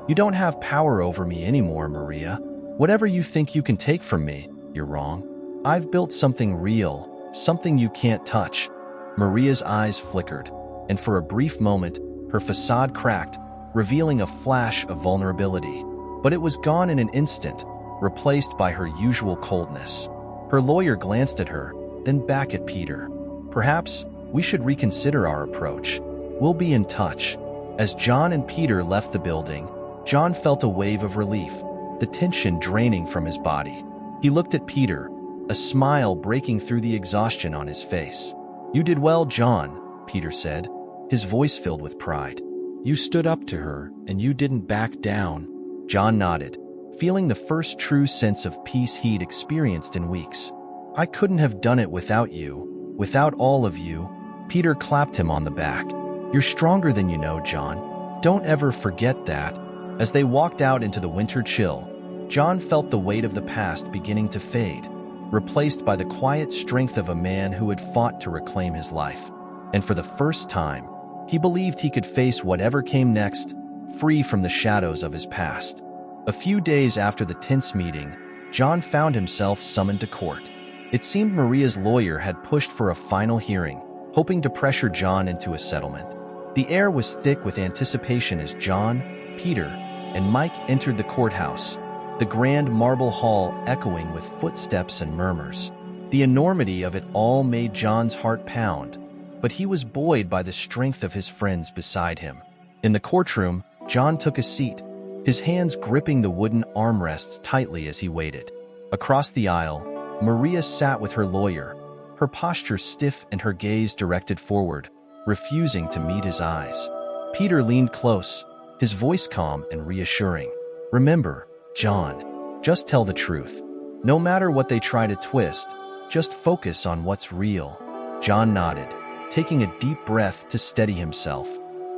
You don't have power over me anymore, Maria. Whatever you think you can take from me, you're wrong. I've built something real, something you can't touch. Maria's eyes flickered, and for a brief moment, her facade cracked, revealing a flash of vulnerability. But it was gone in an instant, replaced by her usual coldness. Her lawyer glanced at her, then back at Peter. Perhaps we should reconsider our approach. We'll be in touch. As John and Peter left the building, John felt a wave of relief, the tension draining from his body. He looked at Peter, a smile breaking through the exhaustion on his face. You did well, John, Peter said, his voice filled with pride. You stood up to her, and you didn't back down. John nodded, feeling the first true sense of peace he'd experienced in weeks. I couldn't have done it without you, without all of you. Peter clapped him on the back. You're stronger than you know, John. Don't ever forget that. As they walked out into the winter chill, John felt the weight of the past beginning to fade, replaced by the quiet strength of a man who had fought to reclaim his life. And for the first time, he believed he could face whatever came next, free from the shadows of his past. A few days after the tense meeting, John found himself summoned to court. It seemed Maria's lawyer had pushed for a final hearing, hoping to pressure John into a settlement. The air was thick with anticipation as John, Peter, and Mike entered the courthouse, the grand marble hall echoing with footsteps and murmurs. The enormity of it all made John's heart pound, but he was buoyed by the strength of his friends beside him. In the courtroom, John took a seat, his hands gripping the wooden armrests tightly as he waited. Across the aisle, Maria sat with her lawyer, her posture stiff and her gaze directed forward, refusing to meet his eyes. Peter leaned close, his voice calm and reassuring. Remember, John, just tell the truth. No matter what they try to twist, just focus on what's real. John nodded, taking a deep breath to steady himself.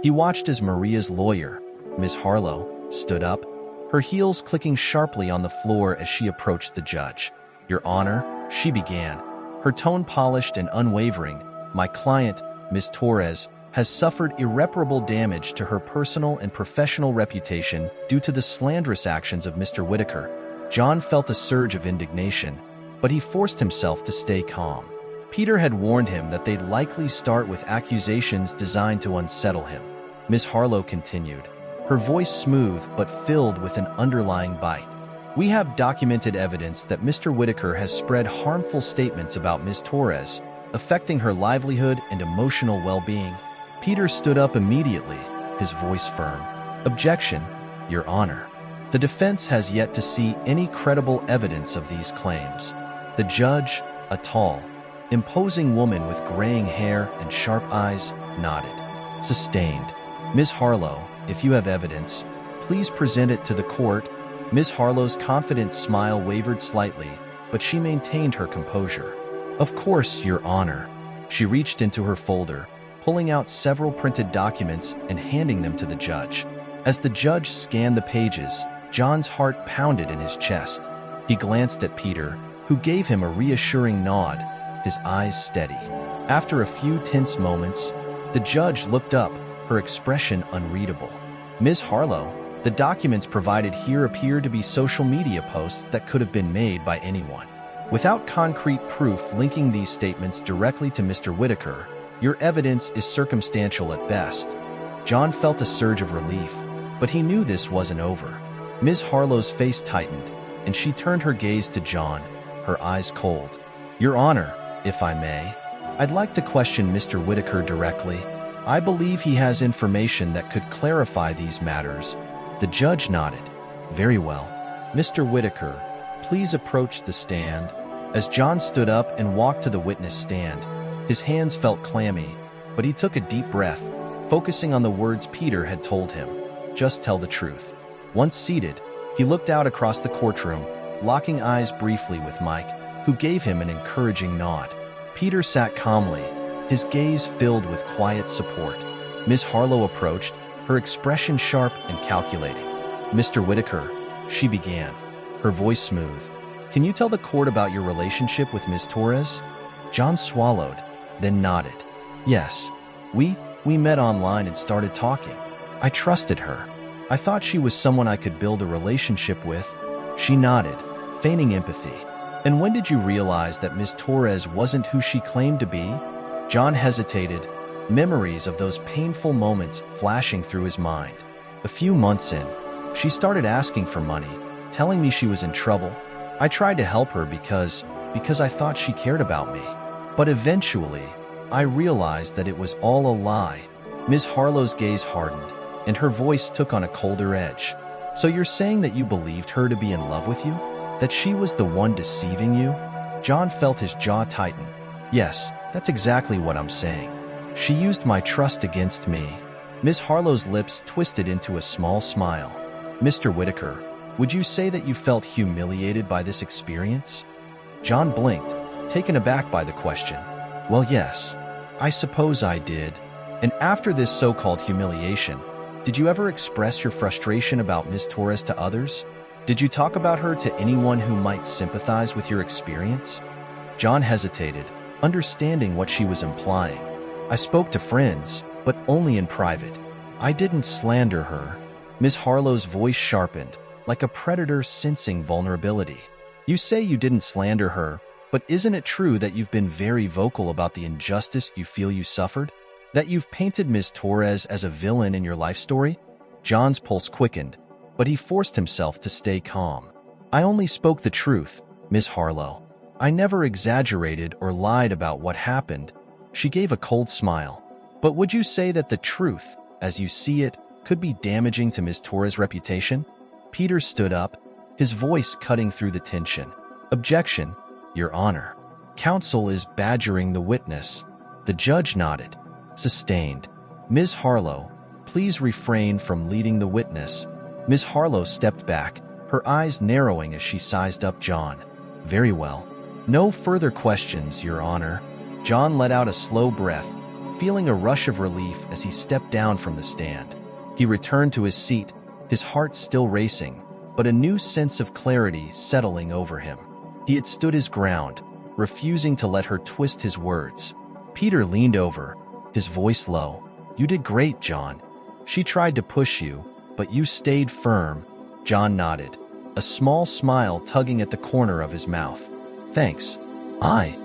He watched as Maria's lawyer, Miss Harlow, stood up, her heels clicking sharply on the floor as she approached the judge. Your Honor, she began, her tone polished and unwavering. My client, Ms. Torres, has suffered irreparable damage to her personal and professional reputation due to the slanderous actions of Mr. Whitaker. John felt a surge of indignation, but he forced himself to stay calm. Peter had warned him that they'd likely start with accusations designed to unsettle him. Ms. Harlow continued, her voice smooth but filled with an underlying bite. We have documented evidence that Mr. Whitaker has spread harmful statements about Ms. Torres, affecting her livelihood and emotional well-being. Peter stood up immediately, his voice firm. Objection, Your Honor. The defense has yet to see any credible evidence of these claims. The judge, a tall, imposing woman with graying hair and sharp eyes, nodded. Sustained. Ms. Harlow, if you have evidence, please present it to the court. Ms. Harlow's confident smile wavered slightly, but she maintained her composure. Of course, Your Honor. She reached into her folder, pulling out several printed documents and handing them to the judge. As the judge scanned the pages, John's heart pounded in his chest. He glanced at Peter, who gave him a reassuring nod, his eyes steady. After a few tense moments, the judge looked up, her expression unreadable. Ms. Harlow, the documents provided here appear to be social media posts that could have been made by anyone. Without concrete proof linking these statements directly to Mr. Whitaker, your evidence is circumstantial at best. John felt a surge of relief, but he knew this wasn't over. Ms. Harlow's face tightened, and she turned her gaze to John, her eyes cold. Your Honor, if I may, I'd like to question Mr. Whitaker directly. I believe he has information that could clarify these matters. The judge nodded. Very well. Mr. Whitaker, please approach the stand. As John stood up and walked to the witness stand, his hands felt clammy, but he took a deep breath, focusing on the words Peter had told him. Just tell the truth. Once seated, he looked out across the courtroom, locking eyes briefly with Mike, who gave him an encouraging nod. Peter sat calmly, his gaze filled with quiet support. Ms. Harlow approached, her expression sharp and calculating. Mr. Whitaker, she began, her voice smooth. Can you tell the court about your relationship with Ms. Torres? John swallowed, then nodded. Yes, we met online and started talking. I trusted her. I thought she was someone I could build a relationship with. She nodded, feigning empathy. And when did you realize that Ms. Torres wasn't who she claimed to be? John hesitated, memories of those painful moments flashing through his mind. A few months in, she started asking for money, telling me she was in trouble. I tried to help her because I thought she cared about me. But eventually, I realized that it was all a lie. Ms. Harlow's gaze hardened, and her voice took on a colder edge. So you're saying that you believed her to be in love with you? That she was the one deceiving you? John felt his jaw tighten. Yes, that's exactly what I'm saying. She used my trust against me. Ms. Harlow's lips twisted into a small smile. Mr. Whitaker, would you say that you felt humiliated by this experience? John blinked, taken aback by the question. Well, yes, I suppose I did. And after this so-called humiliation, did you ever express your frustration about Ms. Torres to others? Did you talk about her to anyone who might sympathize with your experience? John hesitated, understanding what she was implying. I spoke to friends, but only in private. I didn't slander her. Ms. Harlow's voice sharpened, like a predator sensing vulnerability. You say you didn't slander her, but isn't it true that you've been very vocal about the injustice you feel you suffered? That you've painted Ms. Torres as a villain in your life story? John's pulse quickened, but he forced himself to stay calm. I only spoke the truth, Ms. Harlow. I never exaggerated or lied about what happened. She gave a cold smile. But would you say that the truth, as you see it, could be damaging to Ms. Torres' reputation? Peter stood up, his voice cutting through the tension. Objection, Your Honor. Counsel is badgering the witness. The judge nodded. Sustained. Ms. Harlow, please refrain from leading the witness. Ms. Harlow stepped back, her eyes narrowing as she sized up John. Very well. No further questions, Your Honor. John let out a slow breath, feeling a rush of relief as he stepped down from the stand. He returned to his seat, his heart still racing, but a new sense of clarity settling over him. He had stood his ground, refusing to let her twist his words. Peter leaned over, his voice low. You did great, John. She tried to push you, but you stayed firm. John nodded, a small smile tugging at the corner of his mouth. Thanks. I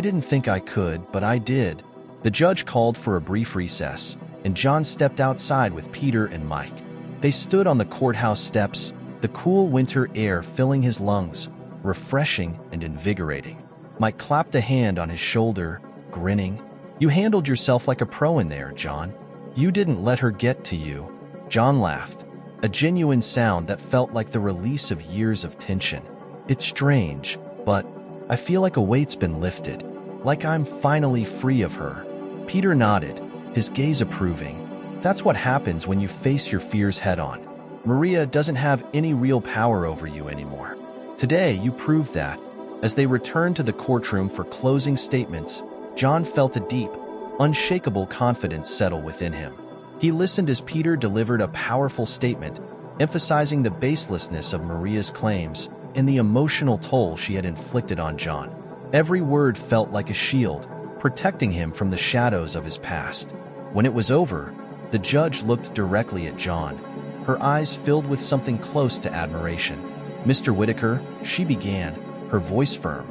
didn't think I could, but I did. The judge called for a brief recess, and John stepped outside with Peter and Mike. They stood on the courthouse steps, the cool winter air filling his lungs, refreshing and invigorating. Mike clapped a hand on his shoulder, grinning. You handled yourself like a pro in there, John. You didn't let her get to you. John laughed, a genuine sound that felt like the release of years of tension. It's strange, but I feel like a weight's been lifted, like I'm finally free of her. Peter nodded, his gaze approving. That's what happens when you face your fears head-on. Maria doesn't have any real power over you anymore. Today, you proved that. As they returned to the courtroom for closing statements, John felt a deep, unshakable confidence settle within him. He listened as Peter delivered a powerful statement, emphasizing the baselessness of Maria's claims and the emotional toll she had inflicted on John. Every word felt like a shield, protecting him from the shadows of his past. When it was over, the judge looked directly at John, her eyes filled with something close to admiration. Mr. Whitaker, she began, her voice firm.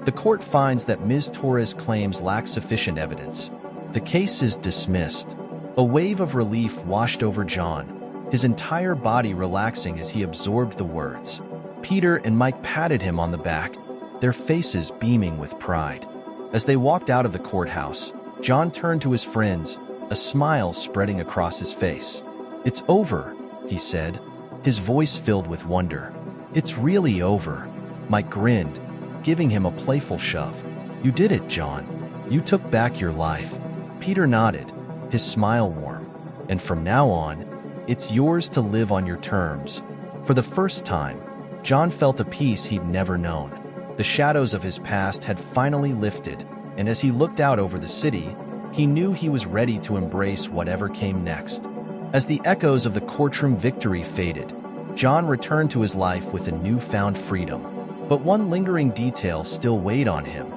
The court finds that Ms. Torres' claims lack sufficient evidence. The case is dismissed. A wave of relief washed over John, his entire body relaxing as he absorbed the words. Peter and Mike patted him on the back, their faces beaming with pride. As they walked out of the courthouse, John turned to his friends, a smile spreading across his face. "It's over," he said, his voice filled with wonder. "It's really over." Mike grinned, giving him a playful shove. "You did it, John. You took back your life." Peter nodded, his smile warm. "And from now on, it's yours to live on your terms." For the first time, John felt a peace he'd never known. The shadows of his past had finally lifted, and as he looked out over the city, he knew he was ready to embrace whatever came next. As the echoes of the courtroom victory faded, John returned to his life with a newfound freedom. But one lingering detail still weighed on him.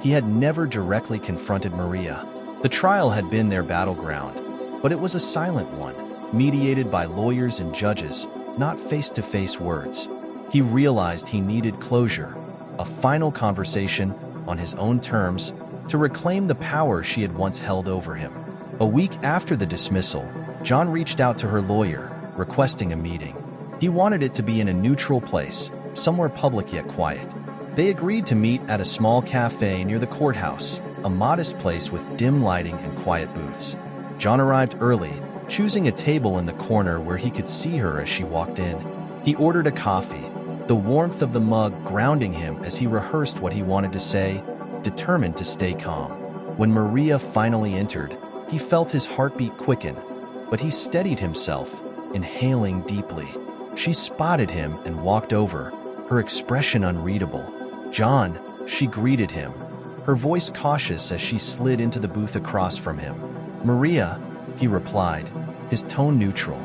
He had never directly confronted Maria. The trial had been their battleground, but it was a silent one, mediated by lawyers and judges, not face-to-face words. He realized he needed closure, a final conversation on his own terms to reclaim the power she had once held over him. A week after the dismissal, John reached out to her lawyer, requesting a meeting. He wanted it to be in a neutral place, somewhere public yet quiet. They agreed to meet at a small cafe near the courthouse, a modest place with dim lighting and quiet booths. John arrived early, choosing a table in the corner where he could see her as she walked in. He ordered a coffee, the warmth of the mug grounding him as he rehearsed what he wanted to say, determined to stay calm. When Maria finally entered, he felt his heartbeat quicken, but he steadied himself, inhaling deeply. She spotted him and walked over, her expression unreadable. "John," she greeted him, her voice cautious as she slid into the booth across from him. "Maria," he replied, his tone neutral.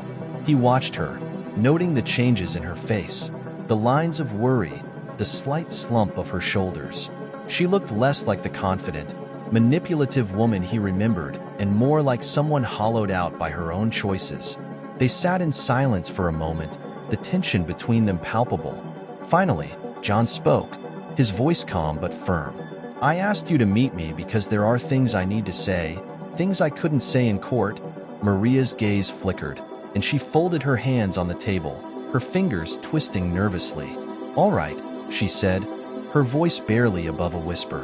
He watched her, noting the changes in her face, the lines of worry, the slight slump of her shoulders. She looked less like the confident, manipulative woman he remembered and more like someone hollowed out by her own choices. They sat in silence for a moment, the tension between them palpable. Finally, John spoke, his voice calm but firm. "I asked you to meet me because there are things I need to say, things I couldn't say in court." Maria's gaze flickered, and she folded her hands on the table, her fingers twisting nervously. "All right," she said, her voice barely above a whisper.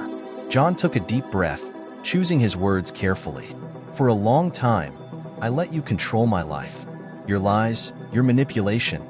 John took a deep breath, choosing his words carefully. "For a long time, I let you control my life. Your lies, your manipulation,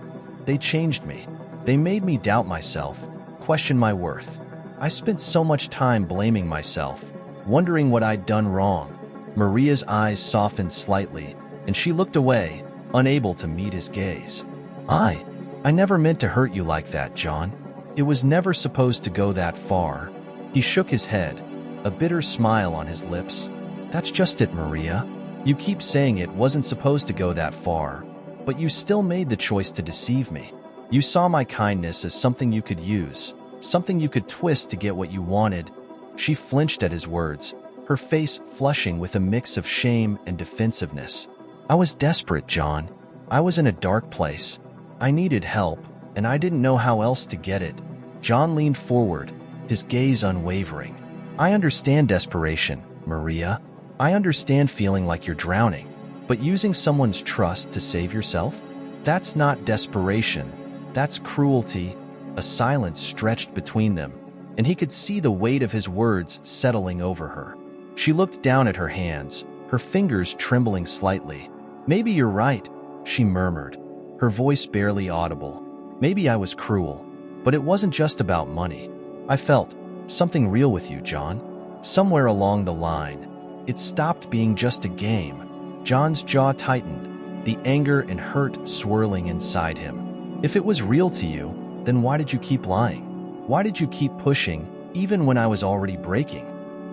they changed me. They made me doubt myself, question my worth. I spent so much time blaming myself, wondering what I'd done wrong." Maria's eyes softened slightly, and she looked away, unable to meet his gaze. I never meant to hurt you like that, John. It was never supposed to go that far." He shook his head, a bitter smile on his lips. "That's just it, Maria. You keep saying it wasn't supposed to go that far, but you still made the choice to deceive me. You saw my kindness as something you could use, something you could twist to get what you wanted." She flinched at his words, her face flushing with a mix of shame and defensiveness. "I was desperate, John. I was in a dark place. I needed help, and I didn't know how else to get it." John leaned forward, his gaze unwavering. "I understand desperation, Maria. I understand feeling like you're drowning. But using someone's trust to save yourself? That's not desperation. That's cruelty." A silence stretched between them, and he could see the weight of his words settling over her. She looked down at her hands, her fingers trembling slightly. "Maybe you're right," she murmured, her voice barely audible. "Maybe I was cruel, but it wasn't just about money. I felt something real with you, John. Somewhere along the line, it stopped being just a game." John's jaw tightened, the anger and hurt swirling inside him. "If it was real to you, then why did you keep lying? Why did you keep pushing, even when I was already breaking?"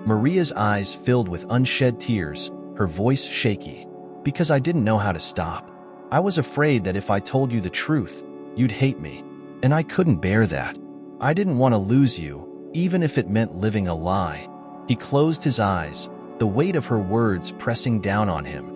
Maria's eyes filled with unshed tears, her voice shaky. "Because I didn't know how to stop. I was afraid that if I told you the truth, you'd hate me, and I couldn't bear that. I didn't want to lose you, even if it meant living a lie." He closed his eyes, the weight of her words pressing down on him.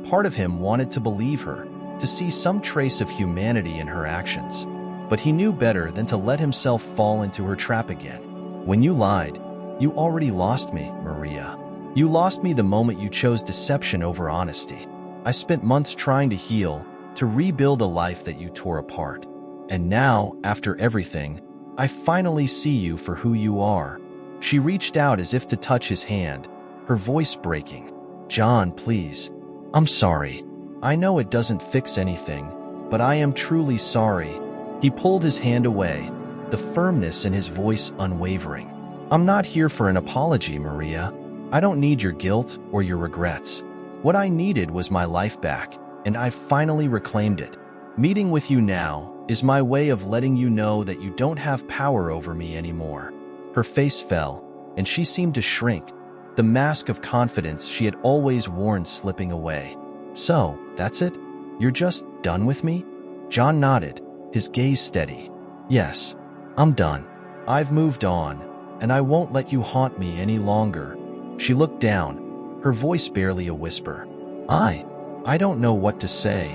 Part of him wanted to believe her, to see some trace of humanity in her actions. But he knew better than to let himself fall into her trap again. When you lied, you already lost me, Maria. You lost me the moment you chose deception over honesty. I spent months trying to heal, to rebuild a life that you tore apart. And now, after everything, I finally see you for who you are." She reached out as if to touch his hand, her voice breaking. "John, please. I'm sorry. I know it doesn't fix anything, but I am truly sorry." He pulled his hand away, the firmness in his voice unwavering. "I'm not here for an apology, Maria. I don't need your guilt or your regrets. What I needed was my life back, and I've finally reclaimed it. Meeting with you now is my way of letting you know that you don't have power over me anymore." Her face fell, and she seemed to shrink, the mask of confidence she had always worn slipping away. "So, that's it? You're just done with me?" John nodded, his gaze steady. "Yes, I'm done. I've moved on, and I won't let you haunt me any longer." She looked down, her voice barely a whisper. I don't know what to say."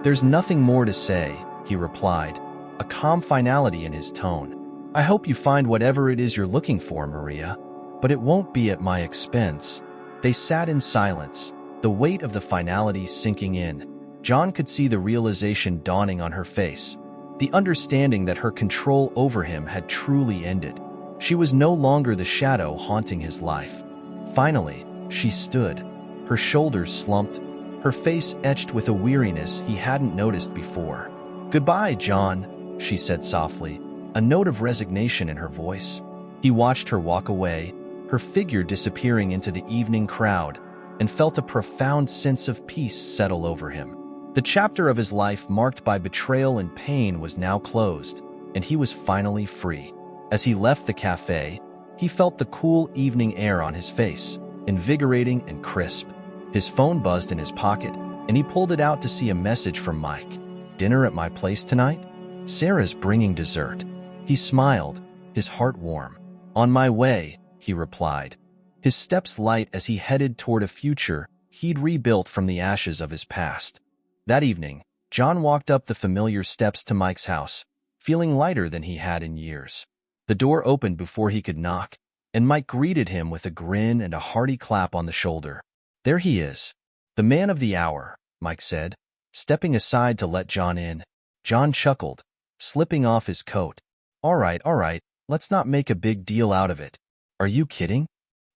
"There's nothing more to say," he replied, a calm finality in his tone. "I hope you find whatever it is you're looking for, Maria, but it won't be at my expense." They sat in silence, the weight of the finality sinking in. John could see the realization dawning on her face, the understanding that her control over him had truly ended. She was no longer the shadow haunting his life. Finally, she stood, her shoulders slumped, her face etched with a weariness he hadn't noticed before. "Goodbye, John," she said softly, a note of resignation in her voice. He watched her walk away, her figure disappearing into the evening crowd, and felt a profound sense of peace settle over him. The chapter of his life marked by betrayal and pain was now closed, and he was finally free. As he left the cafe, he felt the cool evening air on his face, invigorating and crisp. His phone buzzed in his pocket, and he pulled it out to see a message from Mike. "Dinner at my place tonight? Sarah's bringing dessert." He smiled, his heart warm. "On my way," he replied, his steps light as he headed toward a future he'd rebuilt from the ashes of his past. That evening, John walked up the familiar steps to Mike's house, feeling lighter than he had in years. The door opened before he could knock, and Mike greeted him with a grin and a hearty clap on the shoulder. "There he is, the man of the hour," Mike said, stepping aside to let John in. John chuckled, slipping off his coat. All right, let's not make a big deal out of it." "Are you kidding?"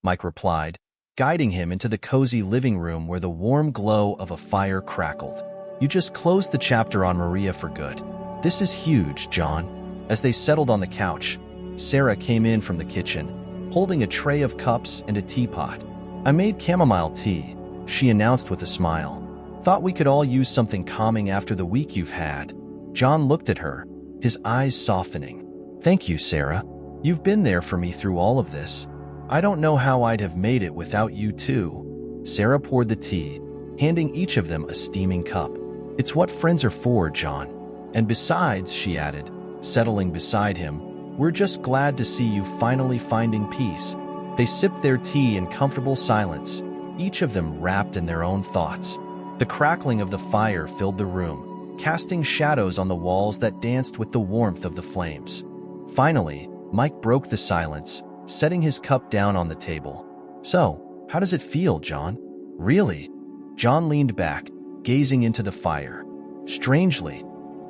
Mike replied, guiding him into the cozy living room where the warm glow of a fire crackled. "You just closed the chapter on Maria for good. This is huge, John." As they settled on the couch, Sarah came in from the kitchen, holding a tray of cups and a teapot. "I made chamomile tea," she announced with a smile. "Thought we could all use something calming after the week you've had." John looked at her, his eyes softening. "Thank you, Sarah. You've been there for me through all of this. I don't know how I'd have made it without you too." Sarah poured the tea, handing each of them a steaming cup. "It's what friends are for, John. And besides," she added, settling beside him, "we're just glad to see you finally finding peace." They sipped their tea in comfortable silence, each of them wrapped in their own thoughts. The crackling of the fire filled the room, casting shadows on the walls that danced with the warmth of the flames. Finally, Mike broke the silence, setting his cup down on the table. "So, how does it feel, John?" "Really?" John leaned back, gazing into the fire. "Strangely,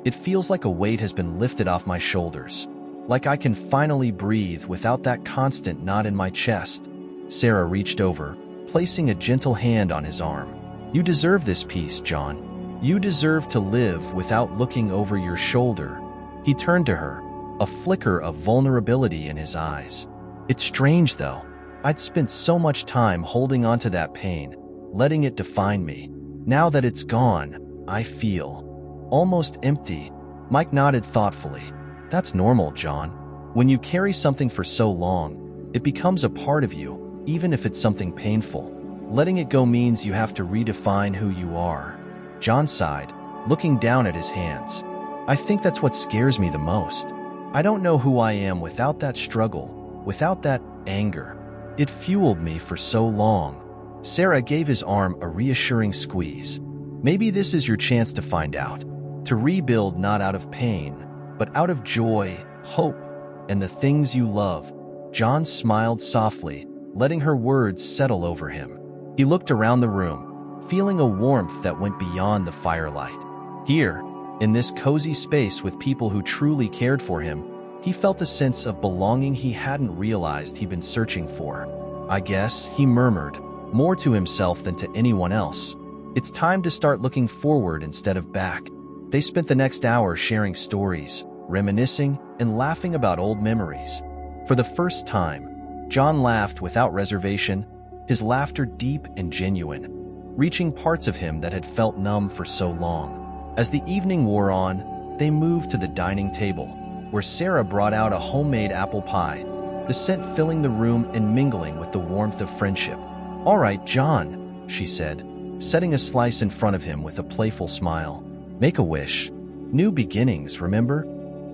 it feels like a weight has been lifted off my shoulders, like I can finally breathe without that constant knot in my chest." Sarah reached over, placing a gentle hand on his arm. "You deserve this peace, John. You deserve to live without looking over your shoulder." He turned to her, a flicker of vulnerability in his eyes. "It's strange, though. I'd spent so much time holding on to that pain, letting it define me. Now that it's gone, I feel almost empty." Mike nodded thoughtfully. "That's normal, John. When you carry something for so long, it becomes a part of you, even if it's something painful. Letting it go means you have to redefine who you are." John sighed, looking down at his hands. "I think that's what scares me the most. I don't know who I am without that struggle, without that anger. It fueled me for so long." Sarah gave his arm a reassuring squeeze. "Maybe this is your chance to find out, to rebuild not out of pain, but out of joy, hope, and the things you love." John smiled softly, letting her words settle over him. He looked around the room, feeling a warmth that went beyond the firelight. Here, in this cozy space with people who truly cared for him, he felt a sense of belonging he hadn't realized he'd been searching for. "I guess," he murmured, more to himself than to anyone else. "It's time to start looking forward instead of back." They spent the next hour sharing stories, reminiscing, and laughing about old memories. For the first time, John laughed without reservation, his laughter deep and genuine, reaching parts of him that had felt numb for so long. As the evening wore on, they moved to the dining table, where Sarah brought out a homemade apple pie, the scent filling the room and mingling with the warmth of friendship. "All right, John," she said, setting a slice in front of him with a playful smile. "Make a wish. New beginnings, remember?"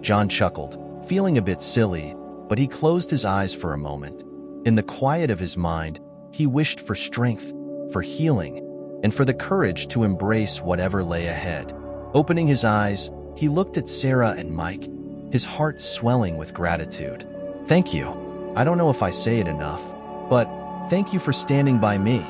John chuckled, feeling a bit silly, but he closed his eyes for a moment. In the quiet of his mind, he wished for strength, for healing, and for the courage to embrace whatever lay ahead. Opening his eyes, he looked at Sarah and Mike, his heart swelling with gratitude. "Thank you. I don't know if I say it enough, but thank you for standing by me."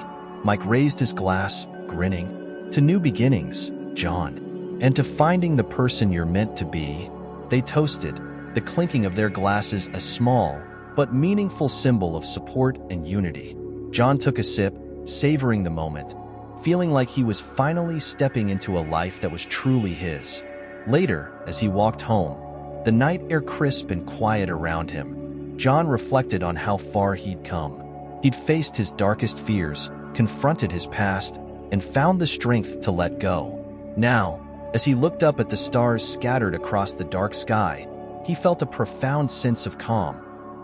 Mike raised his glass, grinning. "To new beginnings, John, and to finding the person you're meant to be." They toasted, the clinking of their glasses a small but meaningful symbol of support and unity. John took a sip, savoring the moment, feeling like he was finally stepping into a life that was truly his. Later, as he walked home, the night air crisp and quiet around him, John reflected on how far he'd come. He'd faced his darkest fears, confronted his past, and found the strength to let go. Now, as he looked up at the stars scattered across the dark sky, he felt a profound sense of calm,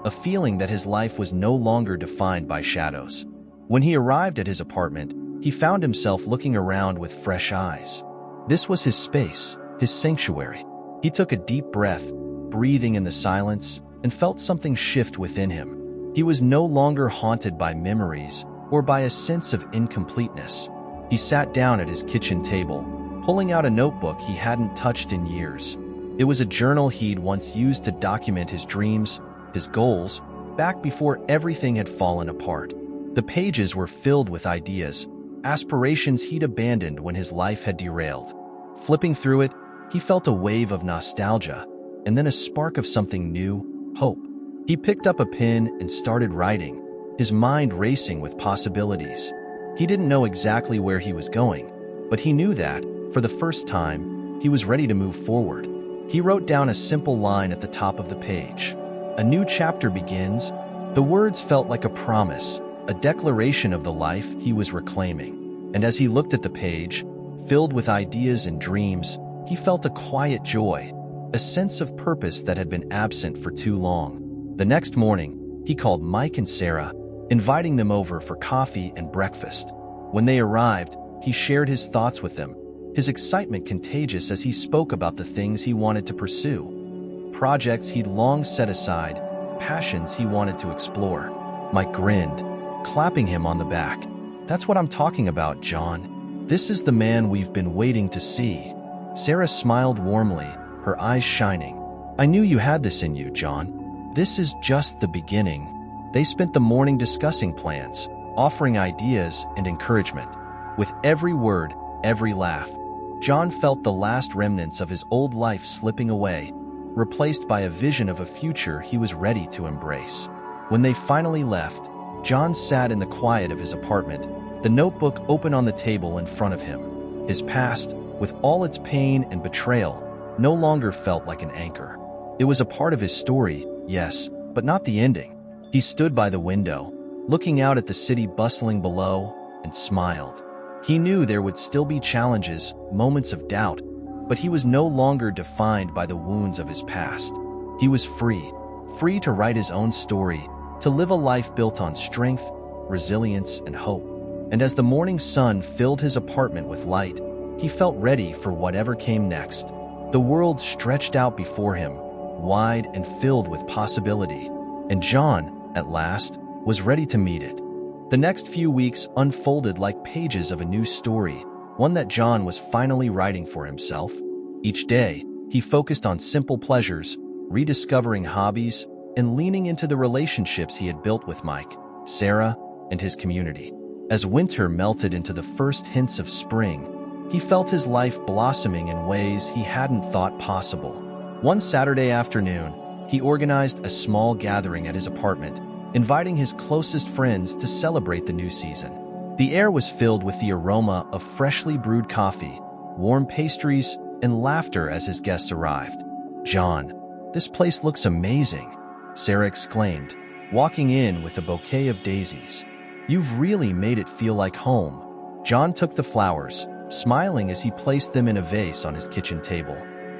a feeling that his life was no longer defined by shadows. When he arrived at his apartment, he found himself looking around with fresh eyes. This was his space, his sanctuary. He took a deep breath, breathing in the silence, and felt something shift within him. He was no longer haunted by memories or by a sense of incompleteness. He sat down at his kitchen table, pulling out a notebook he hadn't touched in years. It was a journal he'd once used to document his dreams, his goals, back before everything had fallen apart. The pages were filled with ideas, aspirations he'd abandoned when his life had derailed. Flipping through it, he felt a wave of nostalgia, and then a spark of something new, hope. He picked up a pen and started writing, his mind racing with possibilities. He didn't know exactly where he was going, but he knew that, for the first time, he was ready to move forward. He wrote down a simple line at the top of the page. "A new chapter begins." The words felt like a promise, a declaration of the life he was reclaiming. And as he looked at the page, filled with ideas and dreams, he felt a quiet joy, a sense of purpose that had been absent for too long. The next morning, he called Mike and Sarah, inviting them over for coffee and breakfast. When they arrived, he shared his thoughts with them, his excitement contagious as he spoke about the things he wanted to pursue. Projects he'd long set aside, passions he wanted to explore. Mike grinned, clapping him on the back. "That's what I'm talking about, John. This is the man we've been waiting to see." Sarah smiled warmly, her eyes shining. "I knew you had this in you, John. This is just the beginning." They spent the morning discussing plans, offering ideas and encouragement. With every word, every laugh, John felt the last remnants of his old life slipping away, replaced by a vision of a future he was ready to embrace. When they finally left, John sat in the quiet of his apartment, the notebook open on the table in front of him. His past, with all its pain and betrayal, no longer felt like an anchor. It was a part of his story, yes, but not the ending. He stood by the window, looking out at the city bustling below, and smiled. He knew there would still be challenges, moments of doubt, but he was no longer defined by the wounds of his past. He was free to write his own story, to live a life built on strength, resilience, and hope. And as the morning sun filled his apartment with light, he felt ready for whatever came next. The world stretched out before him, wide and filled with possibility, and John, at last, was ready to meet it. The next few weeks unfolded like pages of a new story, one that John was finally writing for himself. Each day, he focused on simple pleasures, rediscovering hobbies, and leaning into the relationships he had built with Mike, Sarah, and his community. As winter melted into the first hints of spring, he felt his life blossoming in ways he hadn't thought possible. One Saturday afternoon, he organized a small gathering at his apartment, inviting his closest friends to celebrate the new season. The air was filled with the aroma of freshly brewed coffee, warm pastries, and laughter as his guests arrived. "John, this place looks amazing," Sarah exclaimed, walking in with a bouquet of daisies. "You've really made it feel like home." John took the flowers, smiling as he placed them in a vase on his kitchen table.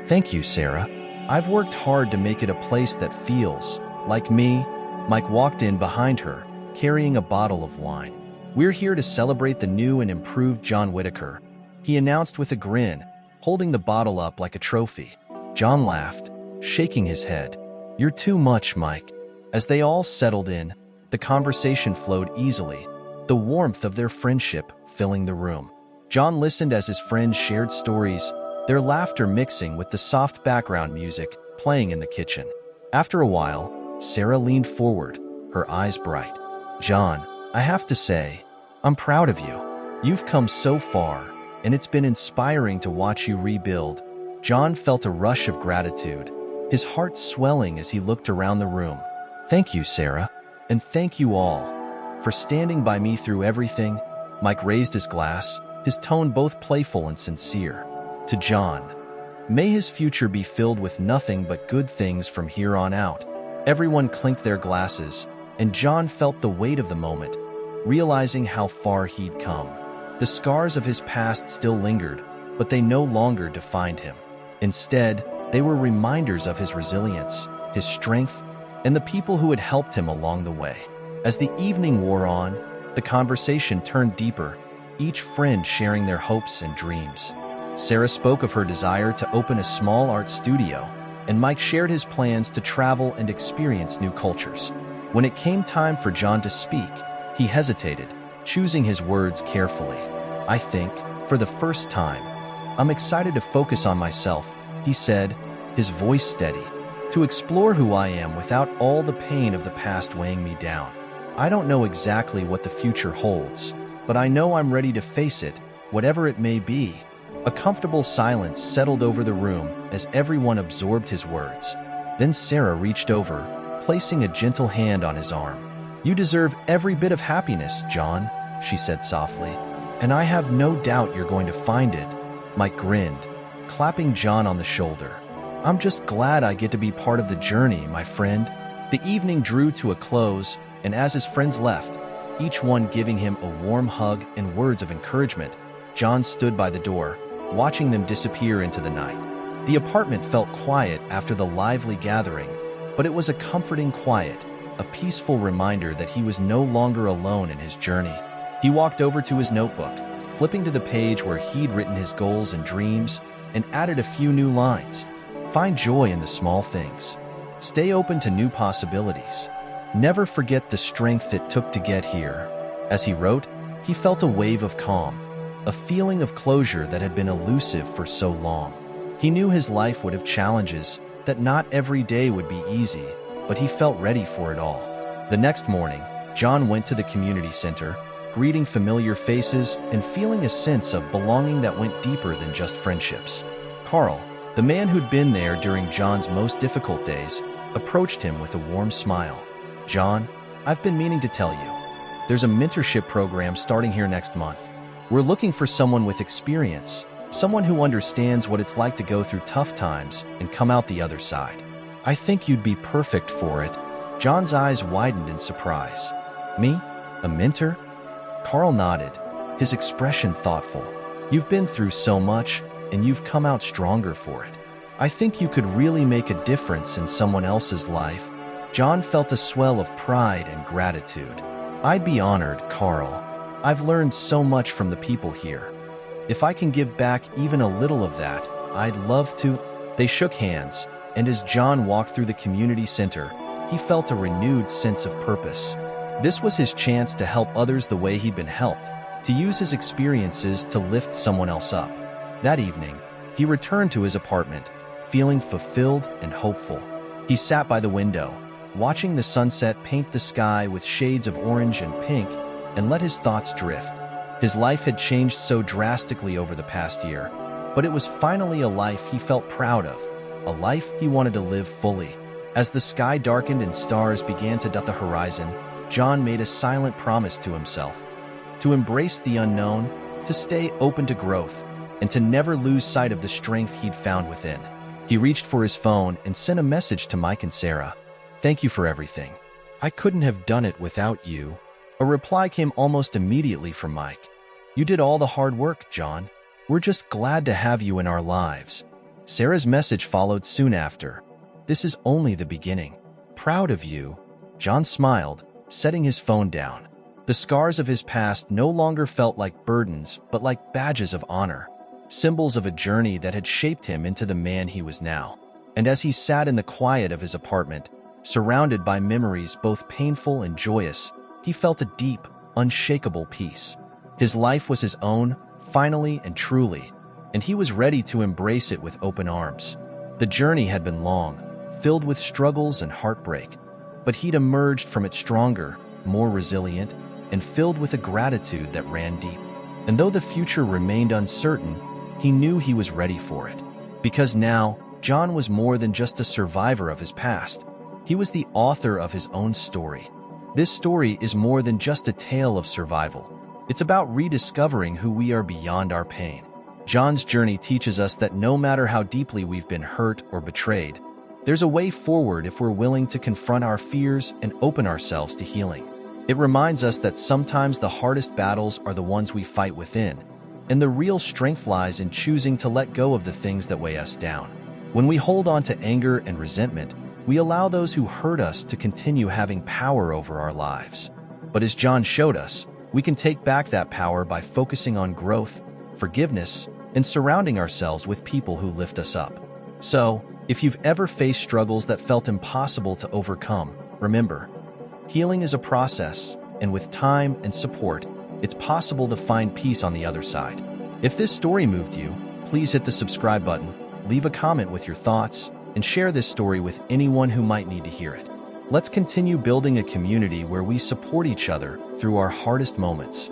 "Thank you, Sarah. I've worked hard to make it a place that feels like me." Mike walked in behind her, carrying a bottle of wine. "We're here to celebrate the new and improved John Whitaker," he announced with a grin, holding the bottle up like a trophy. John laughed, shaking his head. "You're too much, Mike." As they all settled in, the conversation flowed easily, the warmth of their friendship filling the room. John listened as his friends shared stories, their laughter mixing with the soft background music playing in the kitchen. After a while, Sarah leaned forward, her eyes bright. "John, I have to say, I'm proud of you. You've come so far, and it's been inspiring to watch you rebuild." John felt a rush of gratitude, his heart swelling as he looked around the room. "Thank you, Sarah, and thank you all for standing by me through everything." Mike raised his glass, his tone both playful and sincere. "To John, may his future be filled with nothing but good things from here on out." Everyone clinked their glasses, and John felt the weight of the moment, realizing how far he'd come. The scars of his past still lingered, but they no longer defined him. Instead, they were reminders of his resilience, his strength, and the people who had helped him along the way. As the evening wore on, the conversation turned deeper, each friend sharing their hopes and dreams. Sarah spoke of her desire to open a small art studio, and Mike shared his plans to travel and experience new cultures. When it came time for John to speak, he hesitated, choosing his words carefully. "I think, for the first time, I'm excited to focus on myself," he said, his voice steady, "to explore who I am without all the pain of the past weighing me down. I don't know exactly what the future holds, but I know I'm ready to face it, whatever it may be." A comfortable silence settled over the room as everyone absorbed his words. Then Sarah reached over, placing a gentle hand on his arm. "You deserve every bit of happiness, John," she said softly, "and I have no doubt you're going to find it." Mike grinned, clapping John on the shoulder. "I'm just glad I get to be part of the journey, my friend." The evening drew to a close, and as his friends left, each one giving him a warm hug and words of encouragement, John stood by the door, watching them disappear into the night. The apartment felt quiet after the lively gathering, but it was a comforting quiet, a peaceful reminder that he was no longer alone in his journey. He walked over to his notebook, flipping to the page where he'd written his goals and dreams, and added a few new lines. "Find joy in the small things. Stay open to new possibilities. Never forget the strength it took to get here." As he wrote, he felt a wave of calm, a feeling of closure that had been elusive for so long. He knew his life would have challenges, that not every day would be easy, but he felt ready for it all. The next morning, John went to the community center, greeting familiar faces and feeling a sense of belonging that went deeper than just friendships. Carl, the man who'd been there during John's most difficult days, approached him with a warm smile. "John, I've been meaning to tell you. There's a mentorship program starting here next month. We're looking for someone with experience, someone who understands what it's like to go through tough times and come out the other side. I think you'd be perfect for it." John's eyes widened in surprise. "Me? A mentor?" Carl nodded, his expression thoughtful. "You've been through so much, and you've come out stronger for it. I think you could really make a difference in someone else's life." John felt a swell of pride and gratitude. "I'd be honored, Carl. I've learned so much from the people here. If I can give back even a little of that, I'd love to." They shook hands, and as John walked through the community center, he felt a renewed sense of purpose. This was his chance to help others the way he'd been helped, to use his experiences to lift someone else up. That evening, he returned to his apartment, feeling fulfilled and hopeful. He sat by the window, watching the sunset paint the sky with shades of orange and pink, and let his thoughts drift. His life had changed so drastically over the past year, but it was finally a life he felt proud of, a life he wanted to live fully. As the sky darkened and stars began to dot the horizon, John made a silent promise to himself: to embrace the unknown, to stay open to growth, and to never lose sight of the strength he'd found within. He reached for his phone and sent a message to Mike and Sarah. "Thank you for everything. I couldn't have done it without you." A reply came almost immediately from Mike. "You did all the hard work, John. We're just glad to have you in our lives." Sarah's message followed soon after. "This is only the beginning. Proud of you." John smiled, setting his phone down. The scars of his past no longer felt like burdens, but like badges of honor, symbols of a journey that had shaped him into the man he was now. And as he sat in the quiet of his apartment, surrounded by memories both painful and joyous, he felt a deep, unshakable peace. His life was his own, finally and truly, and he was ready to embrace it with open arms. The journey had been long, filled with struggles and heartbreak, but he'd emerged from it stronger, more resilient, and filled with a gratitude that ran deep. And though the future remained uncertain, he knew he was ready for it. Because now, John was more than just a survivor of his past. He was the author of his own story. This story is more than just a tale of survival. It's about rediscovering who we are beyond our pain. John's journey teaches us that no matter how deeply we've been hurt or betrayed, there's a way forward if we're willing to confront our fears and open ourselves to healing. It reminds us that sometimes the hardest battles are the ones we fight within, and the real strength lies in choosing to let go of the things that weigh us down. When we hold on to anger and resentment, we allow those who hurt us to continue having power over our lives. But as John showed us, we can take back that power by focusing on growth, forgiveness, and surrounding ourselves with people who lift us up. So, if you've ever faced struggles that felt impossible to overcome, remember, healing is a process, and with time and support, it's possible to find peace on the other side. If this story moved you, please hit the subscribe button, leave a comment with your thoughts, and share this story with anyone who might need to hear it. Let's continue building a community where we support each other through our hardest moments.